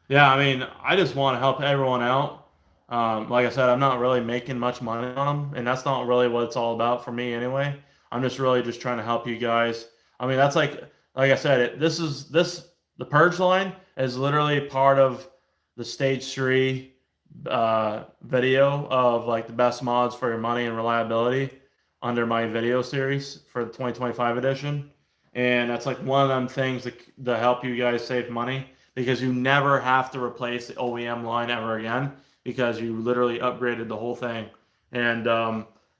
Yeah, I mean, I just want to help everyone out. Like I said, I'm not really making much money on them, and that's not really what it's all about for me anyway. I'm just really just trying to help you guys. I mean, that's like I said, the Purge line is literally part of the Stage 3 video of like the best mods for your money and reliability under my video series for the 2025 edition. And that's like one of them things that help you guys save money, because you never have to replace the OEM line ever again, because you literally upgraded the whole thing. And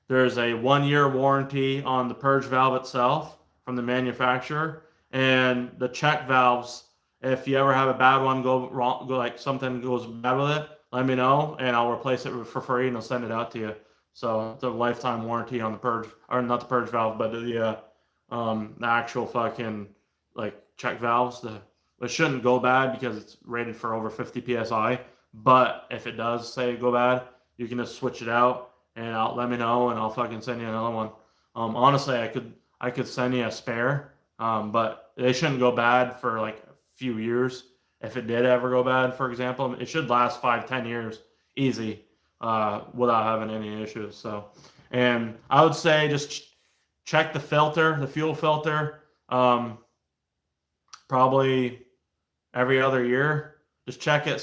there's a 1-year warranty on the Purge valve itself from the manufacturer, and the check valves. If you ever have a bad one go wrong, like something goes bad with it, let me know, and I'll replace it for free, and I'll send it out to you. So it's a lifetime warranty on the Purge, or not the Purge valve, but the actual fucking like check valves. It shouldn't go bad because it's rated for over 50 psi. But if it does say go bad, you can just switch it out, and let me know, and I'll fucking send you another one. Honestly, I could send you a spare, but they shouldn't go bad for like a few years. If it did ever go bad, for example, it should last 5-10 years easy, without having any issues. So, and I would say just check the filter, the fuel filter, probably every other year. Just check it.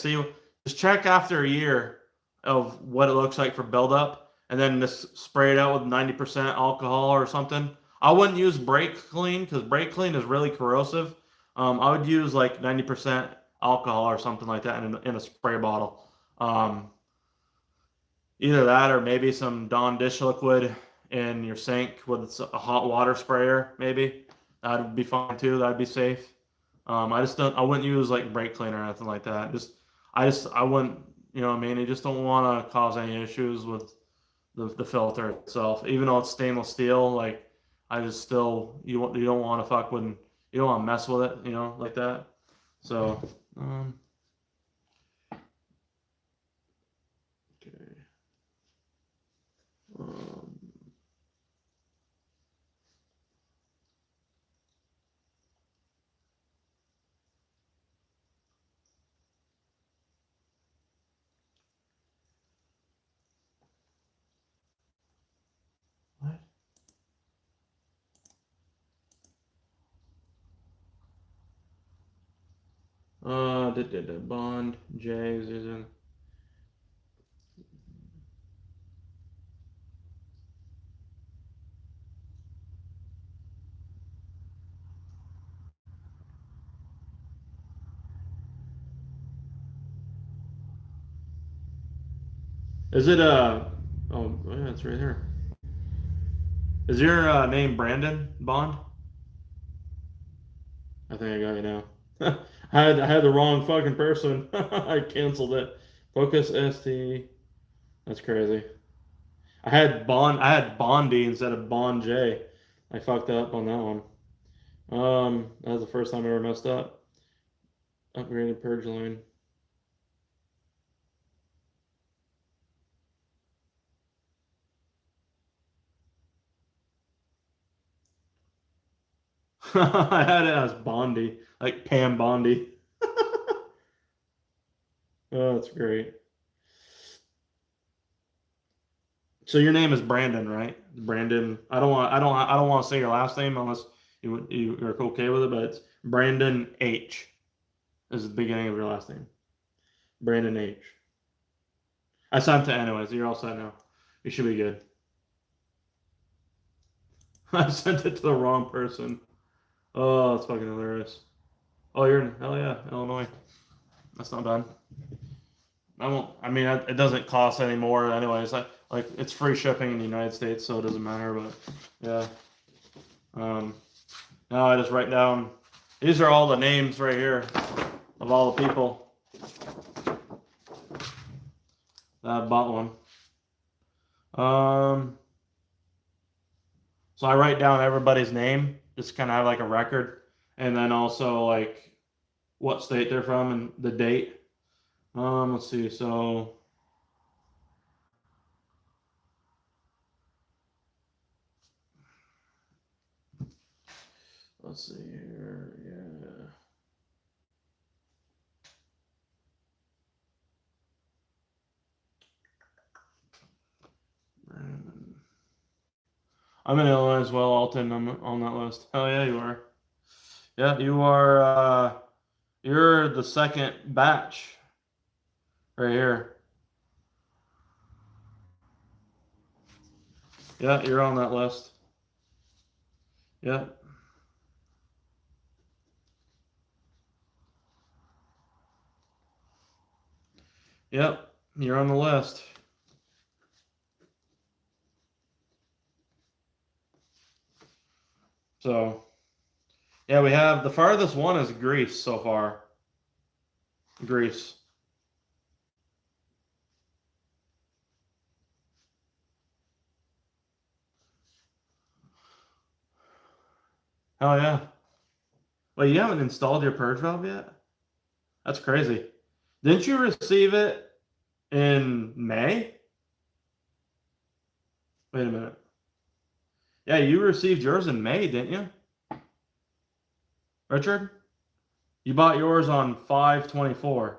Just check after a year of what it looks like for buildup, and then just spray it out with 90% alcohol or something. I wouldn't use brake clean, because brake clean is really corrosive. I would use like 90% alcohol or something like that in a spray bottle. Either that, or maybe some Dawn dish liquid in your sink with a hot water sprayer. Maybe that'd be fine too. That'd be safe. I wouldn't use like brake cleaner or anything like that. I wouldn't, you know what I mean? You just don't want to cause any issues with the filter itself. Even though it's stainless steel, like I just still, you don't want to fuck with, you don't want to mess with it, you know, like that. So, okay. What? Bond J is in. Is it oh yeah, it's right here. Is your name Brandon Bond? I think I got you now. I had the wrong fucking person. I canceled it. Focus ST. That's crazy. I had Bondi instead of Bond J. I fucked up on that one. That was the first time I ever messed up. Upgraded Purge line. I had it as Bondi, like Pam Bondi. Oh, that's great. So your name is Brandon, right? Brandon. I don't want to say your last name unless you're okay with it, but it's Brandon H. Is the beginning of your last name. Brandon H. I sent it anyways. You're all set now. You should be good. I sent it to the wrong person. Oh, that's fucking hilarious. Oh, you're in hell yeah, Illinois. That's not bad. I won't. I mean, it doesn't cost any more anyways. Like it's free shipping in the United States, so it doesn't matter. But yeah. Now I just write down. These are all the names right here of all the people that bought one. So I write down everybody's name, just kind of have like a record, and then also like what state they're from and the date. Let's see. So let's see here. Yeah. I'm in Illinois as well, Alton. I'm on that list. Hell yeah, you are. Yeah, you are. You're the second batch right here. Yeah, you're on that list. Yep. Yep, you're on the list. So, yeah, we have the farthest one is Greece so far. Greece. Hell yeah. Wait, you haven't installed your purge valve yet? That's crazy. Didn't you receive it in May? Wait a minute. Yeah, you received yours in May, didn't you? Richard? You bought yours on 5/24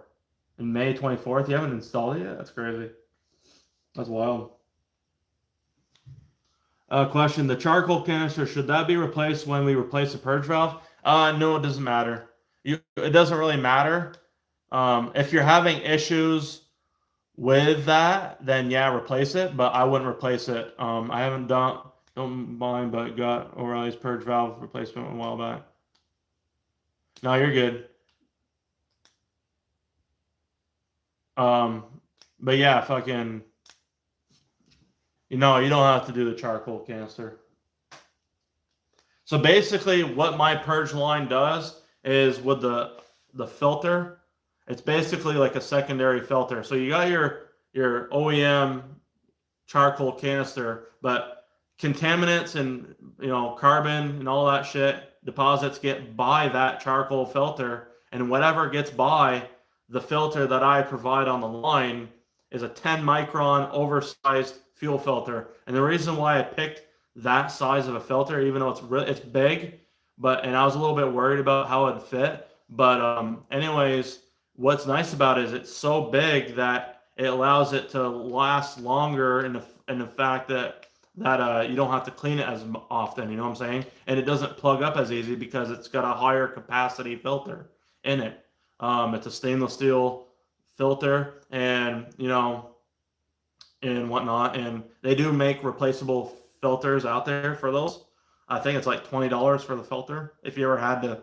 and May 24th. You haven't installed it yet? That's crazy. That's wild. Question: the charcoal canister, should that be replaced when we replace the purge valve? No, it doesn't matter. It doesn't really matter. If you're having issues with that, then yeah, replace it. But I wouldn't replace it. I haven't don't mind, but got O'Reilly's purge valve replacement a while back. No, you're good. But yeah, fucking. You know, you don't have to do the charcoal canister. So basically, what my purge line does is with the filter, it's basically like a secondary filter. So you got your OEM charcoal canister, but contaminants and carbon and all that shit deposits get by that charcoal filter, and whatever gets by the filter that I provide on the line is a 10 micron oversized fuel filter. And the reason why I picked that size of a filter, even though it's big, and I was a little bit worried about how it'd fit. But anyways, what's nice about it is it's so big that it allows it to last longer in the fact that you don't have to clean it as often, you know what I'm saying? And it doesn't plug up as easy because it's got a higher capacity filter in it. It's a stainless steel filter, and and whatnot, and they do make replaceable filters out there for those. I think it's like $20 for the filter if you ever had to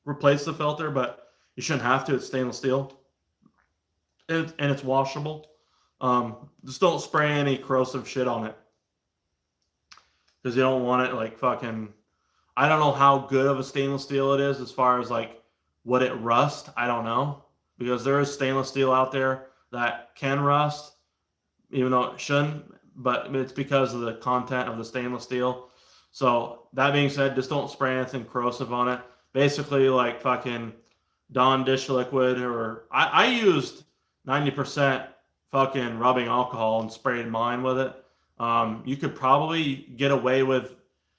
replace the filter, but you shouldn't have to. It's stainless steel, and it's washable. Just don't spray any corrosive shit on it, because you don't want it like fucking. I don't know how good of a stainless steel it is as far as like would it rust? I don't know, because there is stainless steel out there that can rust, even though it shouldn't, but it's because of the content of the stainless steel. So that being said, just don't spray anything corrosive on it. Basically, like fucking Dawn dish liquid, or I used 90% fucking rubbing alcohol and sprayed mine with it. You could probably get away with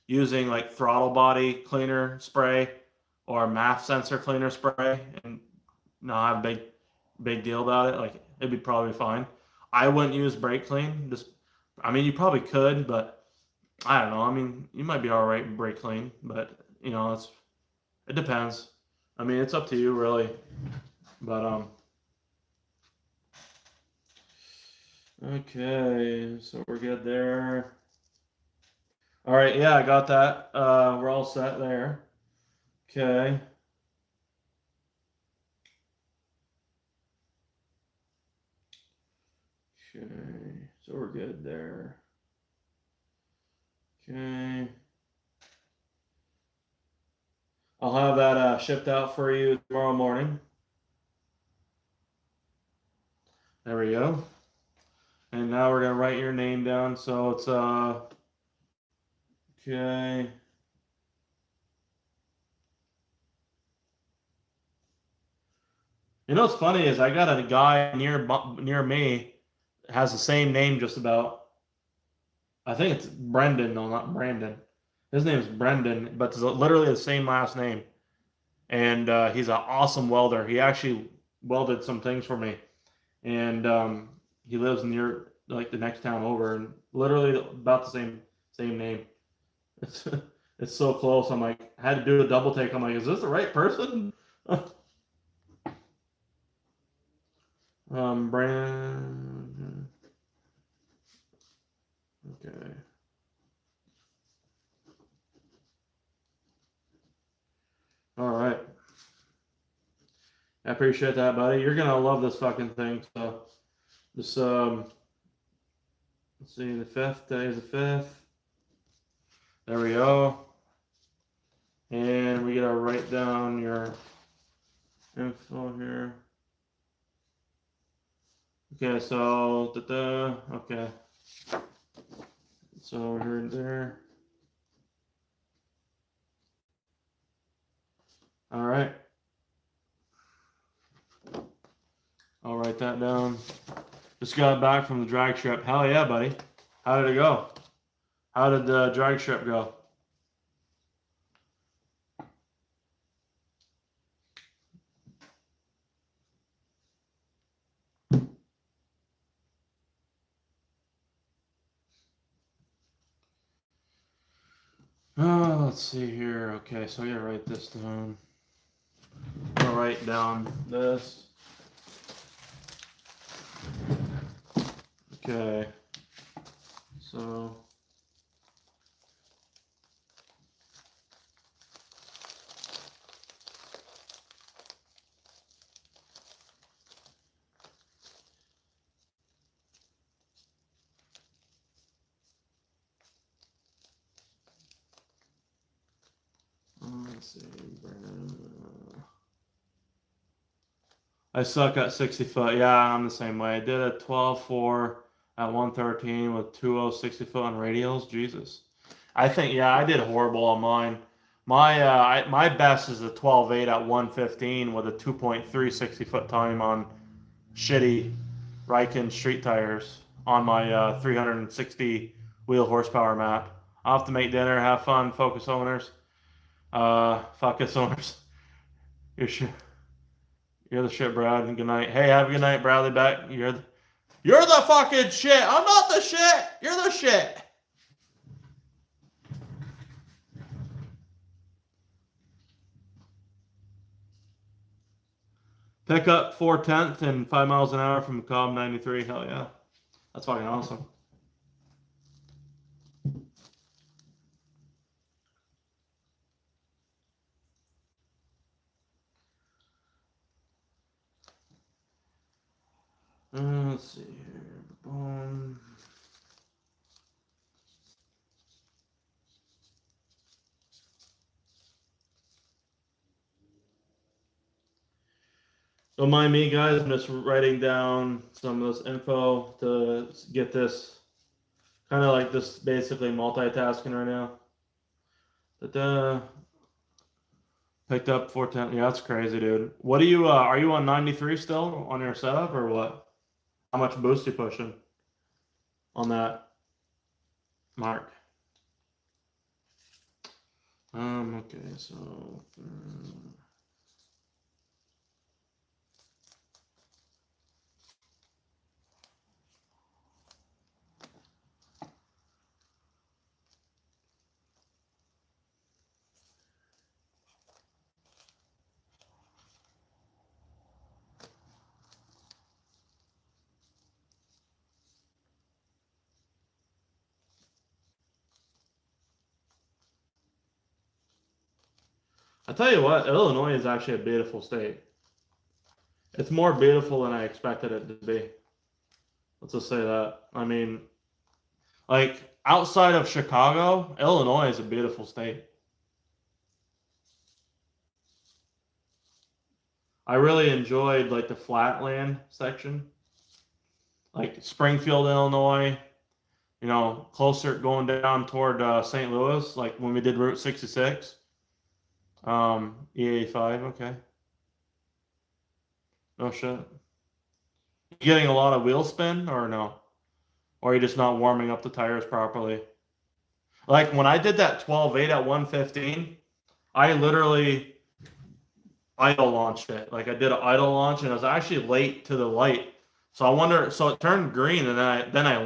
using like throttle body cleaner spray or MAF sensor cleaner spray and not have a big deal about it. Like it'd be probably fine. I wouldn't use brake clean. Just, I mean, you probably could, but I don't know. I mean, you might be all right with brake clean, but you know, it depends. I mean, it's up to you really. But okay, so we're good there. All right, yeah, I got that. We're all set there. Okay. Okay, so we're good there. Okay. I'll have that shipped out for you tomorrow morning. There we go. And now we're gonna write your name down. So it's okay. You know what's funny is I got a guy near me has the same name just about. I think it's Brendan, no, not Brandon. His name is Brendan, but it's literally the same last name. And he's an awesome welder. He actually welded some things for me, and he lives near like the next town over, and literally about the same name. It's it's so close. I'm like, I had to do a double take. I'm like, is this the right person? Brand. Okay. All right. I appreciate that, buddy. You're gonna love this fucking thing. So, just let's see. The 5th day is the 5th. There we go. And we gotta write down your info here. Okay, so okay. So we're in there. All right. I'll write that down. Just got back from the drag strip. Hell yeah, buddy. How did it go? How did the drag strip go? Oh, let's see here. Okay, so I gotta write this down. I'll write down this. Okay. So let's see. I suck at 60 foot. Yeah, I'm the same way. I did a 12.4 at 113 with 2.0 60 foot on radials. Jesus. I think, yeah, I did horrible on mine. My best is a 12.8 at 115 with a 2.3 60 foot time on shitty Riken street tires on my 360 wheel horsepower map. I'll have to make dinner, have fun, focus owners. Focus owners. You're the shit, Brad, and good night. Hey, have a good night, Bradley. Back. You're the fucking shit. I'm not the shit. You're the shit. Pick up 4/10 and 5 miles an hour from Cobb 93. Hell yeah. That's fucking awesome. Let's see here. Boom. Don't mind me, guys. I'm just writing down some of this info to get this kind of like this basically multitasking right now. Da-da. Picked up 410. Yeah, that's crazy, dude. What are you on 93 still on your setup or what? How much boost you pushing on that mark? Okay, so I tell you what, Illinois is actually a beautiful state. It's more beautiful than I expected it to be. Let's just say that. I mean, like outside of Chicago, Illinois is a beautiful state. I really enjoyed like the flatland section, like Springfield, Illinois. You know, closer going down toward St. Louis, like when we did Route 66. E85, okay. No shit. You getting a lot of wheel spin or no? Or are you just not warming up the tires properly? Like when I did that 12.8 at 115, I literally idle launched it. Like I did an idle launch and I was actually late to the light. So I wonder, so it turned green and then I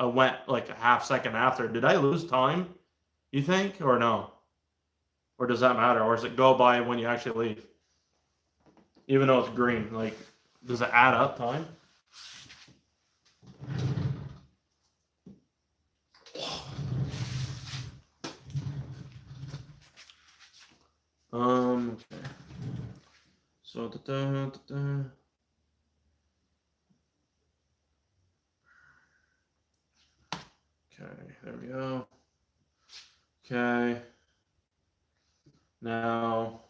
went like a half second after. Did I lose time, you think, or no? Or does that matter? Or does it go by when you actually leave? Even though it's green, like, does it add up time? Okay. So, okay, there we go. Okay. Now,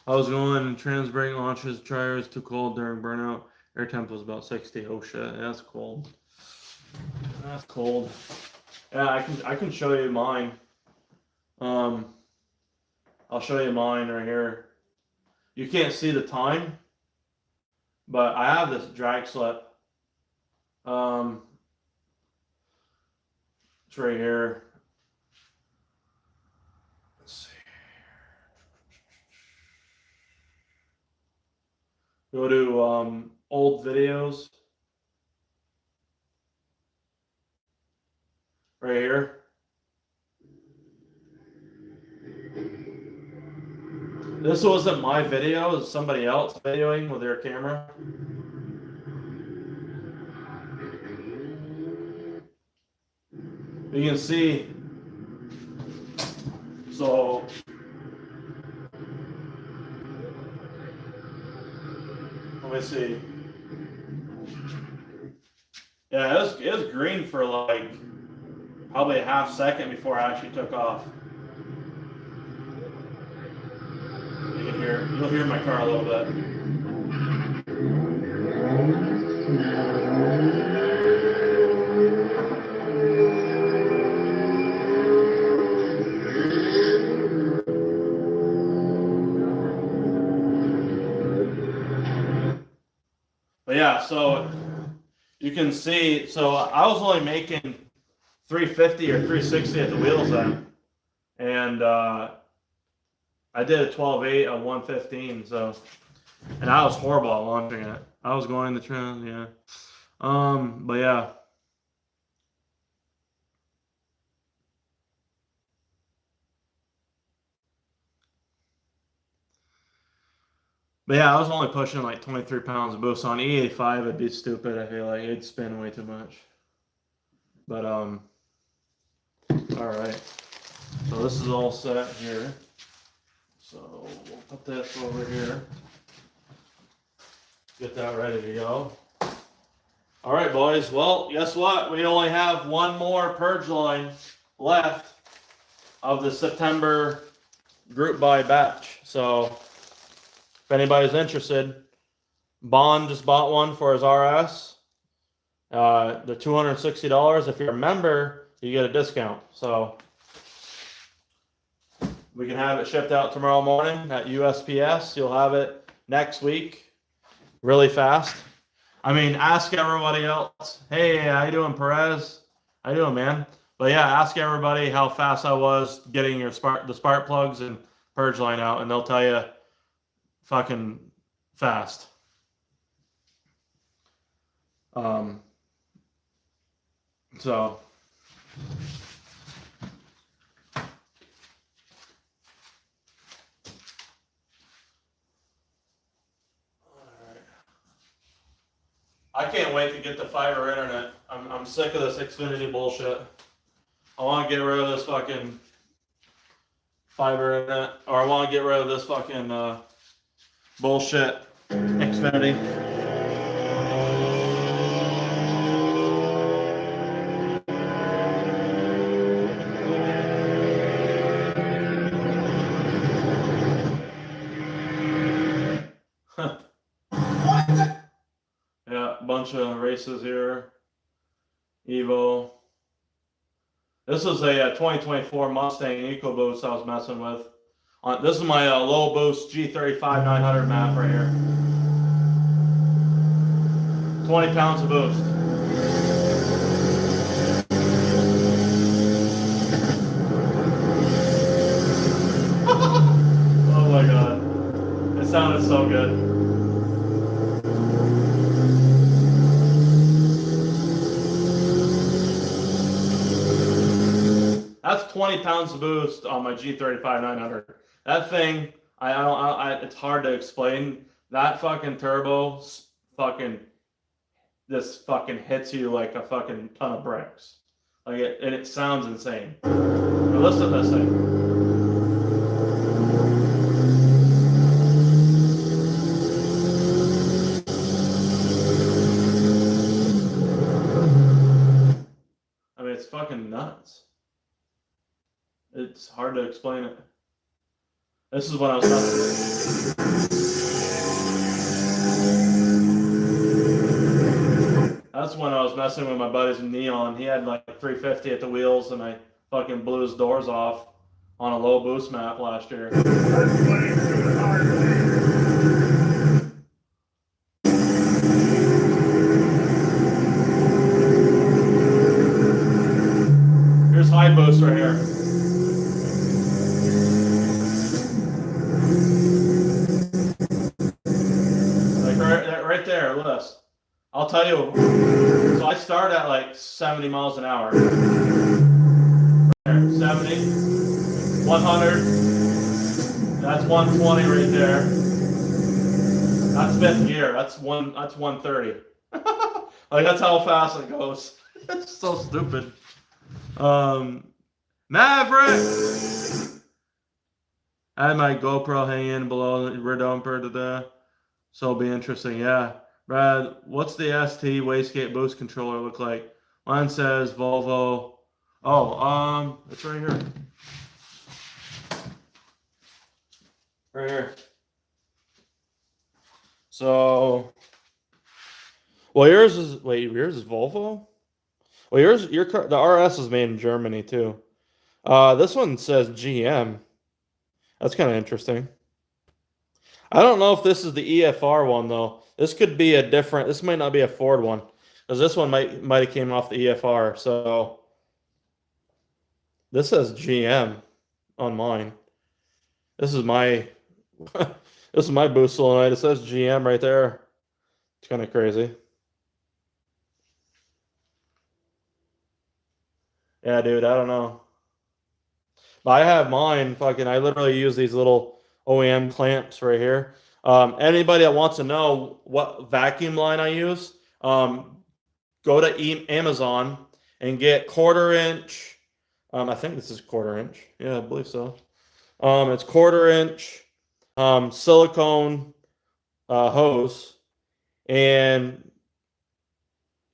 I was going trans brake launches, tires too cold during burnout. Air temp was about 60. Oh shit, that's cold. That's cold. Yeah, I can show you mine. I'll show you mine right here. You can't see the time, but I have this drag slip. It's right here. Let's see. Go to old videos. Right here. This wasn't my video, it was somebody else videoing with their camera. You can see, so let me see. Yeah, it was green for like probably a half second before I actually took off. You'll hear my car a little bit. But yeah, so you can see, so I was only making 350 or 360 at the wheels then. And I did a 12.8 on 115, so, and I was horrible at launching it. I was going the trend, yeah. But yeah. But yeah, I was only pushing like 23 pounds of boost on E85. It'd be stupid. I feel like it'd spin way too much. But all right. So this is all set here. So we'll put this over here. Get that ready to go. All right, boys. Well, guess what? We only have one more purge line left. of the September group buy batch. So if anybody's interested, Bond just bought one for his RS. They're $260. If you're a member, you get a discount. So we can have it shipped out tomorrow morning at USPS. You'll have it next week, really fast. I mean, ask everybody else. Hey, how you doing, Perez? How you doing, man? But yeah, ask everybody how fast I was getting the spark plugs and purge line out, and they'll tell you fucking fast. So I can't wait to get the fiber internet. I'm sick of this Xfinity bullshit. I want to get rid of this fucking fiber internet, or I want to get rid of this fucking bullshit Xfinity. Yeah, a bunch of races here. Evo. This is a 2024 Mustang EcoBoost I was messing with. This is my low boost G35 900 map right here. 20 pounds of boost. Oh my god. It sounded so good. That's 20 pounds of boost on my G35 900. That thing, it's hard to explain. That fucking turbo, this fucking hits you like a fucking ton of bricks. Like and it sounds insane. But listen to this thing. I mean, it's fucking nuts. It's hard to explain it. This is what I was messing with. That's when I was messing with my buddy's Neon. He had like 350 at the wheels, and I fucking blew his doors off on a low boost map last year. Here's high boost right here. Right there, look at this. I'll tell you. So I start at like 70 miles an hour. Right there, 70, 100. That's 120 right there. That's fifth gear. That's 130. Like that's how fast it goes. It's so stupid. Maverick. I had my GoPro hanging below the rear dumper today. So it'll be interesting, yeah. Brad, what's the ST wastegate boost controller look like? Mine says Volvo. Oh, it's right here. Right here. So, well, yours is Volvo? Well, your car, the RS is made in Germany too. This one says GM. That's kind of interesting. I don't know if this is the EFR one though. This could be a different. This might not be a Ford one, because this one might have came off the EFR. So this says GM on mine. This is my this is my boost solenoid. It says GM right there. It's kind of crazy. Yeah, dude. I don't know. But I have mine. Fucking. I literally use these little OEM clamps right here. Anybody that wants to know what vacuum line I use, go to Amazon and get 1/4 inch. I think this is 1/4 inch. Yeah, I believe so. It's 1/4 inch silicone hose, and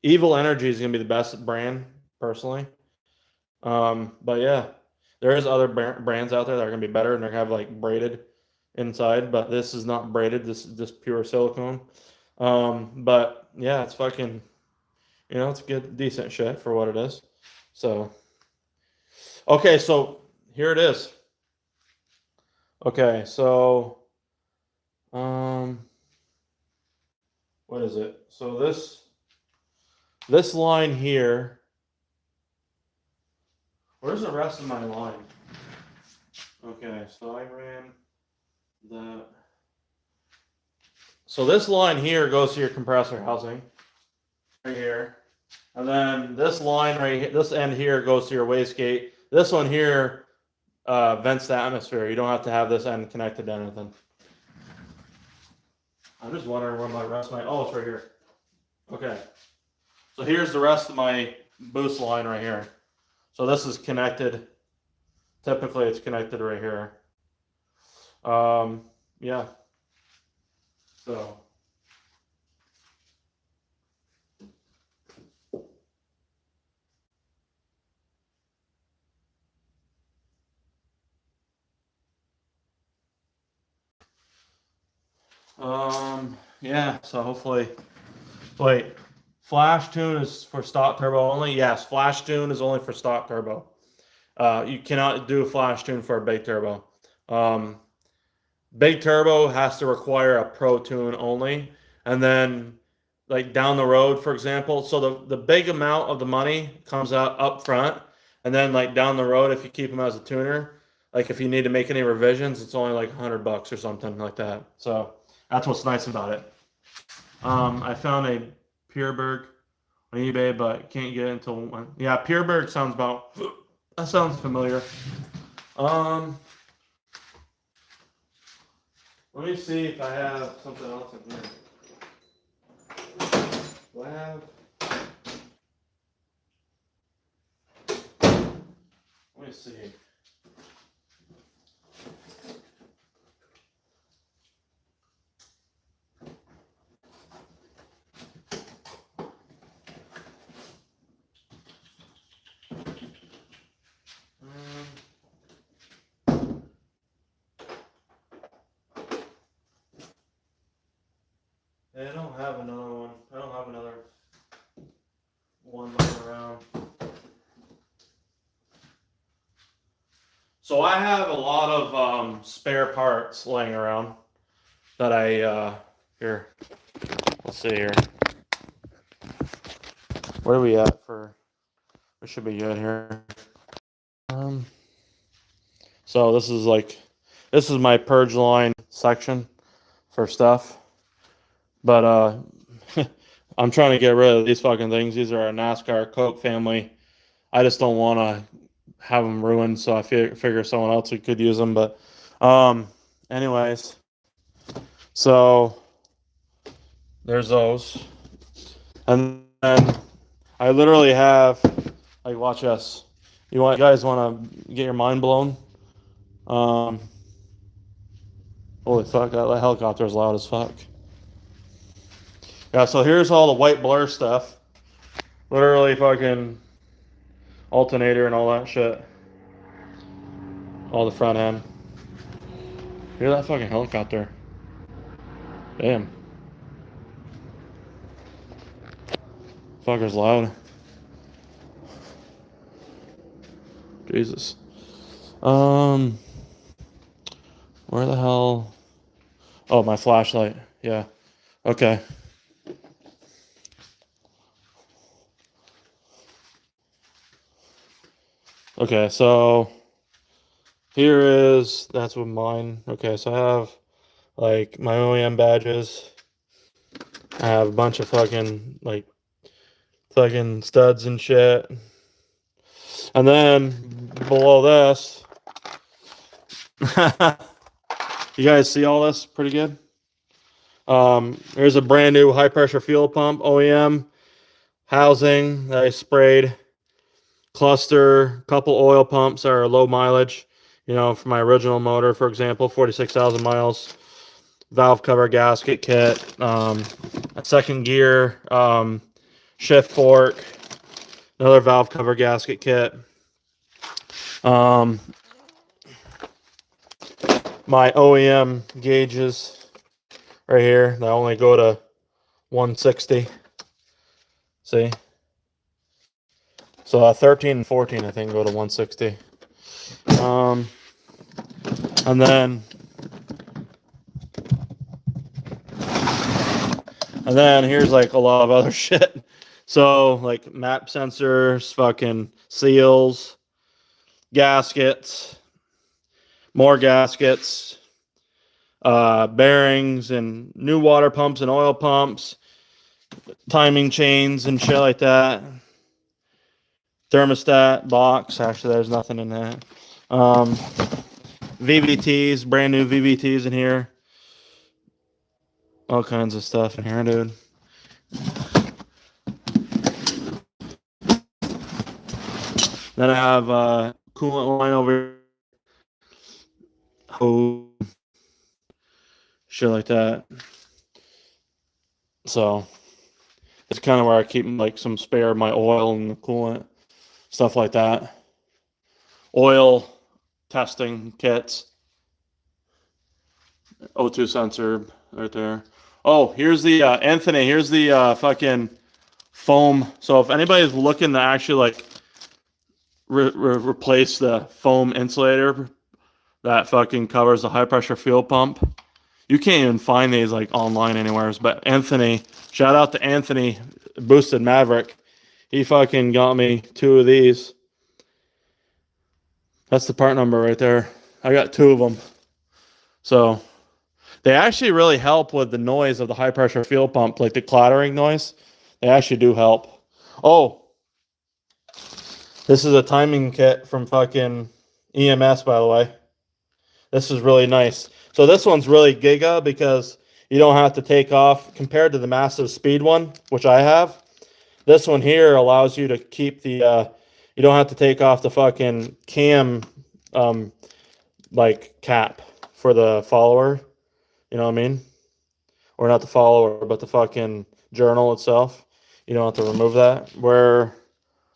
Evil Energy is gonna be the best brand personally. But yeah, There is other brands out there that are gonna be better, and they have like braided inside, but this is not braided. This is just pure silicone. But yeah, it's fucking, you know, it's good, decent shit for what it is. So, okay, so here it is. Okay, so, what is it? So this line here. Where's the rest of my line? Okay, so I ran that. So this line here goes to your compressor housing, right here. And then this line right here, this end here goes to your wastegate. This one here vents the atmosphere. You don't have to have this end connected to anything. I'm just wondering where my rest of my, oh, it's right here. Okay. So here's the rest of my boost line right here. So this is connected. Typically it's connected right here. Yeah. So. Yeah, so hopefully, wait, flash tune is for stock turbo only? Yes, flash tune is only for stock turbo. You cannot do a flash tune for a big turbo. Big turbo has to require a pro tune only. And then like down the road, for example, so the big amount of the money comes out up front. And then like down the road, if you keep them as a tuner, like if you need to make any revisions, it's only like $100 or something like that. So that's what's nice about it. I found a Pureberg on eBay, but can't get it until one. Yeah, Pureberg sounds about, that sounds familiar. Let me see if I have something else in here. Do I have? Let me see. I don't have another one. I don't have another one laying around. So I have a lot of spare parts laying around that I here. Let's see here. Where are we at for? We should be good here. So this is my Purge line section for stuff. But I'm trying to get rid of these fucking things. These are a NASCAR Coke family. I just don't want to have them ruined, so I figure someone else could use them. But anyways, so there's those. And then I literally have, like, watch this. You guys want to get your mind blown? Holy fuck, that helicopter is loud as fuck. Yeah, so here's all the WhiteBlurr stuff. Literally fucking alternator and all that shit. All the front end. Hear that fucking helicopter. Damn. Fucker's loud. Jesus. Where the hell? Oh, my flashlight. Yeah. Okay. Okay, so here is, that's what mine. Okay, so I have like my OEM badges. I have a bunch of fucking studs and shit. And then below this, you guys see all this pretty good? There's a brand new high pressure fuel pump, OEM housing that I sprayed. Cluster, couple oil pumps that are low mileage, you know, for my original motor, for example, 46,000 miles. Valve cover gasket kit, a second gear, shift fork, another valve cover gasket kit. My OEM gauges right here, they only go to 160. See? So 13 and 14, I think, go to 160. And then here's like a lot of other shit. So like map sensors, fucking seals, gaskets, more gaskets, bearings and new water pumps and oil pumps, timing chains and shit like that. Thermostat box. Actually, there's nothing in that. VVTs, brand new VVTs in here. All kinds of stuff in here, dude. Then I have coolant line over here. Hose, shit like that. So it's kind of where I keep like some spare of my oil and the coolant, stuff like that. Oil testing kits. O2 sensor right there. Oh, here's the Anthony. Here's the fucking foam. So if anybody's looking to actually like replace the foam insulator that fucking covers the high pressure fuel pump, you can't even find these like online anywhere. But Anthony, shout out to Anthony, Boosted Maverick. He fucking got me 2 of these. That's the part number right there. I got 2 of them. So they actually really help with the noise of the high pressure fuel pump, like the clattering noise. They actually do help. Oh, this is a timing kit from fucking EMS, by the way. This is really nice. So this one's really giga because you don't have to take off compared to the massive speed one, which I have. This one here allows you to keep the, you don't have to take off the fucking cam, like cap for the follower. You know what I mean? Or not the follower, but the fucking journal itself. You don't have to remove that. Where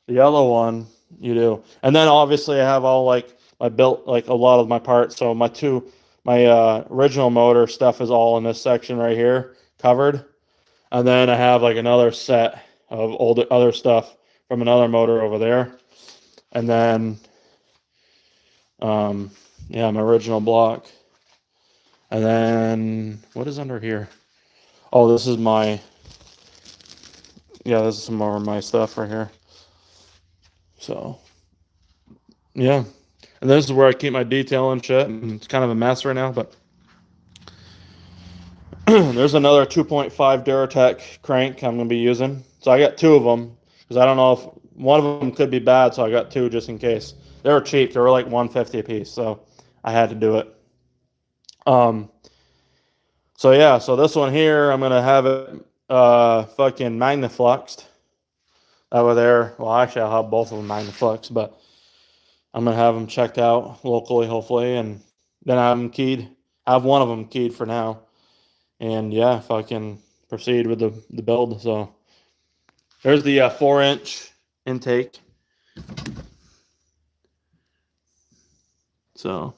the yellow one, you do. And then obviously I have all like, I built like a lot of my parts. So my original motor stuff is all in this section right here covered. And then I have like another set of other stuff from another motor over there. And then, yeah, my original block. And then what is under here? Oh, this is my, yeah, this is some more of my stuff right here. So, yeah. And this is where I keep my detail and shit. And it's kind of a mess right now, but there's another 2.5 Duratec crank I'm going to be using. So I got 2 of them because I don't know if one of them could be bad. So I got 2 just in case. They were cheap. They were like $150 a piece. So I had to do it. So yeah, so this one here, I'm going to have it fucking magnafluxed over there. Well, actually, I'll have both of them magnafluxed, but I'm going to have them checked out locally, hopefully, and then have them keyed. I have one of them keyed for now. And yeah, if I can proceed with the build. So there's the 4-inch intake. So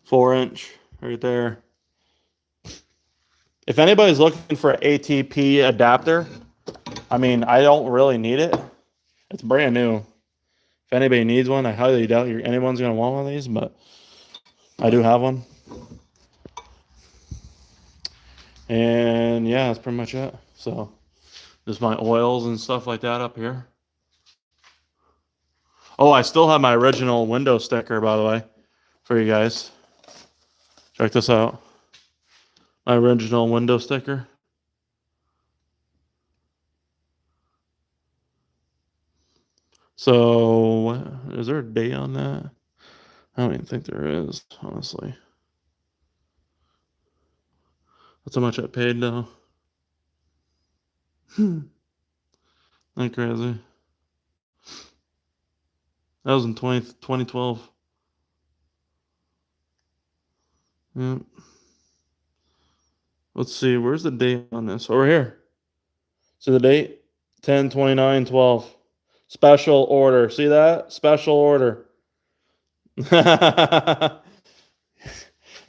4-inch right there. If anybody's looking for an ATP adapter, I mean, I don't really need it. It's brand new. If anybody needs one, I highly doubt anyone's going to want one of these, but I do have one. And yeah, that's pretty much it. So there's my oils and stuff like that up here. Oh, I still have my original window sticker, by the way, for you guys. Check this out. My original window sticker. So, is there a date on that? I don't even think there is, honestly. That's how much I paid, though. Not crazy. That was in 2012. Yep. Let's see, where's the date on this? Over here. See the date? 10/29/12. Special order. See that? Special order.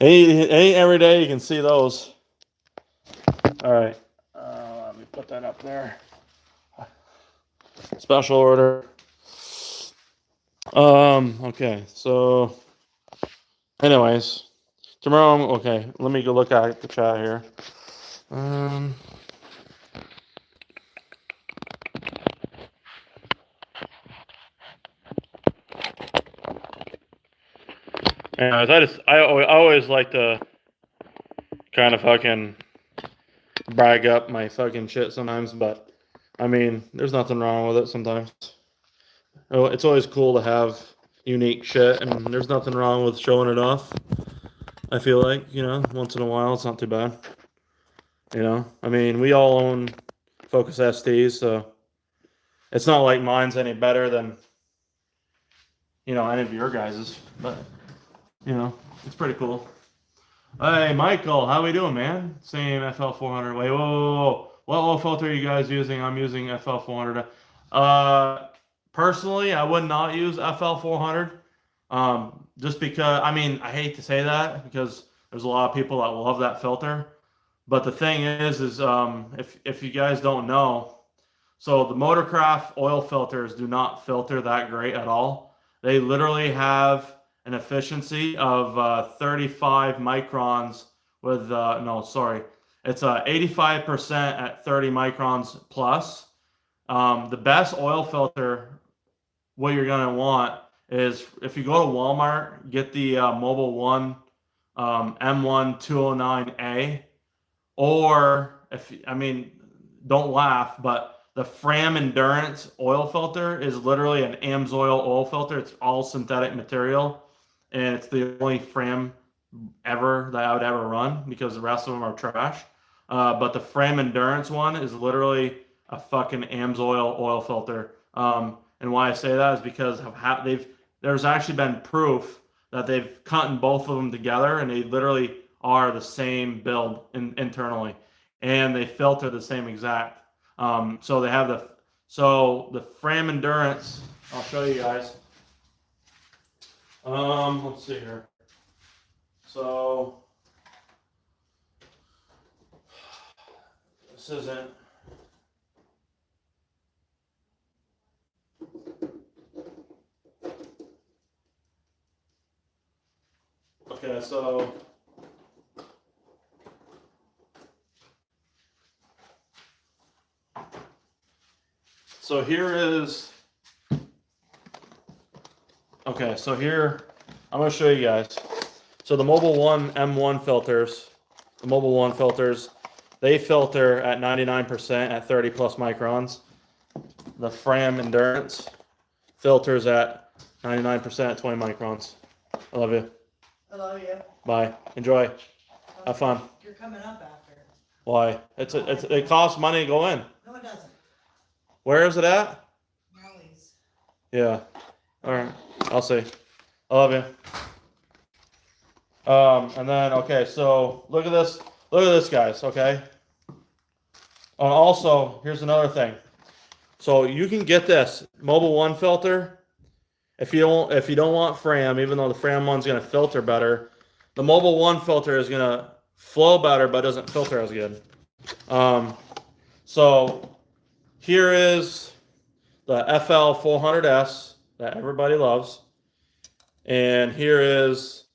ain't every day you can see those. All right, let me put that up there. Special order. Okay, so anyways, tomorrow, okay, let me go look at the chat here. Anyways, I always like to kind of fucking brag up my fucking shit sometimes, but I mean, there's nothing wrong with it sometimes. Oh, it's always cool to have unique shit, and there's nothing wrong with showing it off. I feel like, you know, once in a while, it's not too bad. You know, I mean, we all own Focus STs, so it's not like mine's any better than, you know, any of your guys's, but, you know, it's pretty cool. Hey, Michael, how we doing, man? Same FL400. Wait, whoa. What oil filter are you guys using? I'm using FL400. Personally, I would not use FL400. Just because, I mean, I hate to say that because there's a lot of people that love that filter. But the thing is if you guys don't know, so the Motorcraft oil filters do not filter that great at all. They literally have an efficiency of 35 microns with, no, sorry. It's 85% at 30 microns plus. The best oil filter, what you're going to want is if you go to Walmart, get the Mobile One M1 209A, or if, I mean, don't laugh, but the Fram Endurance oil filter is literally an AMSOIL oil filter. It's all synthetic material, and it's the only Fram ever that I would ever run because the rest of them are trash. But the Fram Endurance one is literally a fucking AMSOIL oil filter. And why I say that is because of how there's actually been proof that they've cut both of them together, and they literally are the same build internally, and they filter the same exact. So they have the Fram Endurance. I'll show you guys. Let's see here. So this isn't. Okay, so here is. Okay, so here I'm going to show you guys. So the Mobile One M1 filters, they filter at 99% at 30 plus microns. The Fram Endurance filters at 99% at 20 microns. I love you. I love you. Bye. Enjoy. Have fun. You're coming up after. Why? It costs money to go in. No, it doesn't. Where is it at? Molly's. Yeah. All right. I'll see. I love you. And then, okay, so look at this. Look at this, guys, okay? And also, here's another thing. So you can get this Mobile One filter if you don't want Fram, even though the Fram one's going to filter better. The Mobile One filter is going to flow better, but doesn't filter as good. So here is the FL400S that everybody loves. And here is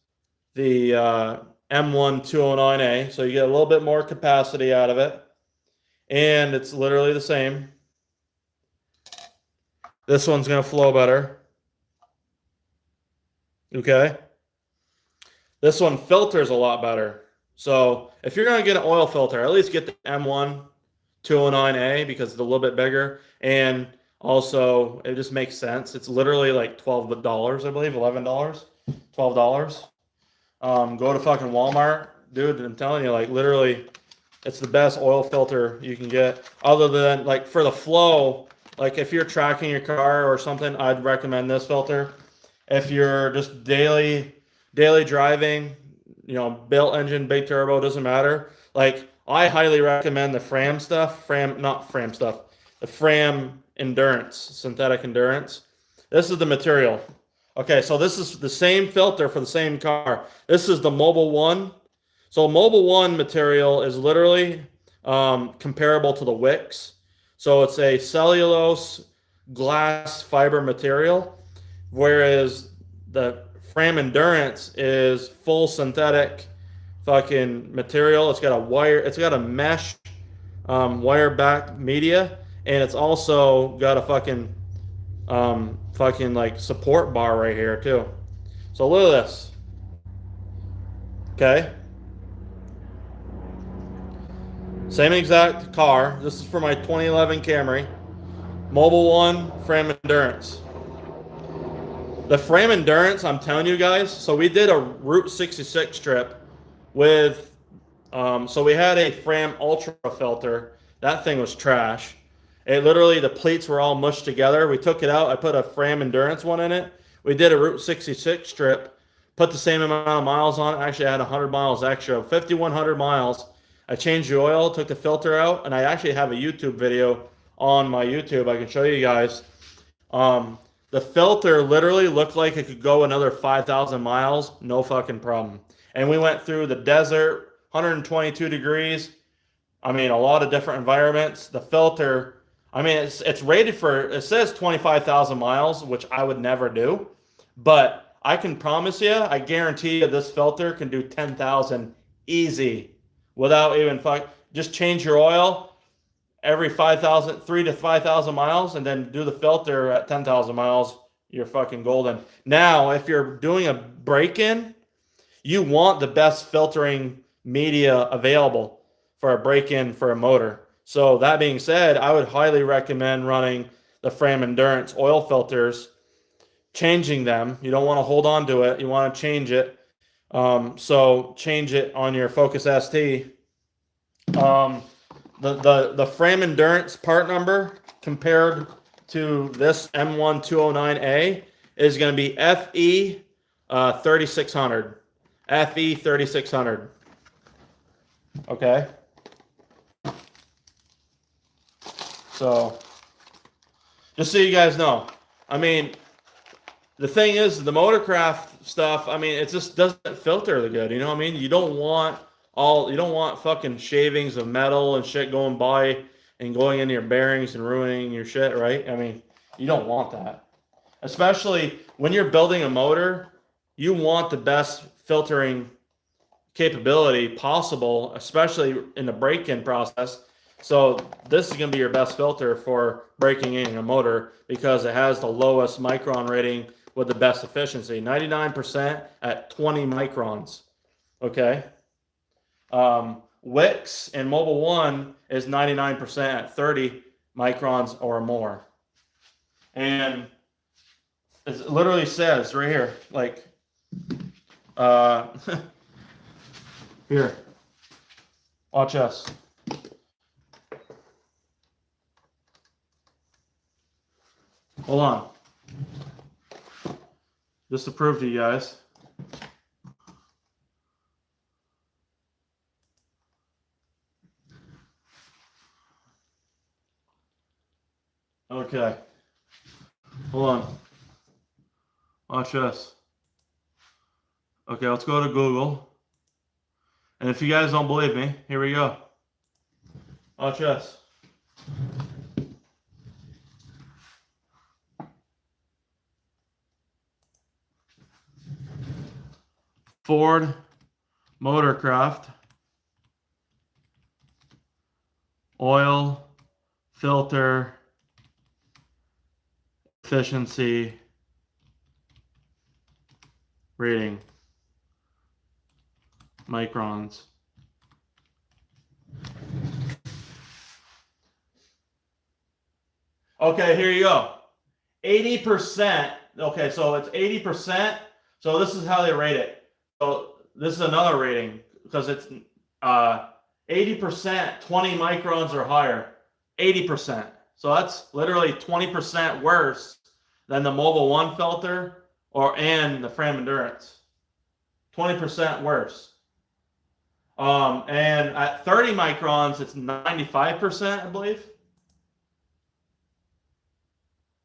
the M1 209A. So you get a little bit more capacity out of it. And it's literally the same. This one's going to flow better. Okay. This one filters a lot better. So if you're going to get an oil filter, at least get the M1 209A because it's a little bit bigger. And also, it just makes sense. It's literally like $12, I believe, $11, $12. Go to fucking Walmart, dude. I'm telling you, like literally, it's the best oil filter you can get. Other than like for the flow, like if you're tracking your car or something, I'd recommend this filter. If you're just daily driving, you know, built engine, big turbo, doesn't matter. Like I highly recommend the Fram stuff. The Fram Endurance, synthetic endurance. This is the material. Okay, so this is the same filter for the same car. This is the Mobile One. So Mobile One material is literally comparable to the Wicks. So it's a cellulose glass fiber material, whereas the Fram Endurance is full synthetic fucking material. It's got a wire, it's got a mesh wire back media, and it's also got a fucking like support bar right here too. So look at this. Okay. Same exact car. This is for my 2011 Camry. Mobile One Frame Endurance. The Frame Endurance, I'm telling you guys, so we did a Route 66 trip with, so we had a Fram Ultra filter. That thing was trash. It literally, the pleats were all mushed together. We took it out. I put a Fram Endurance one in it. We did a Route 66 trip, put the same amount of miles on it. Actually, I had 100 miles extra, 5,100 miles. I changed the oil, took the filter out, and I actually have a YouTube video on my YouTube. I can show you guys. The filter literally looked like it could go another 5,000 miles, no fucking problem. And we went through the desert, 122 degrees. I mean, a lot of different environments. The filter, I mean, it's rated for, it says 25,000 miles, which I would never do. But I can promise you, I guarantee you this filter can do 10,000 easy without even just change your oil every 5,000, 3 to 5,000 miles, and then do the filter at 10,000 miles. You're fucking golden. Now, if you're doing a break-in, you want the best filtering media available for a break-in for a motor. So that being said, I would highly recommend running the Fram Endurance oil filters, changing them. You don't want to hold on to it. You want to change it. So change it on your Focus ST. The Fram Endurance part number compared to this M1209A is going to be FE 3600. FE 3600. Okay. So, just so you guys know, I mean, the thing is, the Motorcraft stuff, I mean, it just doesn't filter the good. You know what I mean? You don't want fucking shavings of metal and shit going by and going into your bearings and ruining your shit, right? I mean, you don't want that. Especially when you're building a motor, you want the best filtering capability possible, especially in the break-in process. So this is going to be your best filter for breaking in a motor because it has the lowest micron rating with the best efficiency. 99% at 20 microns. Okay. Wicks and Mobile One is 99% at 30 microns or more. And it literally says right here, like, here, watch us. Hold on. Just to prove to you guys. Okay. Hold on. Watch this. Okay, let's go to Google. And if you guys don't believe me, here we go. Watch this. Ford Motorcraft oil filter efficiency rating microns. Okay, here you go. 80%. Okay, so it's 80%. So this is how they rate it. So this is another rating because it's 80%, 20 microns or higher. 80%. So that's literally 20% worse than the Mobile One filter and the Fram Endurance. 20% worse. And at 30 microns, it's 95%, I believe.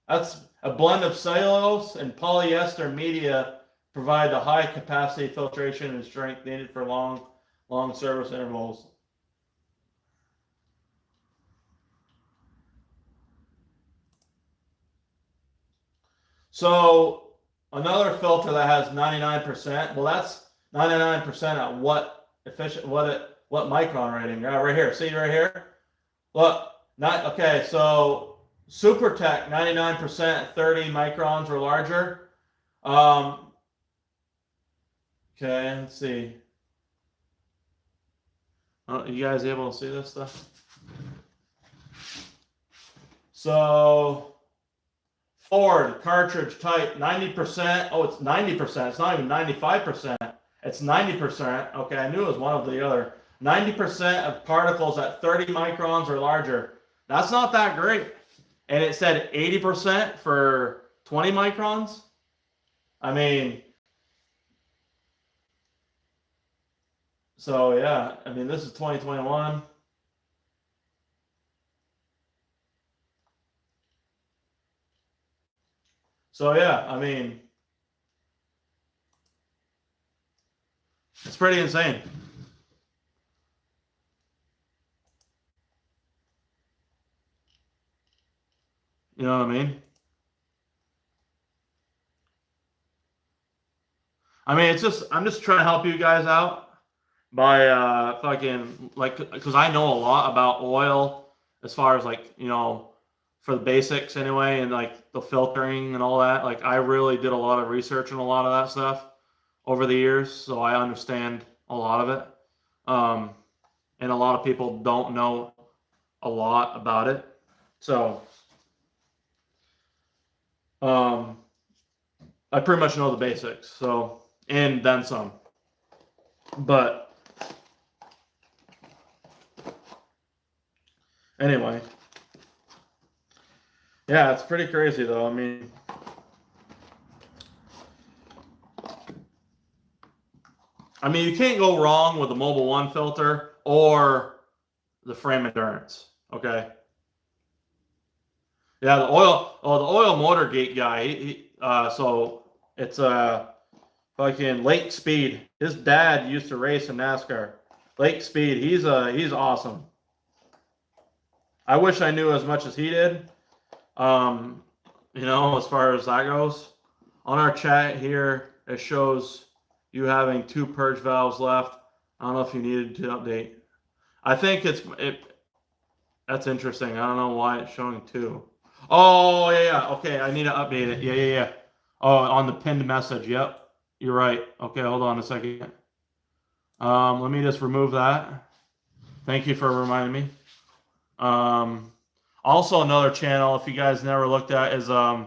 That's a blend of cellulose and polyester media provide the high capacity filtration and strength needed for long service intervals. So another filter that has 99%, well, that's 99% at what micron rating? Right here. See right here? Look, okay, so SuperTech 99% at 30 microns or larger. Okay, let's see. Oh, you guys able to see this stuff? So Ford cartridge type 90%. Oh, it's 90%. It's not even 95%. It's 90%. Okay, I knew it was one of the other. 90% of particles at 30 microns or larger. That's not that great. And it said 80% for 20 microns. I mean, so yeah, I mean, this is 2021. So yeah, I mean, it's pretty insane. You know what I mean? I mean, it's just, I'm just trying to help you guys out by fucking, like, because I know a lot about oil as far as, like, you know, for the basics anyway, and like the filtering and all that. Like, I really did a lot of research on a lot of that stuff over the years, so I understand a lot of it. And a lot of people don't know a lot about it. So, I pretty much know the basics, so, and then some. But anyway, yeah, it's pretty crazy though. I mean, you can't go wrong with the Mobile One filter or the frame endurance. Okay. Yeah, the oil motor gate guy. So it's fucking Lake Speed. His dad used to race in NASCAR. Lake Speed. He's awesome. I wish I knew as much as he did. You know, as far as that goes. On our chat here, it shows you having 2 purge valves left. I don't know if you needed to update. I think that's interesting. I don't know why it's showing 2. Oh, yeah. Okay, I need to update it. Yeah. Oh, on the pinned message. Yep, you're right. Okay, hold on a second. Let me just remove that. Thank you for reminding me. Also, another channel, if you guys never looked at, is the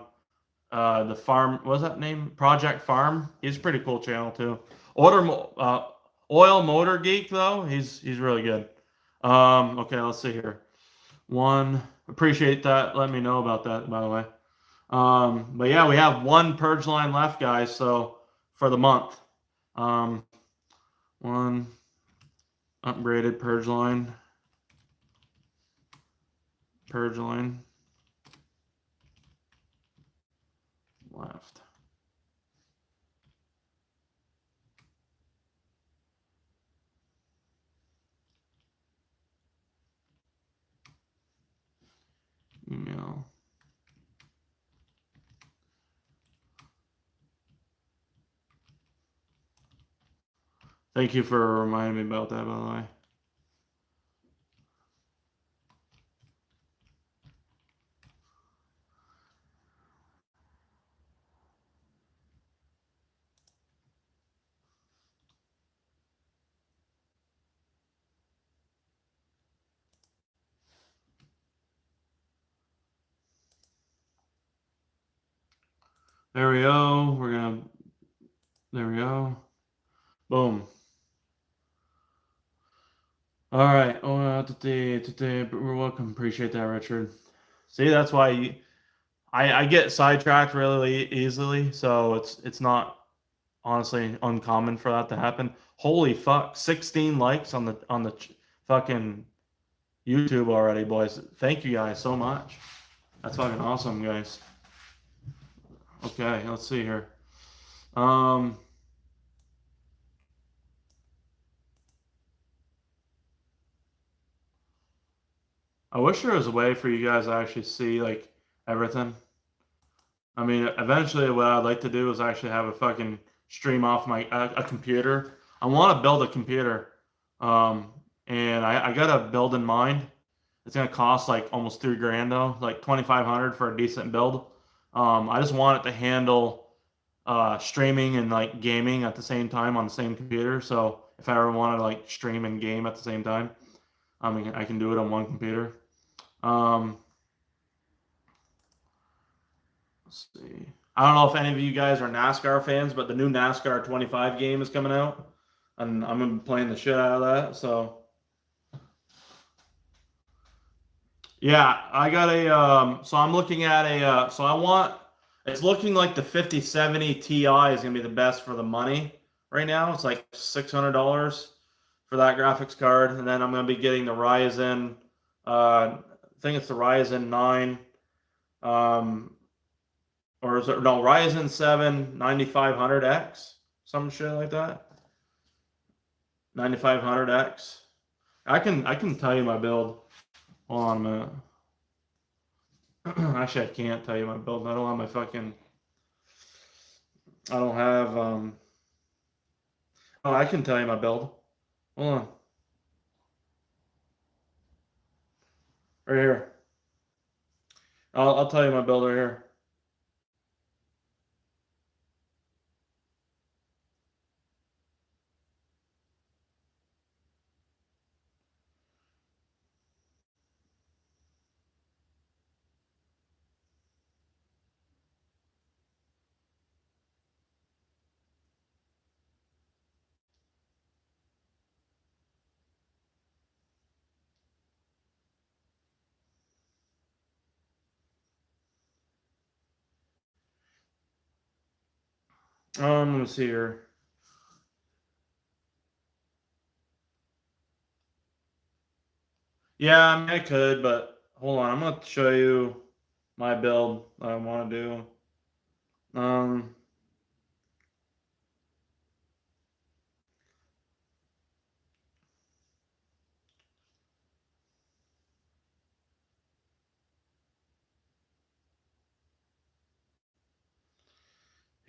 farm. What's that name? Project Farm. He's a pretty cool channel too. Oil Motor Geek though. He's really good. Okay, let's see here. Appreciate that. Let me know about that, by the way. But yeah, we have 1 purge line left, guys. So for the month, 1 upgraded purge line. Left. Email. Thank you for reminding me about that, by the way. There we go. There we go. Boom. All right. Oh, today, we're welcome. Appreciate that, Richard. See, that's why I get sidetracked really easily. So it's not honestly uncommon for that to happen. Holy fuck! 16 likes on the fucking YouTube already, boys. Thank you guys so much. That's fucking awesome, guys. Okay, let's see here. I wish there was a way for you guys to actually see like everything. I mean, eventually, what I'd like to do is actually have a fucking stream off my a computer. I want to build a computer, and I got a build in mind. It's gonna cost like almost $3,000 though, like 2,500 for a decent build. I just want it to handle streaming and like gaming at the same time on the same computer. So if I ever want to like stream and game at the same time, I mean, I can do it on one computer. Um, let's see. I don't know if any of you guys are NASCAR fans, but the new NASCAR 25 game is coming out, and I'm gonna be playing the shit out of that. So yeah, I got a. So I'm looking at a. So I want. It's looking like the 5070 Ti is gonna be the best for the money right now. It's like $600 for that graphics card, and then I'm gonna be getting the Ryzen. I think it's the Ryzen 9. Or is it no Ryzen 7 9500X, some shit like that. 9500X. I can tell you my build. Hold on a minute. Actually, I can't tell you my build. I don't have my fucking. I don't have. Oh, I can tell you my build. Hold on. Right here. I'll tell you my build right here. Let me see here. Yeah, I mean I could, but hold on. I'm gonna show you my build that I want to do.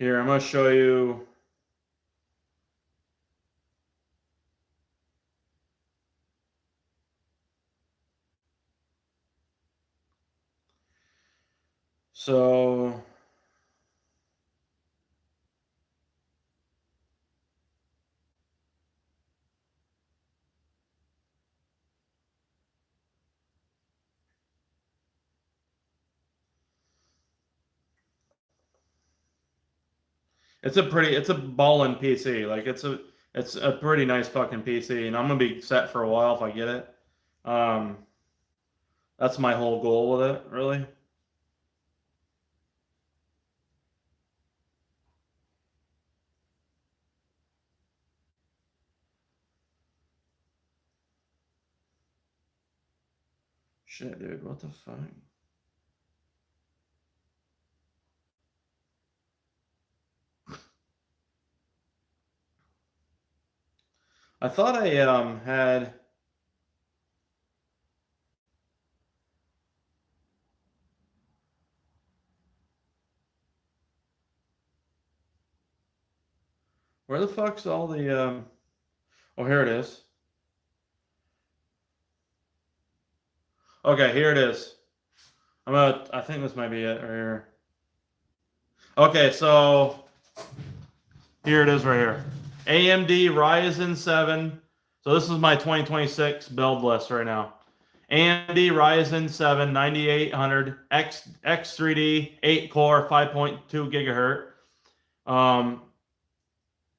Here, I'm gonna show you. So it's a ballin' PC. Like it's a pretty nice fucking PC, and I'm gonna be set for a while if I get it. Um, that's my whole goal with it, really. Shit, dude, what the fuck? I thought I had. Where the fuck's all the Oh, here it is. Okay, here it is. I think this might be it right here. Okay, so here it is right here. AMD Ryzen 7. So this is my 2026 build list right now. AMD Ryzen 7 9800 X3D 8 core 5.2 gigahertz.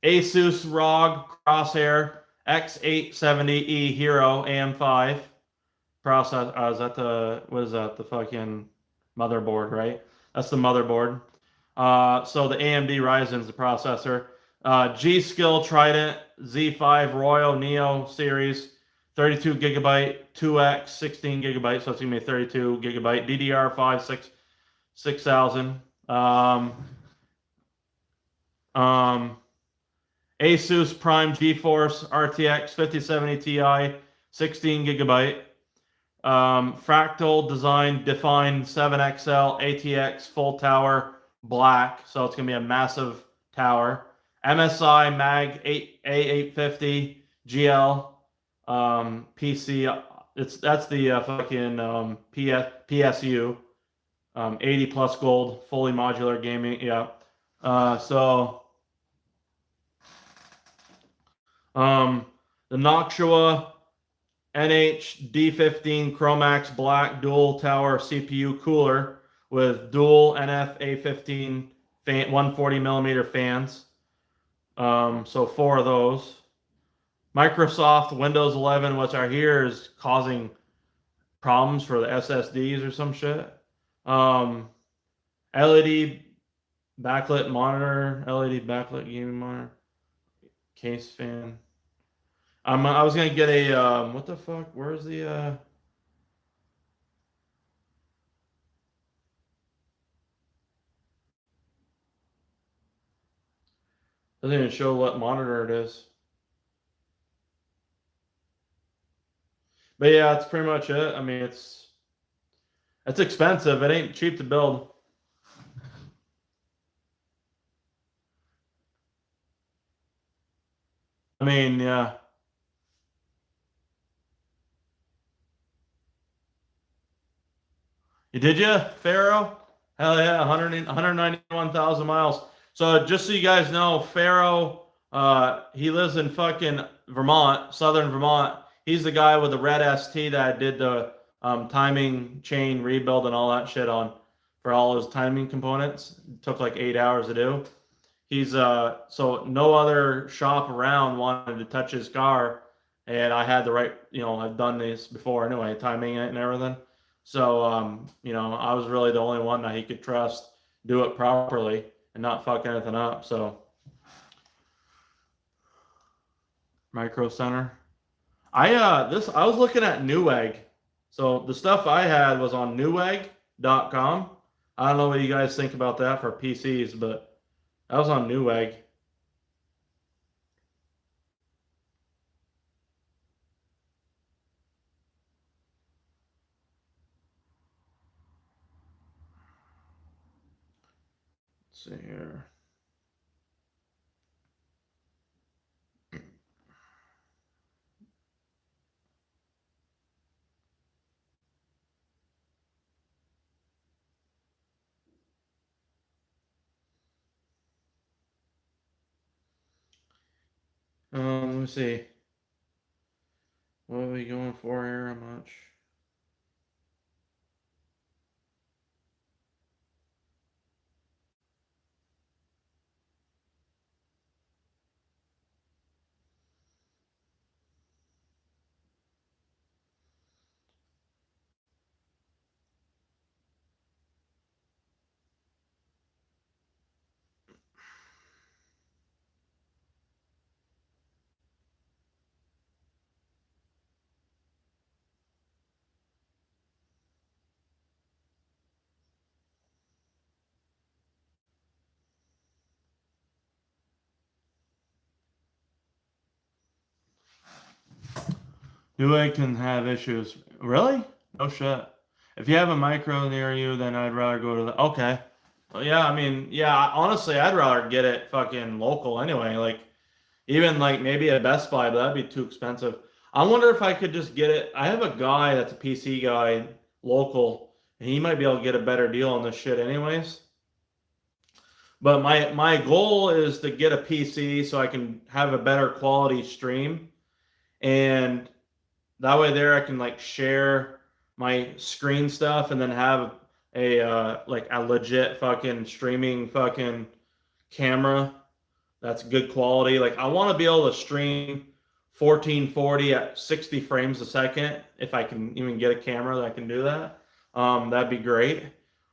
Asus ROG Crosshair X870E Hero AM5 process. Is that the what is that? The fucking motherboard, right? That's the motherboard. So the AMD Ryzen is the processor. G-Skill Trident Z5 Royal Neo series, 32 gigabyte, 2x, 16 gigabyte. So it's gonna be 32 gigabyte. DDR5 6000. Asus Prime GeForce RTX 5070 Ti, 16 gigabyte. Fractal Design Define 7XL ATX full tower black, so it's gonna be a massive tower. MSI Mag 8 A850 GL PC. That's the fucking PSU 80 plus gold fully modular gaming. Yeah. The Noctua NH D15 Chromax Black dual tower CPU cooler with dual NF A15 fan, 140 millimeter fans. So 4 of those. Microsoft Windows 11, which I hear is causing problems for the SSDs or some shit. LED backlit monitor, LED backlit gaming monitor, case fan. I was gonna get a what the fuck? Where's the doesn't even show what monitor it is. But yeah, that's pretty much it. I mean, it's expensive. It ain't cheap to build. I mean, yeah. Did you, Pharaoh? Hell yeah, 191,000 miles. So just so you guys know, Pharaoh, he lives in fucking Vermont, southern Vermont. He's the guy with the red ST that did the timing chain rebuild and all that shit on for all his timing components. It took like 8 hours to do. He's so no other shop around wanted to touch his car, and I had the right, I've done this before anyway, timing it and everything. So I was really the only one that he could trust do it properly and not fuck anything up. So Micro Center. I was looking at Newegg. So the stuff I had was on Newegg.com. I don't know what you guys think about that for PCs, but that was on Newegg. Let's see here. Let me see. What are we going for here? How much? Newegg can have issues. Really? No shit. If you have a micro near you, then I'd rather go to the. Okay. Well, yeah, I mean, yeah, honestly, I'd rather get it fucking local anyway. Like, even like maybe a Best Buy, but that'd be too expensive. I wonder if I could just get it. I have a guy that's a PC guy, local, and he might be able to get a better deal on this shit anyways. But my goal is to get a PC so I can have a better quality stream. And that way there I can like share my screen stuff and then have a like a legit fucking streaming fucking camera that's good quality. Like I want to be able to stream 1440 at 60 frames a second if I can even get a camera that can do that. That'd be great.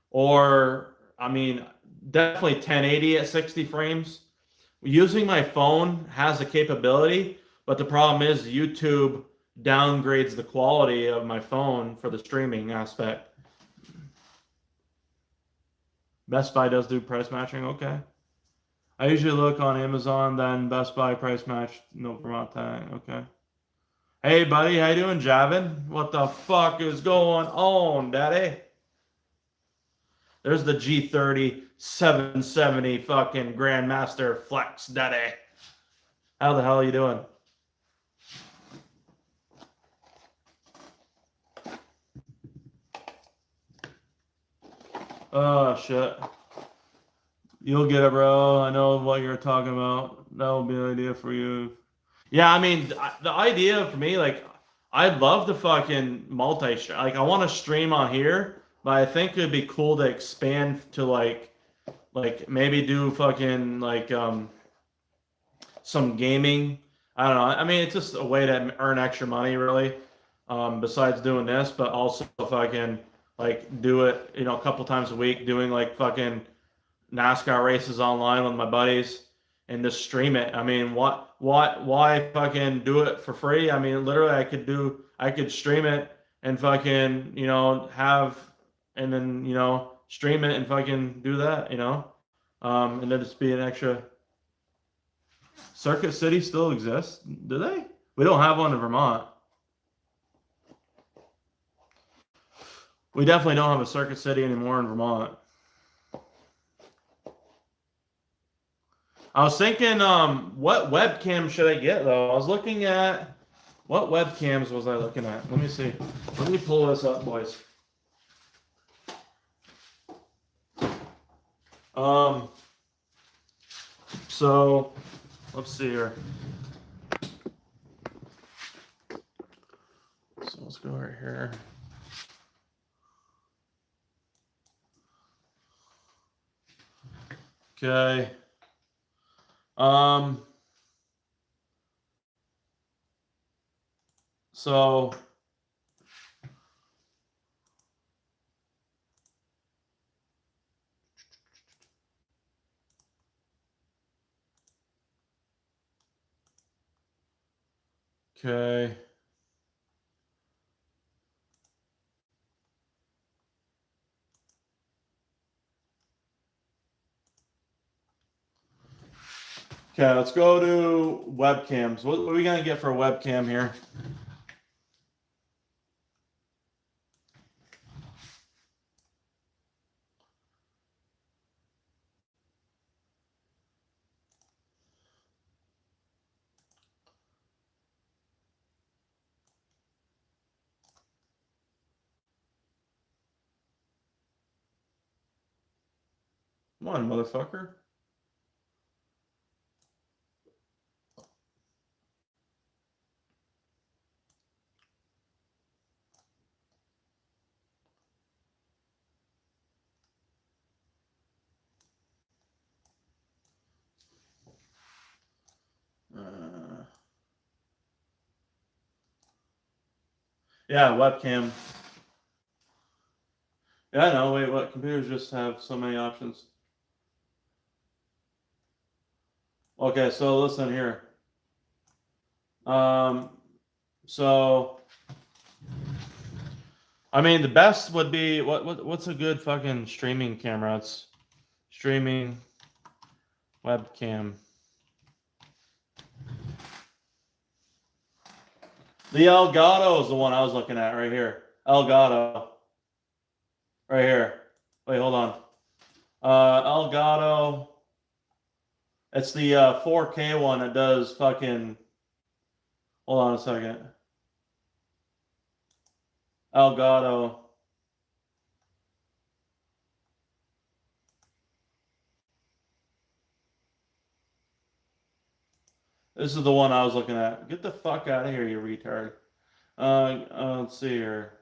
Or I mean, definitely 1080 at 60 frames. Using my phone has the capability, but the problem is YouTube downgrades the quality of my phone for the streaming aspect. Best Buy does do price matching. Okay. I usually look on Amazon, then Best Buy price match, no Vermont tag. Okay. Hey, buddy, how you doing, Javin? What the fuck is going on, daddy? There's the G30 770 fucking Grandmaster Flex, daddy. How the hell are you doing? Oh, shit. You'll get it, bro. I know what you're talking about. That will be an idea for you. Yeah, I mean, the idea for me, like, I'd love to fucking multi-stream. Like, I want to stream on here, but I think it'd be cool to expand to like maybe do fucking like some gaming. I don't know. I mean, it's just a way to earn extra money, really. Besides doing this, but also if I can like do it, a couple times a week, doing like fucking NASCAR races online with my buddies and just stream it. I mean, why fucking do it for free? I mean, literally, I could stream it and fucking, have, and then, stream it and fucking do that, and then just be an extra. Circuit City still exists? Do they? We don't have one in Vermont. We definitely don't have a Circuit City anymore in Vermont. I was thinking, what webcam should I get though? I was looking at what webcams was I looking at? Let me see. Let me pull this up, boys. So let's see here. So let's go right here. Okay. So okay. Okay, let's go to webcams. What are we gonna get for a webcam here? Come on, motherfucker. Yeah, webcam. Yeah, no, wait, what? Computers just have so many options. Okay, so listen here. So I mean, the best would be what's a good fucking streaming camera? It's streaming webcam. The Elgato is the one I was looking at right here. Elgato. Right here. Wait, hold on. Elgato. It's the 4K one that does fucking. Hold on a second. Elgato. This is the one I was looking at. Get the fuck out of here, you retard. Let's see here.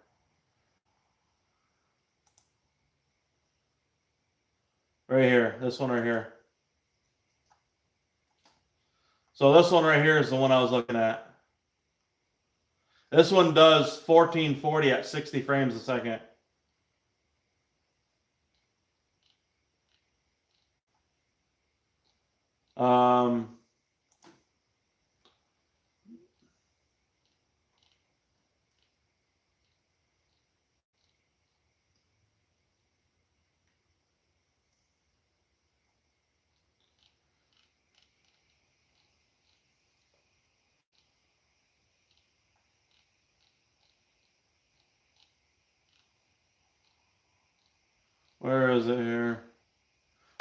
Right here. This one right here. So this one right here is the one I was looking at. This one does 1440 at 60 frames a second. Where is it here?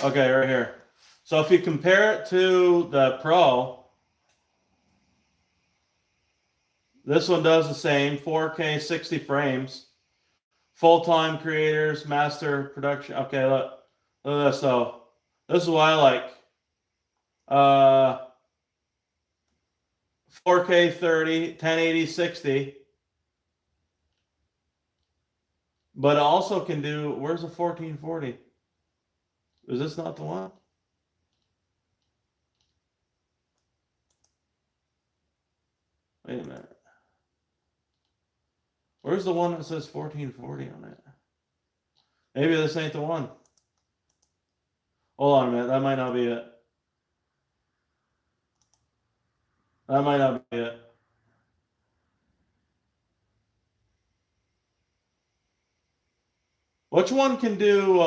Okay, right here. So if you compare it to the Pro, this one does the same, 4K 60 frames. Full-time creators, master production. Okay, look at this. So this is what I like. 4K 30, 1080 60. But it also can do, where's the 1440? Is this not the one? Wait a minute. Where's the one that says 1440 on it? Maybe this ain't the one. Hold on a minute. That might not be it. That might not be it. Which one can do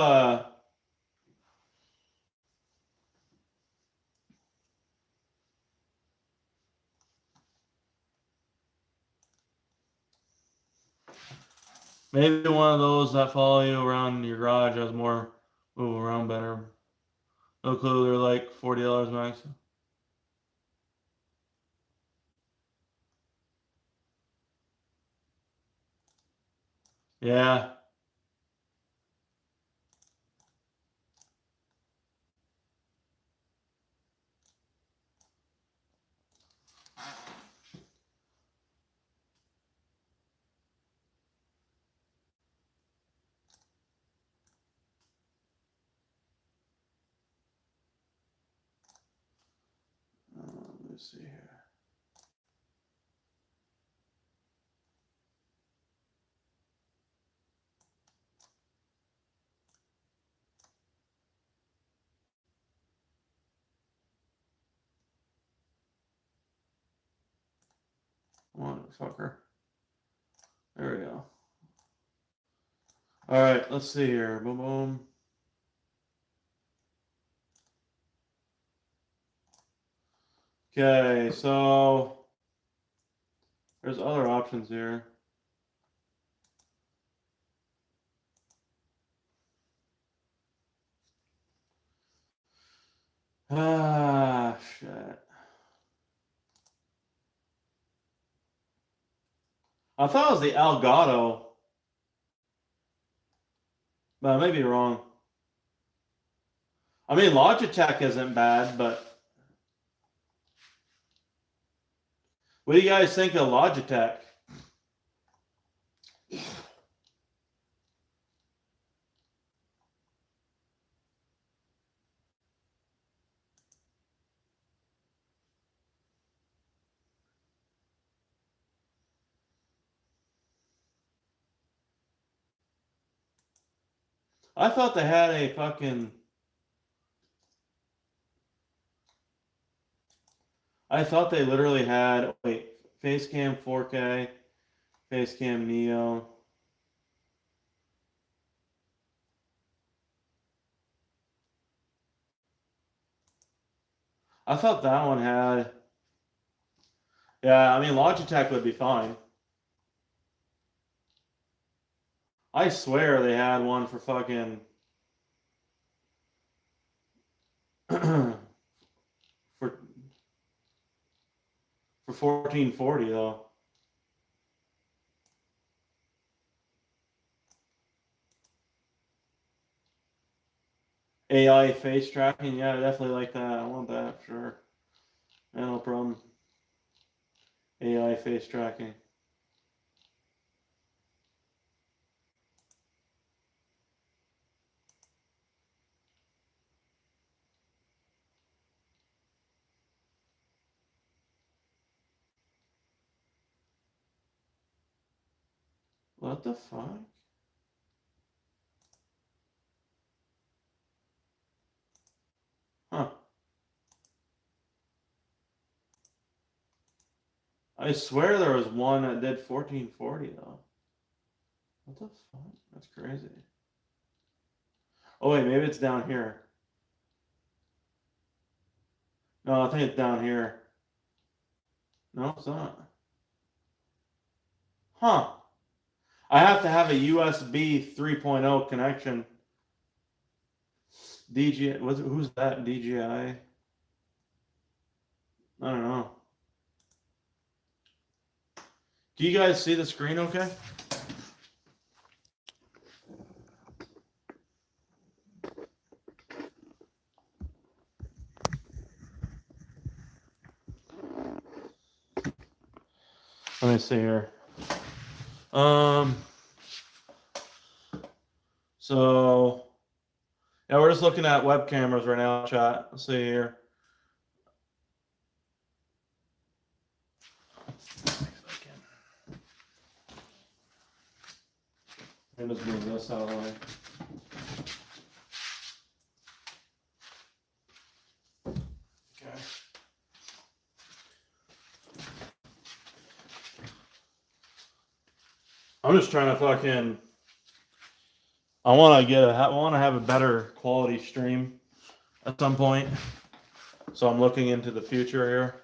maybe one of those that follow you around your garage has more move around better. No clue, they're like $40 max. Yeah. Let me see here. Motherfucker. There we go. All right, let's see here. Boom, boom. Okay, so there's other options here. Ah, shit. I thought it was the Elgato, but I may be wrong. I mean, Logitech isn't bad, but what do you guys think of Logitech? I thought they had a fucking... I thought they literally had... Wait, Facecam 4K, Facecam Neo. I thought that one had... Yeah, I mean, Logitech would be fine. I swear they had one for fucking... for 1440 though. AI face tracking, yeah, I definitely like that. I want that for sure. Yeah, no problem. AI face tracking. What the fuck? Huh. I swear there was one that did 1440 though. What the fuck? That's crazy. Oh wait, maybe it's down here. No, I think it's down here. No, it's not. Huh. I have to have a USB 3.0 connection DJI. Who's that? DJI? I don't know. Do you guys see the screen okay? Let me see here. So yeah, we're just looking at web cameras right now, chat. Let's see here. Let me just move this out of the way. Okay. I'm just trying to fucking. I want to have a better quality stream at some point. So I'm looking into the future here.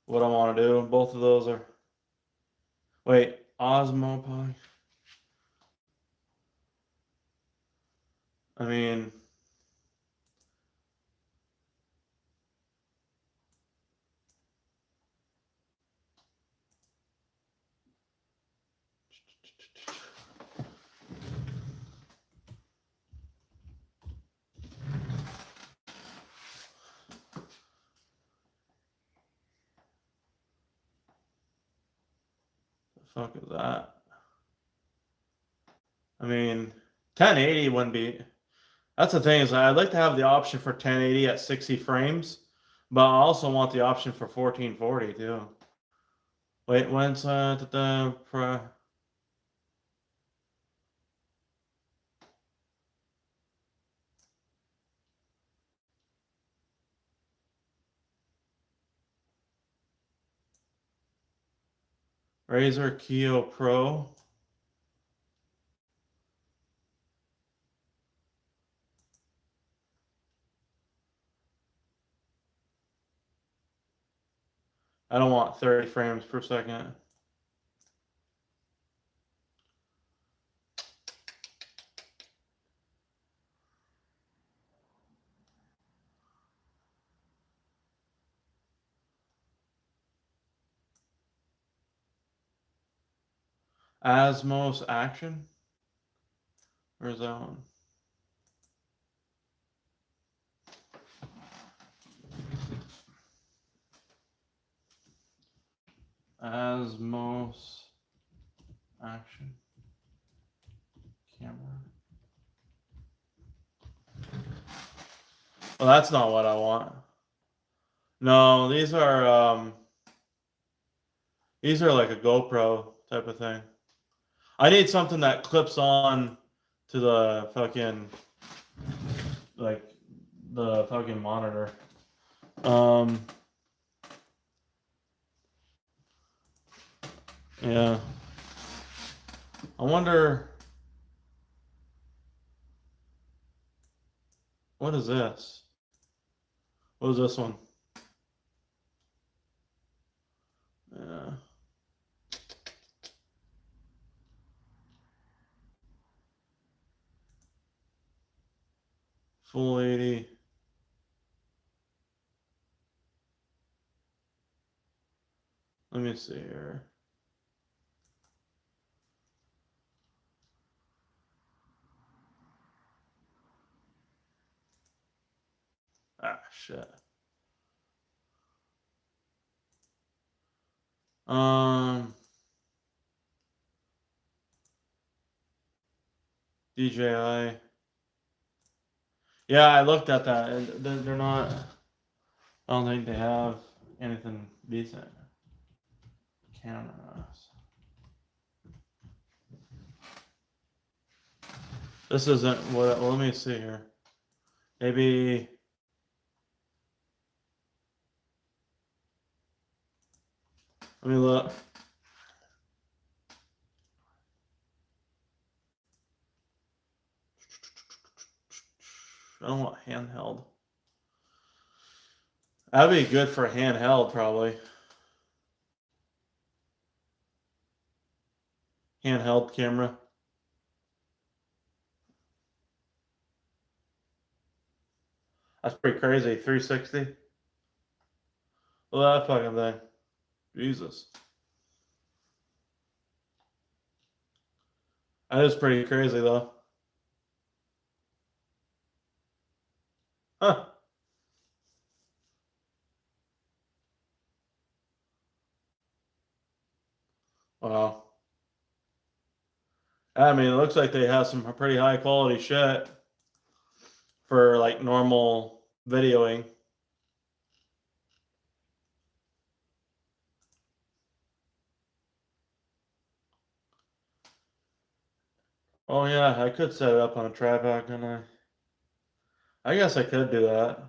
What I want to do. Both of those are. Wait, Osmo. I mean. The fuck is that? I mean, 1080 wouldn't be. That's the thing is I'd like to have the option for 1080 at 60 frames, but I also want the option for 1440 too. Wait, when's the Razer Keo Pro? I don't want 30 frames per second. Asmos Action? Where's that one? Asmos Action camera. Well, that's not what I want. No, these are like a GoPro type of thing. I need something that clips on to the fucking monitor. Yeah. I wonder what is this? What is this one? Yeah. Full 80. Let me see here. Ah, shit. DJI. Yeah, I looked at that. And they're not. I don't think they have anything decent. Cameras. This isn't what. Well, let me see here. Maybe. Let me look. I don't want handheld. That'd be good for handheld, probably. Handheld camera. That's pretty crazy. 360. Look at that fucking thing. Jesus. That is pretty crazy though. Huh. Wow. I mean, it looks like they have some pretty high quality shit for like normal videoing. Oh yeah, I could set it up on a tripod, couldn't I? I guess I could do that.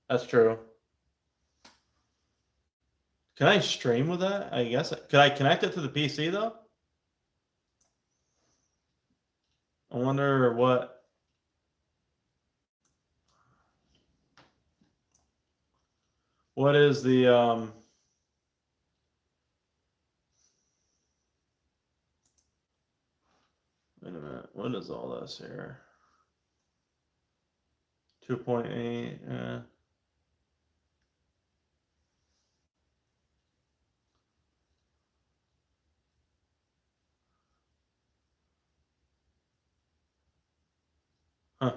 That's true. Can I stream with that? I guess. Could I connect it to the PC though? I wonder what. What is the Wait a minute. What is all this here? 2.8. Huh.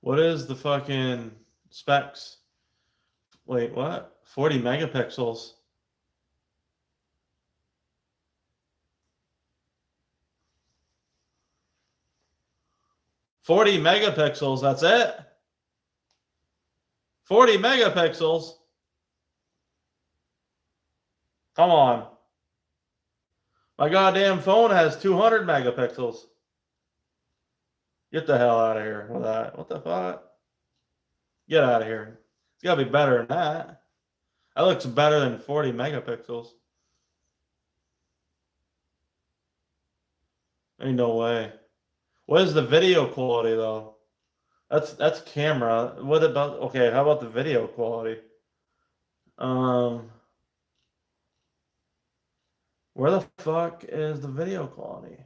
What is the fucking specs? Wait, what? 40 megapixels. 40 megapixels, that's it? 40 megapixels? Come on. My goddamn phone has 200 megapixels. Get the hell out of here with that. What the fuck? Get out of here. It's got to be better than that. That looks better than 40 megapixels. Ain't no way. What is the video quality though? That's camera. What about, okay, how about the video quality? Where the fuck is the video quality?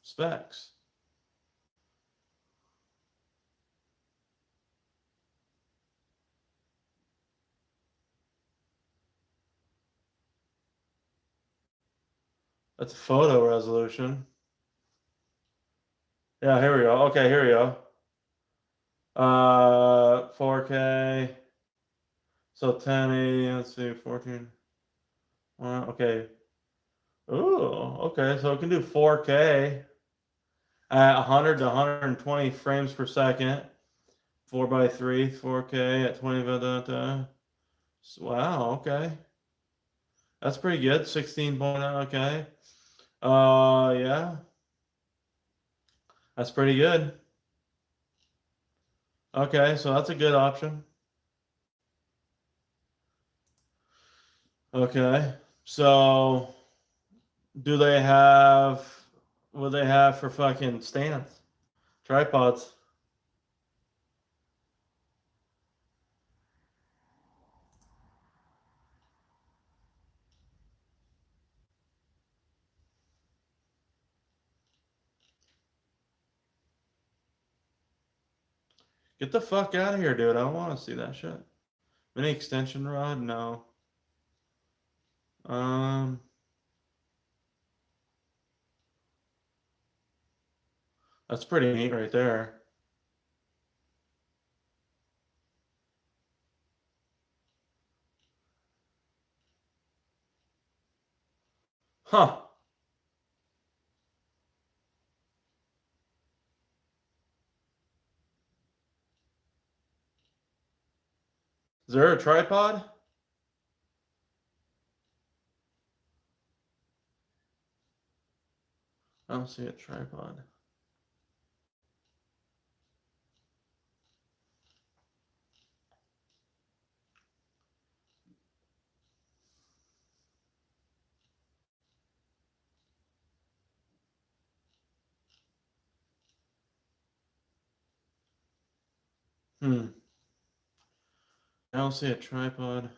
Specs. That's photo resolution. Yeah, here we go. Okay, here we go. 4K. So 1080, let's see, 14. Okay. Ooh, okay. So it can do 4K at 100 to 120 frames per second. 4x3, 4K at 20. Wow, okay. That's pretty good. 16.0, okay. Yeah. That's pretty good. Okay, so that's a good option. Okay. So do they have what they have for fucking stands? Tripods. Get the fuck out of here, dude. I don't want to see that shit. Mini extension rod? No. Um, that's pretty neat right there. Huh. Is there a tripod? I don't see a tripod. Hmm. don't see a tripod.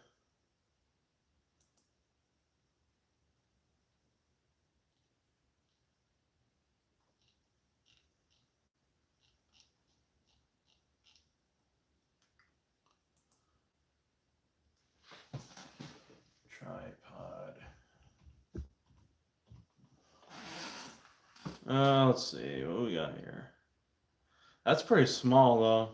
Tripod. Let's see what we got here. That's pretty small though.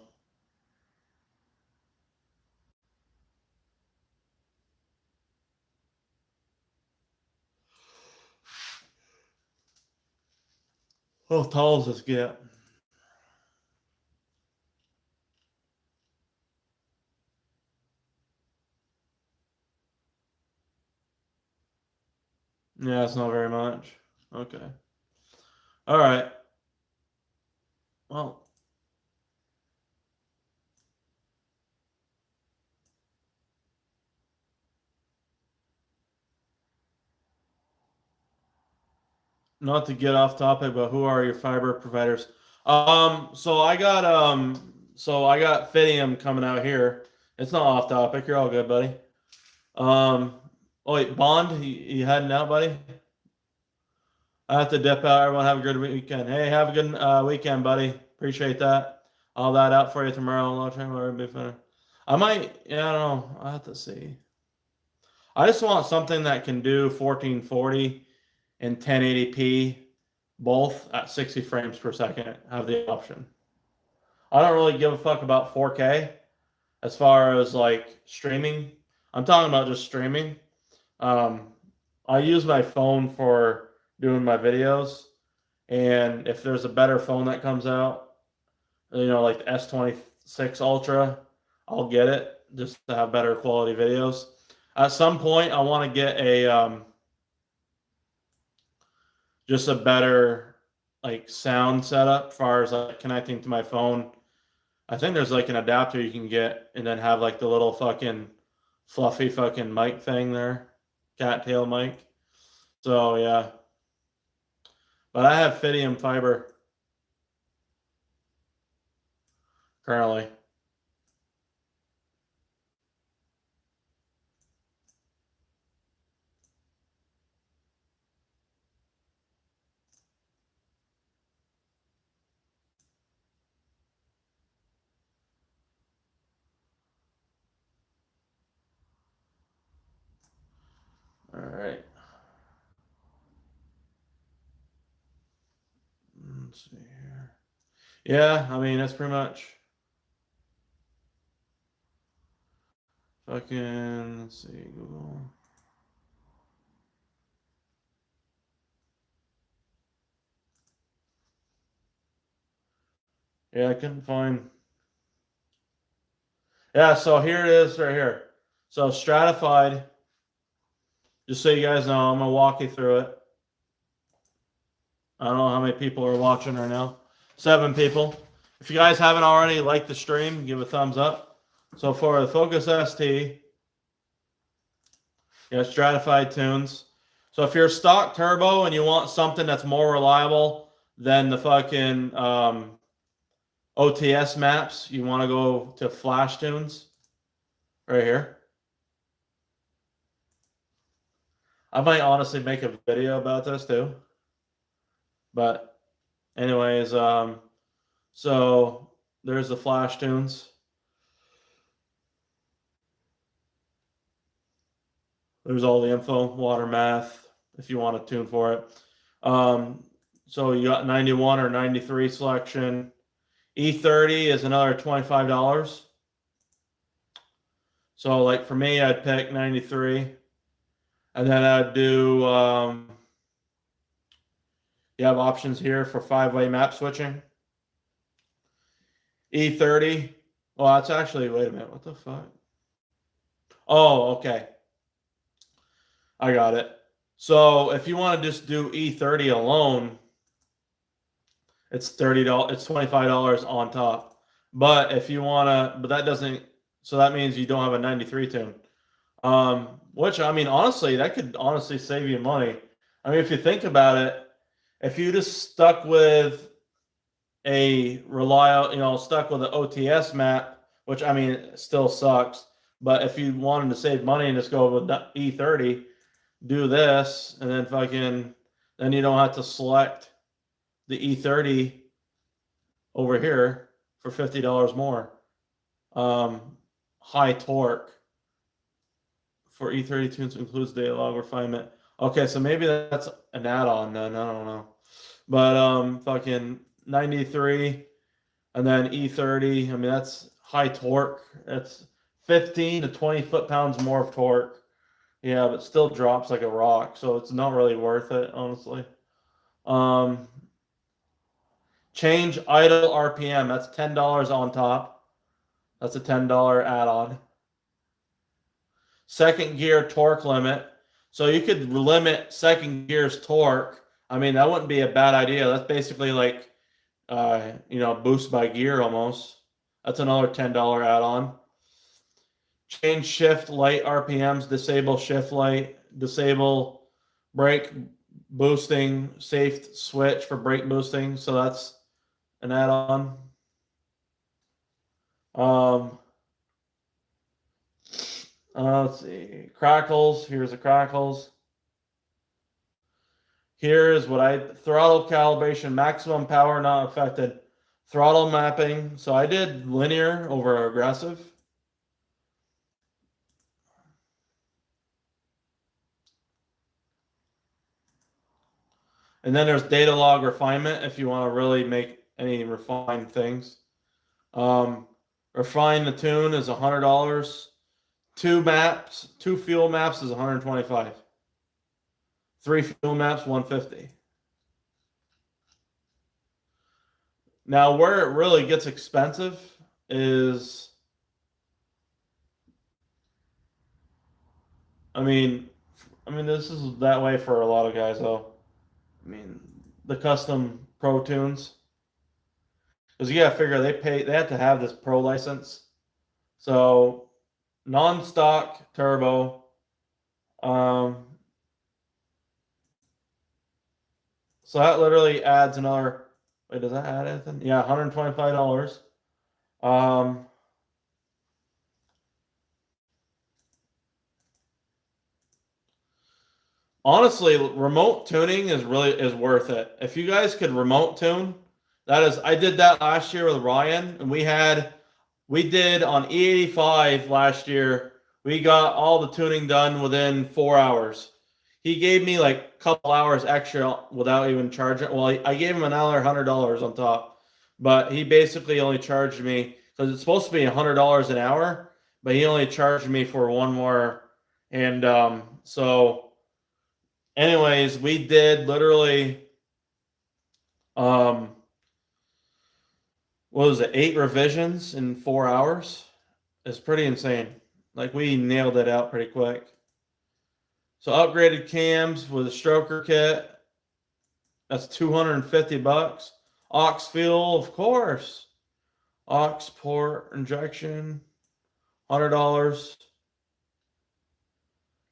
How tall does this get? Yeah, it's not very much. Okay. All right. Well, not to get off topic, but who are your fiber providers? So I got Fidium coming out here. It's not off topic. You're all good, buddy. Oh wait, Bond, you heading out, buddy? I have to dip out. Everyone have a good weekend. Hey, have a good weekend, buddy. Appreciate that. All that out for you tomorrow. I might, yeah, I don't know. I have to see. I just want something that can do 1440 and 1080p both at 60 frames per second. Have the option. I don't really give a fuck about 4K as far as like streaming. I'm talking about just streaming. I use my phone for doing my videos, and if there's a better phone that comes out, like the S26 Ultra, I'll get it just to have better quality videos. At some point, I want to get a just a better like sound setup as far as like connecting to my phone. I think there's like an adapter you can get and then have like the little fucking fluffy fucking mic thing there, cattail mic. So yeah, but I have Fidium fiber currently. All right. Let's see here. Yeah, I mean that's pretty much fucking. Let's see, Google. Yeah, I couldn't find. Yeah, so here it is right here. So stratified. Just so you guys know, I'm gonna walk you through it. I don't know how many people are watching right now. 7 people. If you guys haven't already, like the stream, give a thumbs up. So for the Focus ST, stratified tunes. So if you're stock turbo and you want something that's more reliable than the fucking OTS maps, you want to go to flash tunes right here. I might honestly make a video about this too. But anyways, so there's the flash tunes. There's all the info, water math, if you want to tune for it. So you got 91 or 93 selection. E30 is another $25. So like for me, I'd pick 93. And then I'd do, you have options here for 5-way map switching. E30. Well, that's actually, wait a minute, what the fuck? Oh, okay. I got it. So if you want to just do E30 alone, it's $30. It's $25 on top. But if you want to, but that doesn't. So that means you don't have a 93 tune. Which I mean, honestly, that could honestly save you money. I mean, if you think about it, if you just stuck with a reliable, stuck with an OTS map, which I mean, it still sucks. But if you wanted to save money and just go with the E30, do this, and then then you don't have to select the E30 over here for $50 more. High torque for E30 tunes includes data log refinement. Okay, so maybe that's an add-on then. I don't know. But fucking 93 and then E30. I mean, that's high torque. That's 15 to 20 foot-pounds more of torque. Yeah, but still drops like a rock, so it's not really worth it, honestly. Change idle RPM. That's $10 on top. That's a $10 add-on. Second gear torque limit. So you could limit second gear's torque. I mean, that wouldn't be a bad idea. That's basically like, boost by gear almost. That's another $10 add-on. Change shift light RPMs, disable shift light, disable brake boosting, safe switch for brake boosting. So that's an add-on. Let's see. Crackles. Here's the crackles. Here is what throttle calibration, maximum power not affected. Throttle mapping. So I did linear over aggressive. And then there's data log refinement if you want to really make any refined things. Refine the tune is $100. Two fuel maps is $125. 3 fuel maps, $150. Now, where it really gets expensive is, I mean, this is that way for a lot of guys, though. I mean, the custom Pro tunes, because you gotta figure they have to have this Pro license. So, non-stock turbo. So that literally adds another. Wait, does that add anything? Yeah, $125. Honestly, remote tuning is worth it. If you guys could remote tune, I did that last year with Ryan, and we did on E85 last year. We got all the tuning done within 4 hours. He gave me like a couple hours extra without even charging. Well, I gave him another $100 on top, but he basically only charged me because it's supposed to be $100 an hour, but he only charged me for one more. And so, anyways, we did literally, what was it, 8 revisions in 4 hours? It's pretty insane. Like, we nailed it out pretty quick. So upgraded cams with a stroker kit. That's $250. Aux fuel, of course. Aux port injection, $100.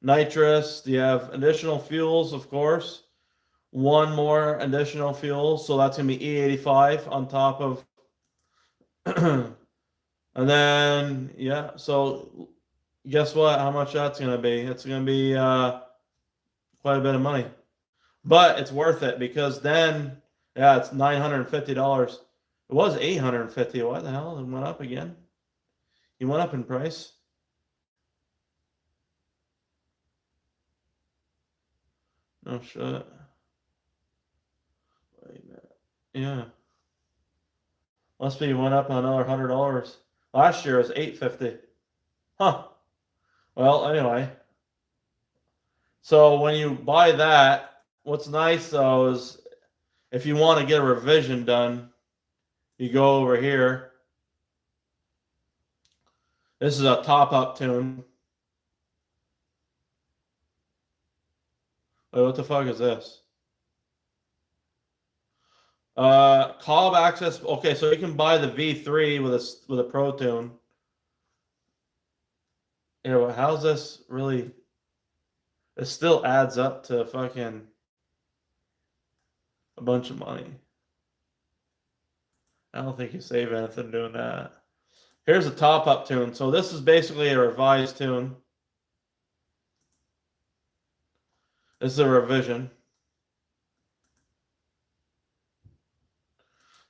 Nitrous, you have additional fuels, of course. One more additional fuel, so that's going to be E85 on top of. And then, yeah, so guess what? How much that's going to be? It's going to be quite a bit of money. But it's worth it because then, yeah, it's $950. It was $850. What the hell? It went up again. It went up in price. No shit. Wait a minute. Yeah. Must be went up another $100. Last year it was $850. Huh. Well, anyway. So when you buy that, what's nice though is if you want to get a revision done, you go over here. This is a top-up tune. Wait, what the fuck is this? Cobb access. Okay, so you can buy the V3 with a Pro tune. Yeah, well, how's this really? It still adds up to fucking a bunch of money. I don't think you save anything doing that. Here's a top-up tune. So this is basically a revised tune. This is a revision.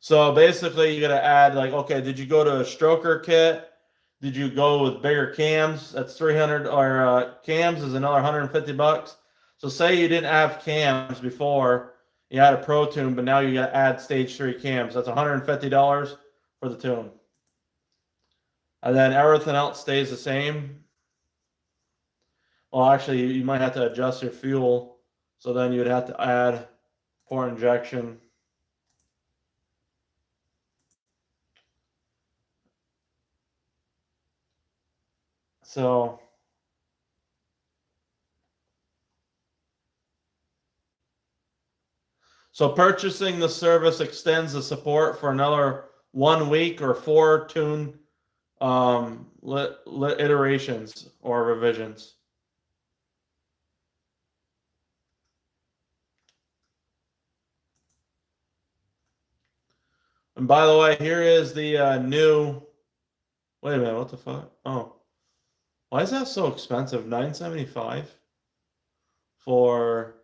So basically, you got to add like, okay, did you go to a stroker kit? Did you go with bigger cams? That's 300, or cams is another $150. So say you didn't have cams before, you had a Pro Tune, but now you got to add stage 3 cams. That's $150 for the tune. And then everything else stays the same. Well, actually, you might have to adjust your fuel. So then you would have to add port injection. So purchasing the service extends the support for another 1 week or 4 tune iterations or revisions. And by the way, here is the new. Wait a minute, what the fuck? Oh, why is that so expensive? $975 for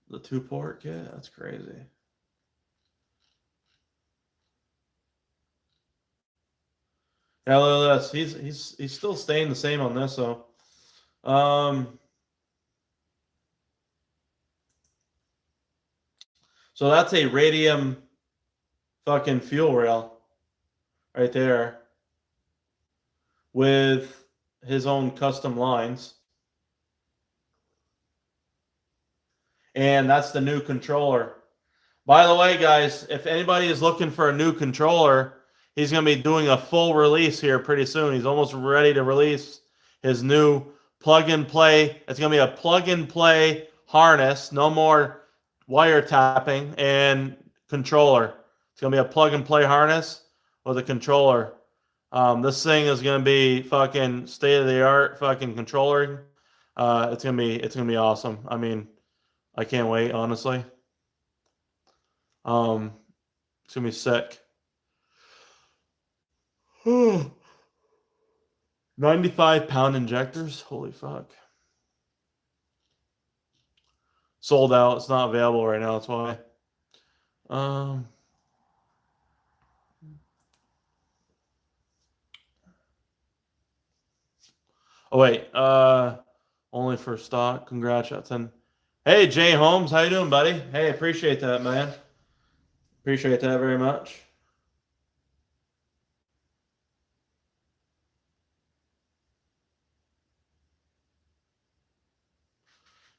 the 2-port kit? That's crazy. Yeah, look at this. He's still staying the same on this, so so that's a radium fucking fuel rail right there with his own custom lines. And that's the new controller. By the way, guys, if anybody is looking for a new controller, he's going to be doing a full release here pretty soon. He's almost ready to release his new plug-and-play. It's going to be a plug-and-play harness. No more wire tapping and controller. It's going to be a plug-and-play harness with a controller. This thing is going to be fucking state-of-the-art fucking controller. It's going to be awesome. I mean, I can't wait, honestly. It's gonna be sick. 95-pound injectors. Holy fuck. Sold out. It's not available right now. That's why. Oh wait. Only for stock. Congrats, Hudson. Hey, Jay Holmes. How you doing, buddy? Hey, appreciate that, man. Appreciate that very much.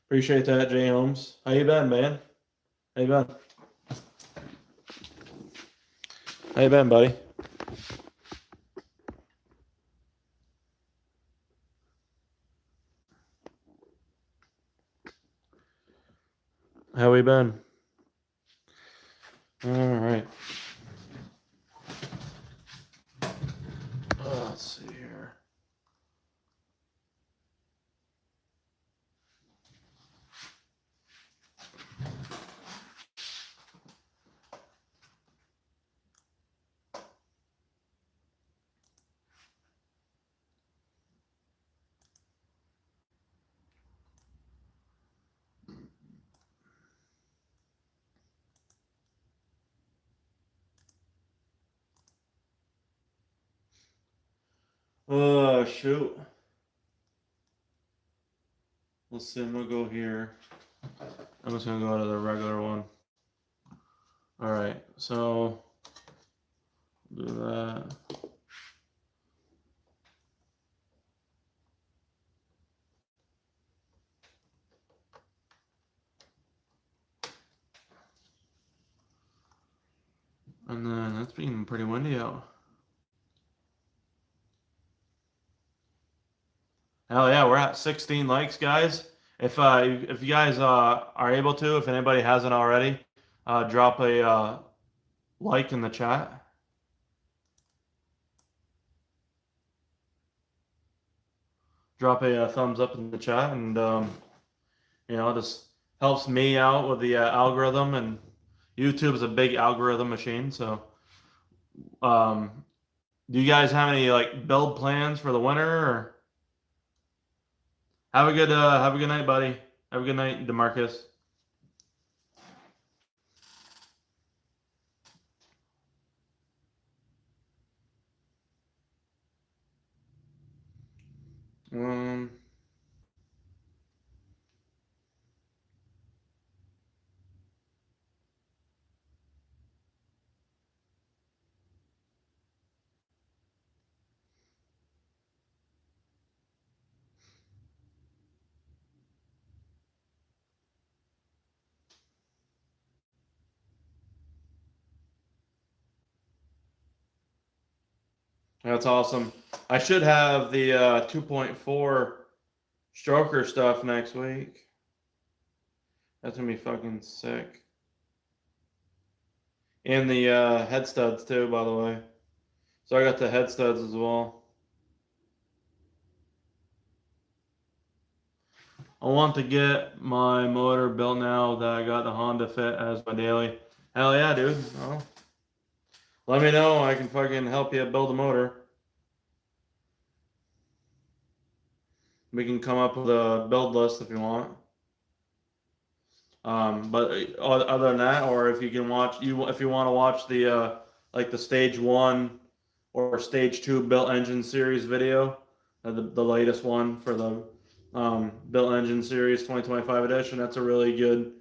Appreciate that, Jay Holmes. How you been, man? How you been? How you been, buddy? How we been? All right. Let's see here. Oh, shoot. Let's see, I'm gonna go here. I'm just gonna go to the regular one. All right, so do that. And then it's been pretty windy out. Hell yeah, we're at 16 likes, guys. If you guys are able to, if anybody hasn't already, drop a like in the chat. Drop a thumbs up in the chat, and you know, just helps me out with the algorithm, and YouTube's a big algorithm machine. So, do you guys have any like build plans for the winter? Or have a good night, buddy. Have a good night, DeMarcus. Um, that's awesome. I should have the 2.4 stroker stuff next week. That's gonna be fucking sick. And the head studs too, by the way. So I got the head studs as well. I want to get my motor built now that I got the Honda Fit as my daily. Hell yeah, dude. Well, let me know. I can fucking help you build a motor. We can come up with a build list if you want. But other than that, or if you can watch if you want to watch the like the stage 1 or stage 2 built engine series video, the latest one for the built engine series 2025 edition. That's a really good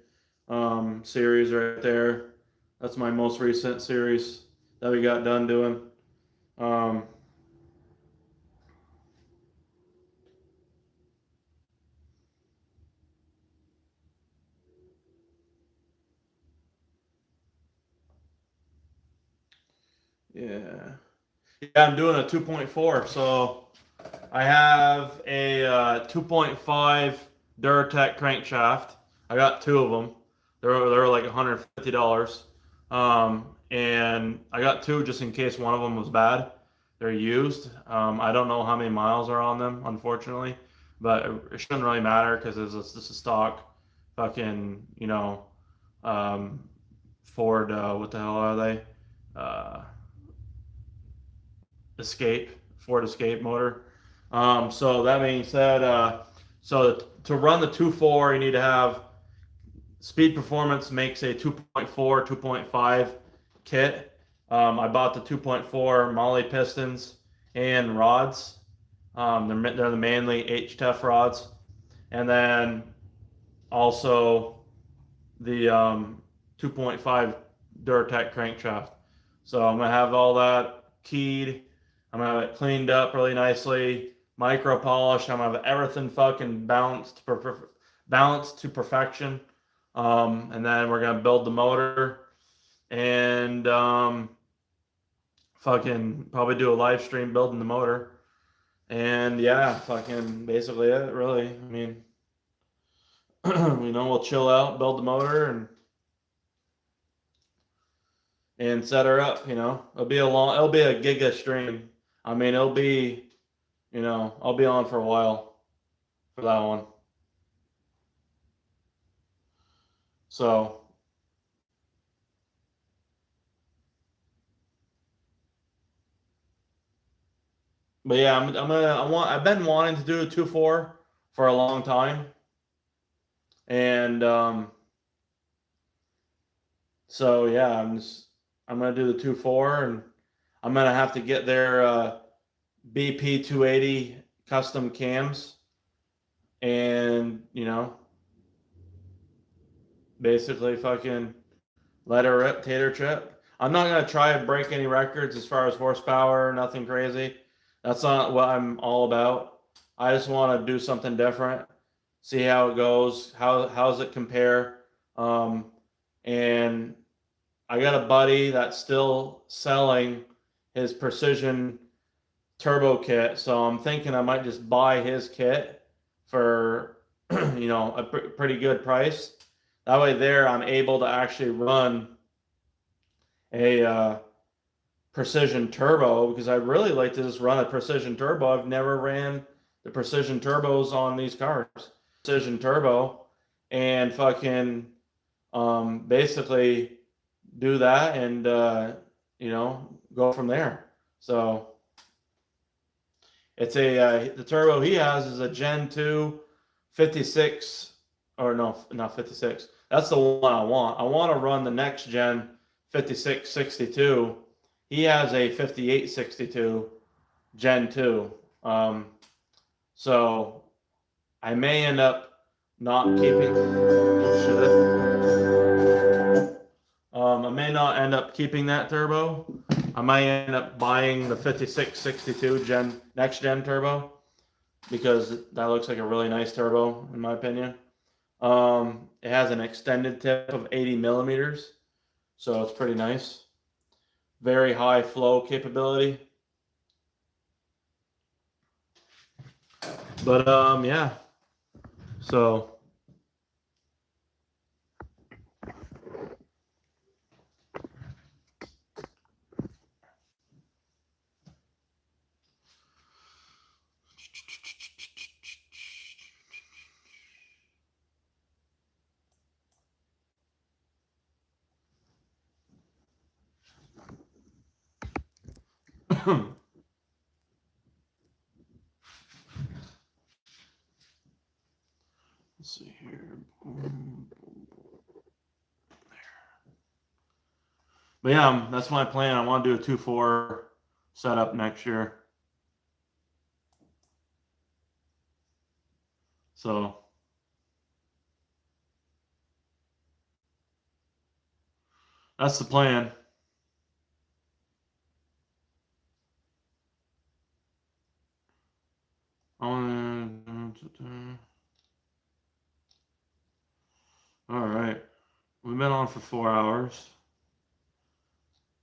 series right there. That's my most recent series that we got done doing. Yeah. Yeah, I'm doing a 2.4. So I have a 2.5 Duratec crankshaft. I got 2 of them. They're like $150. And I got 2 just in case one of them was bad. They're used. I don't know how many miles are on them, unfortunately, but it shouldn't really matter because it's just a stock fucking, Ford. What the hell are they? Ford Escape motor. So that being said, so to run the 2.4, you need to have Speed Performance makes a 2.4, 2.5 kit. I bought the 2.4 Molly pistons and rods. They're the Manly HTF rods, and then also the 2.5 Duratec crankshaft. So I'm gonna have all that keyed. I'm gonna have it cleaned up really nicely, micro polished. I'm gonna have everything fucking balanced to perfection. And then we're gonna build the motor and fucking probably do a live stream building the motor. And yeah, fucking basically it. Really, I mean, we'll chill out, build the motor, and set her up. It'll be a giga stream. I mean, it'll be, I'll be on for a while for that one. So, but yeah, I've been wanting to do a 2.4 for a long time, and so yeah, I'm gonna do the 2.4, and I'm gonna have to get their BP 280 custom cams, and basically fucking let her rip, tater chip. I'm not gonna try to break any records as far as horsepower, nothing crazy. That's not what I'm all about. I just want to do something different, see how it goes, how's it compare. And I got a buddy that's still selling his precision turbo kit, so I'm thinking I might just buy his kit for a pretty good price. That way there I'm able to actually run a precision turbo, because I really like to just run a precision turbo. I've never ran the precision turbos on these cars. Precision turbo, and fucking basically do that and you know, go from there. So it's a the turbo he has is a Gen 2 56, or no, not 56. That's the one I want. I want to run the next gen 5662. He has a 5862 Gen 2. So I may end up not keeping. I may not end up keeping that turbo. I might end up buying the 5662 next gen turbo, because that looks like a really nice turbo in my opinion. It has an extended tip of 80 millimeters, so it's pretty nice. Very high flow capability. But yeah. So let's see here. But yeah, that's my plan. I want to do a 2.4 setup next year. So that's the plan. All right. We've been on for 4 hours.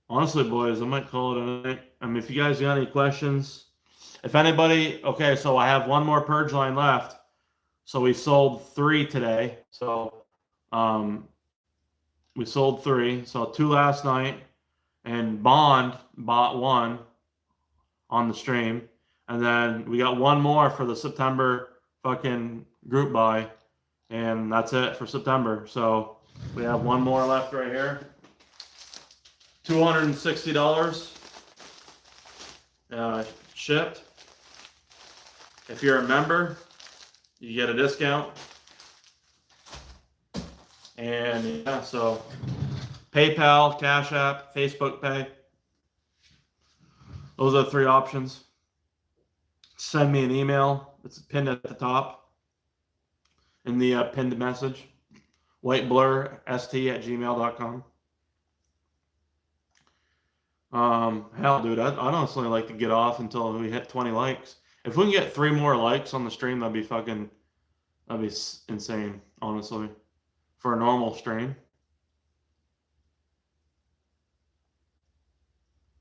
Honestly, boys, I might call it a night. I mean, if you guys got any questions, if anybody, okay, so I have one more purge line left. So we sold 3 today. So we sold 3. So 2 last night, and Bond bought 1 on the stream, and then we got 1 more for the September fucking group buy, and that's it for September. So we have 1 more left right here. $260 shipped. If you're a member, you get a discount. And yeah, so PayPal, Cash App, Facebook Pay. Those are the 3 options. Send me an email. It's pinned at the top in the pinned message. WhiteBlurrst@gmail.com. Hell, dude, I'd honestly like to get off until we hit 20 likes. If we can get 3 more likes on the stream, that'd be insane, honestly, for a normal stream.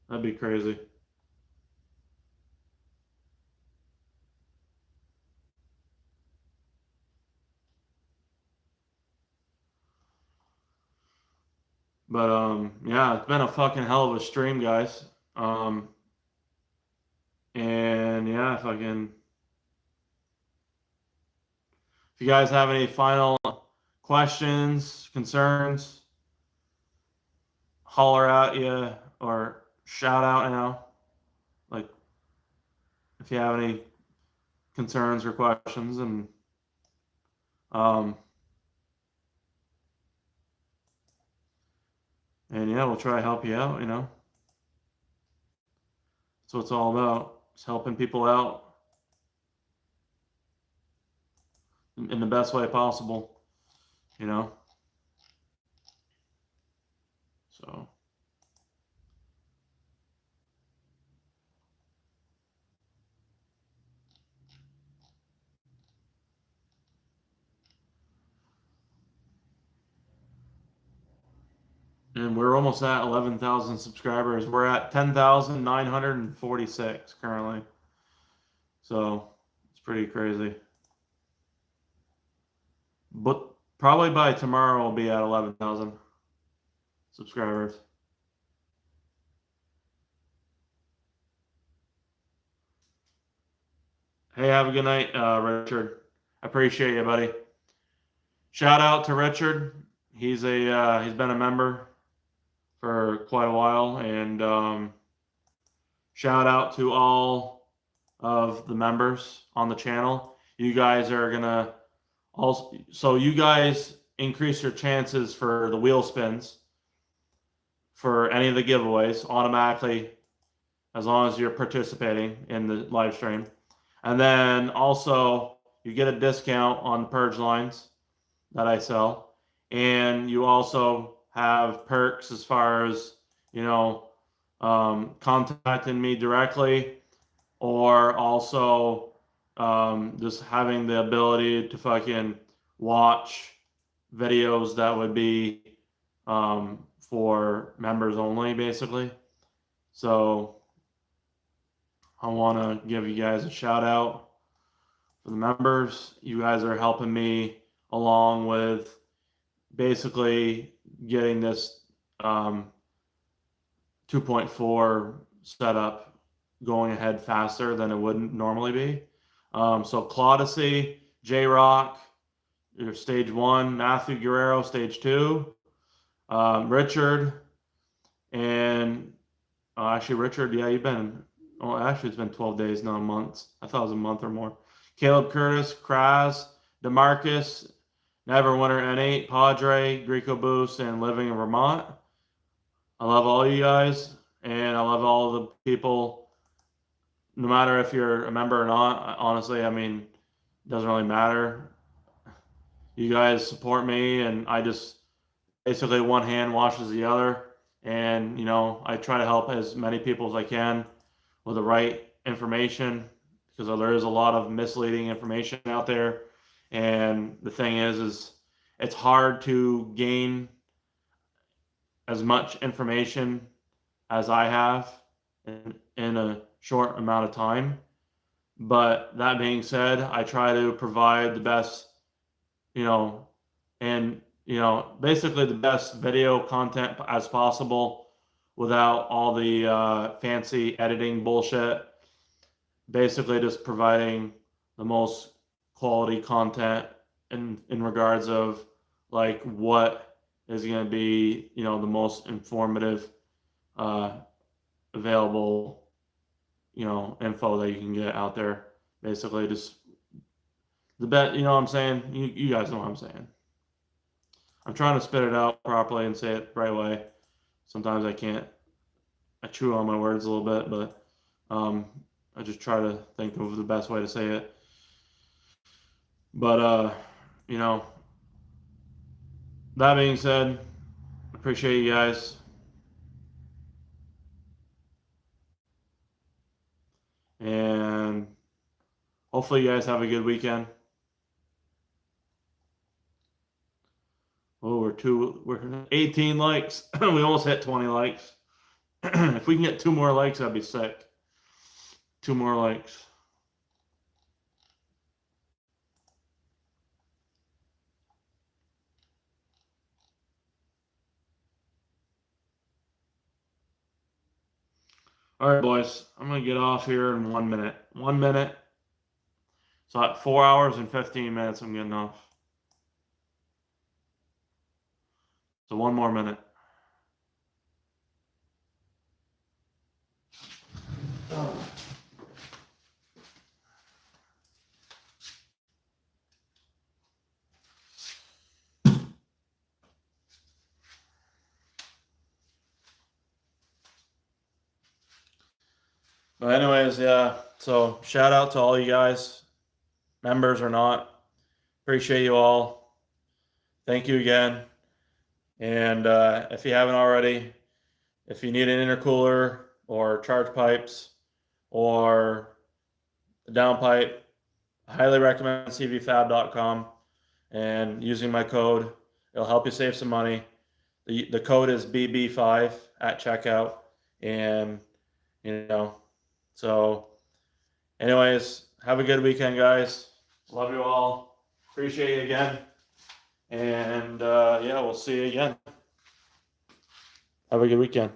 That'd be crazy. But yeah, it's been a fucking hell of a stream, guys. And yeah, if you guys have any final questions, concerns, holler at you or shout out now. Like, if you have any concerns or questions, and yeah, we'll try to help you out, you know. That's what it's all about. It's helping people out in the best way possible, you know. So and we're almost at 11,000 subscribers. We're at 10,946 currently. So it's pretty crazy. But probably by tomorrow we'll be at 11,000 subscribers. Hey, have a good night, Richard. I appreciate you, buddy. Shout out to Richard. He's been a member for quite a while, and shout out to all of the members on the channel. You guys are gonna also, so you guys increase your chances for the wheel spins for any of the giveaways automatically, as long as you're participating in the live stream. And then also you get a discount on Purge lines that I sell, and you also have perks as far as, you know, contacting me directly, or also just having the ability to fucking watch videos that would be for members only, basically. So I want to give you guys a shout out for the members. You guys are helping me along with basically getting this 2.4 setup going ahead faster than it would normally be. So Claudicy, J-Rock, your stage 1, Matthew Guerrero, stage 2, Richard, and actually Richard, yeah, you've been, oh, actually it's been 12 days, not months. I thought it was a month or more. Caleb Curtis, Kraz, DeMarcus, Neverwinter N8, Padre, EcoBoost, and Living in Vermont. I love all you guys, and I love all the people, no matter if you're a member or not. Honestly, I mean, it doesn't really matter. You guys support me, and I just basically one hand washes the other. And, you know, I try to help as many people as I can with the right information, because there is a lot of misleading information out there. And the thing is it's hard to gain as much information as I have in a short amount of time. But that being said, I try to provide the best, you know, and, you know, basically the best video content as possible without all the fancy editing bullshit. Basically just providing the most quality content in regards of like what is going to be, you know, the most informative available, you know, info that you can get out there. Basically just the bet, you know what I'm saying? You guys know what I'm saying. I'm trying to spit it out properly and say it the right way. Sometimes I can't. I chew on my words a little bit, but I just try to think of the best way to say it. But you know, that being said, appreciate you guys. And hopefully you guys have a good weekend. Oh, we're 18 likes. We almost hit 20 likes. If we can get 2 more likes, that'd be sick. 2 more likes. All right, boys. I'm going to get off here in 1 minute. 1 minute. So at 4 hours and 15 minutes, I'm getting off. So 1 more minute. But anyways, yeah. So shout out to all you guys, members or not. Appreciate you all. Thank you again. And if you haven't already, if you need an intercooler or charge pipes or a downpipe, I highly recommend cvfab.com, and using my code, it'll help you save some money. The code is BB5 at checkout, and you know, so anyways, have a good weekend, guys. Love you all. Appreciate you again. And yeah, we'll see you again. Have a good weekend.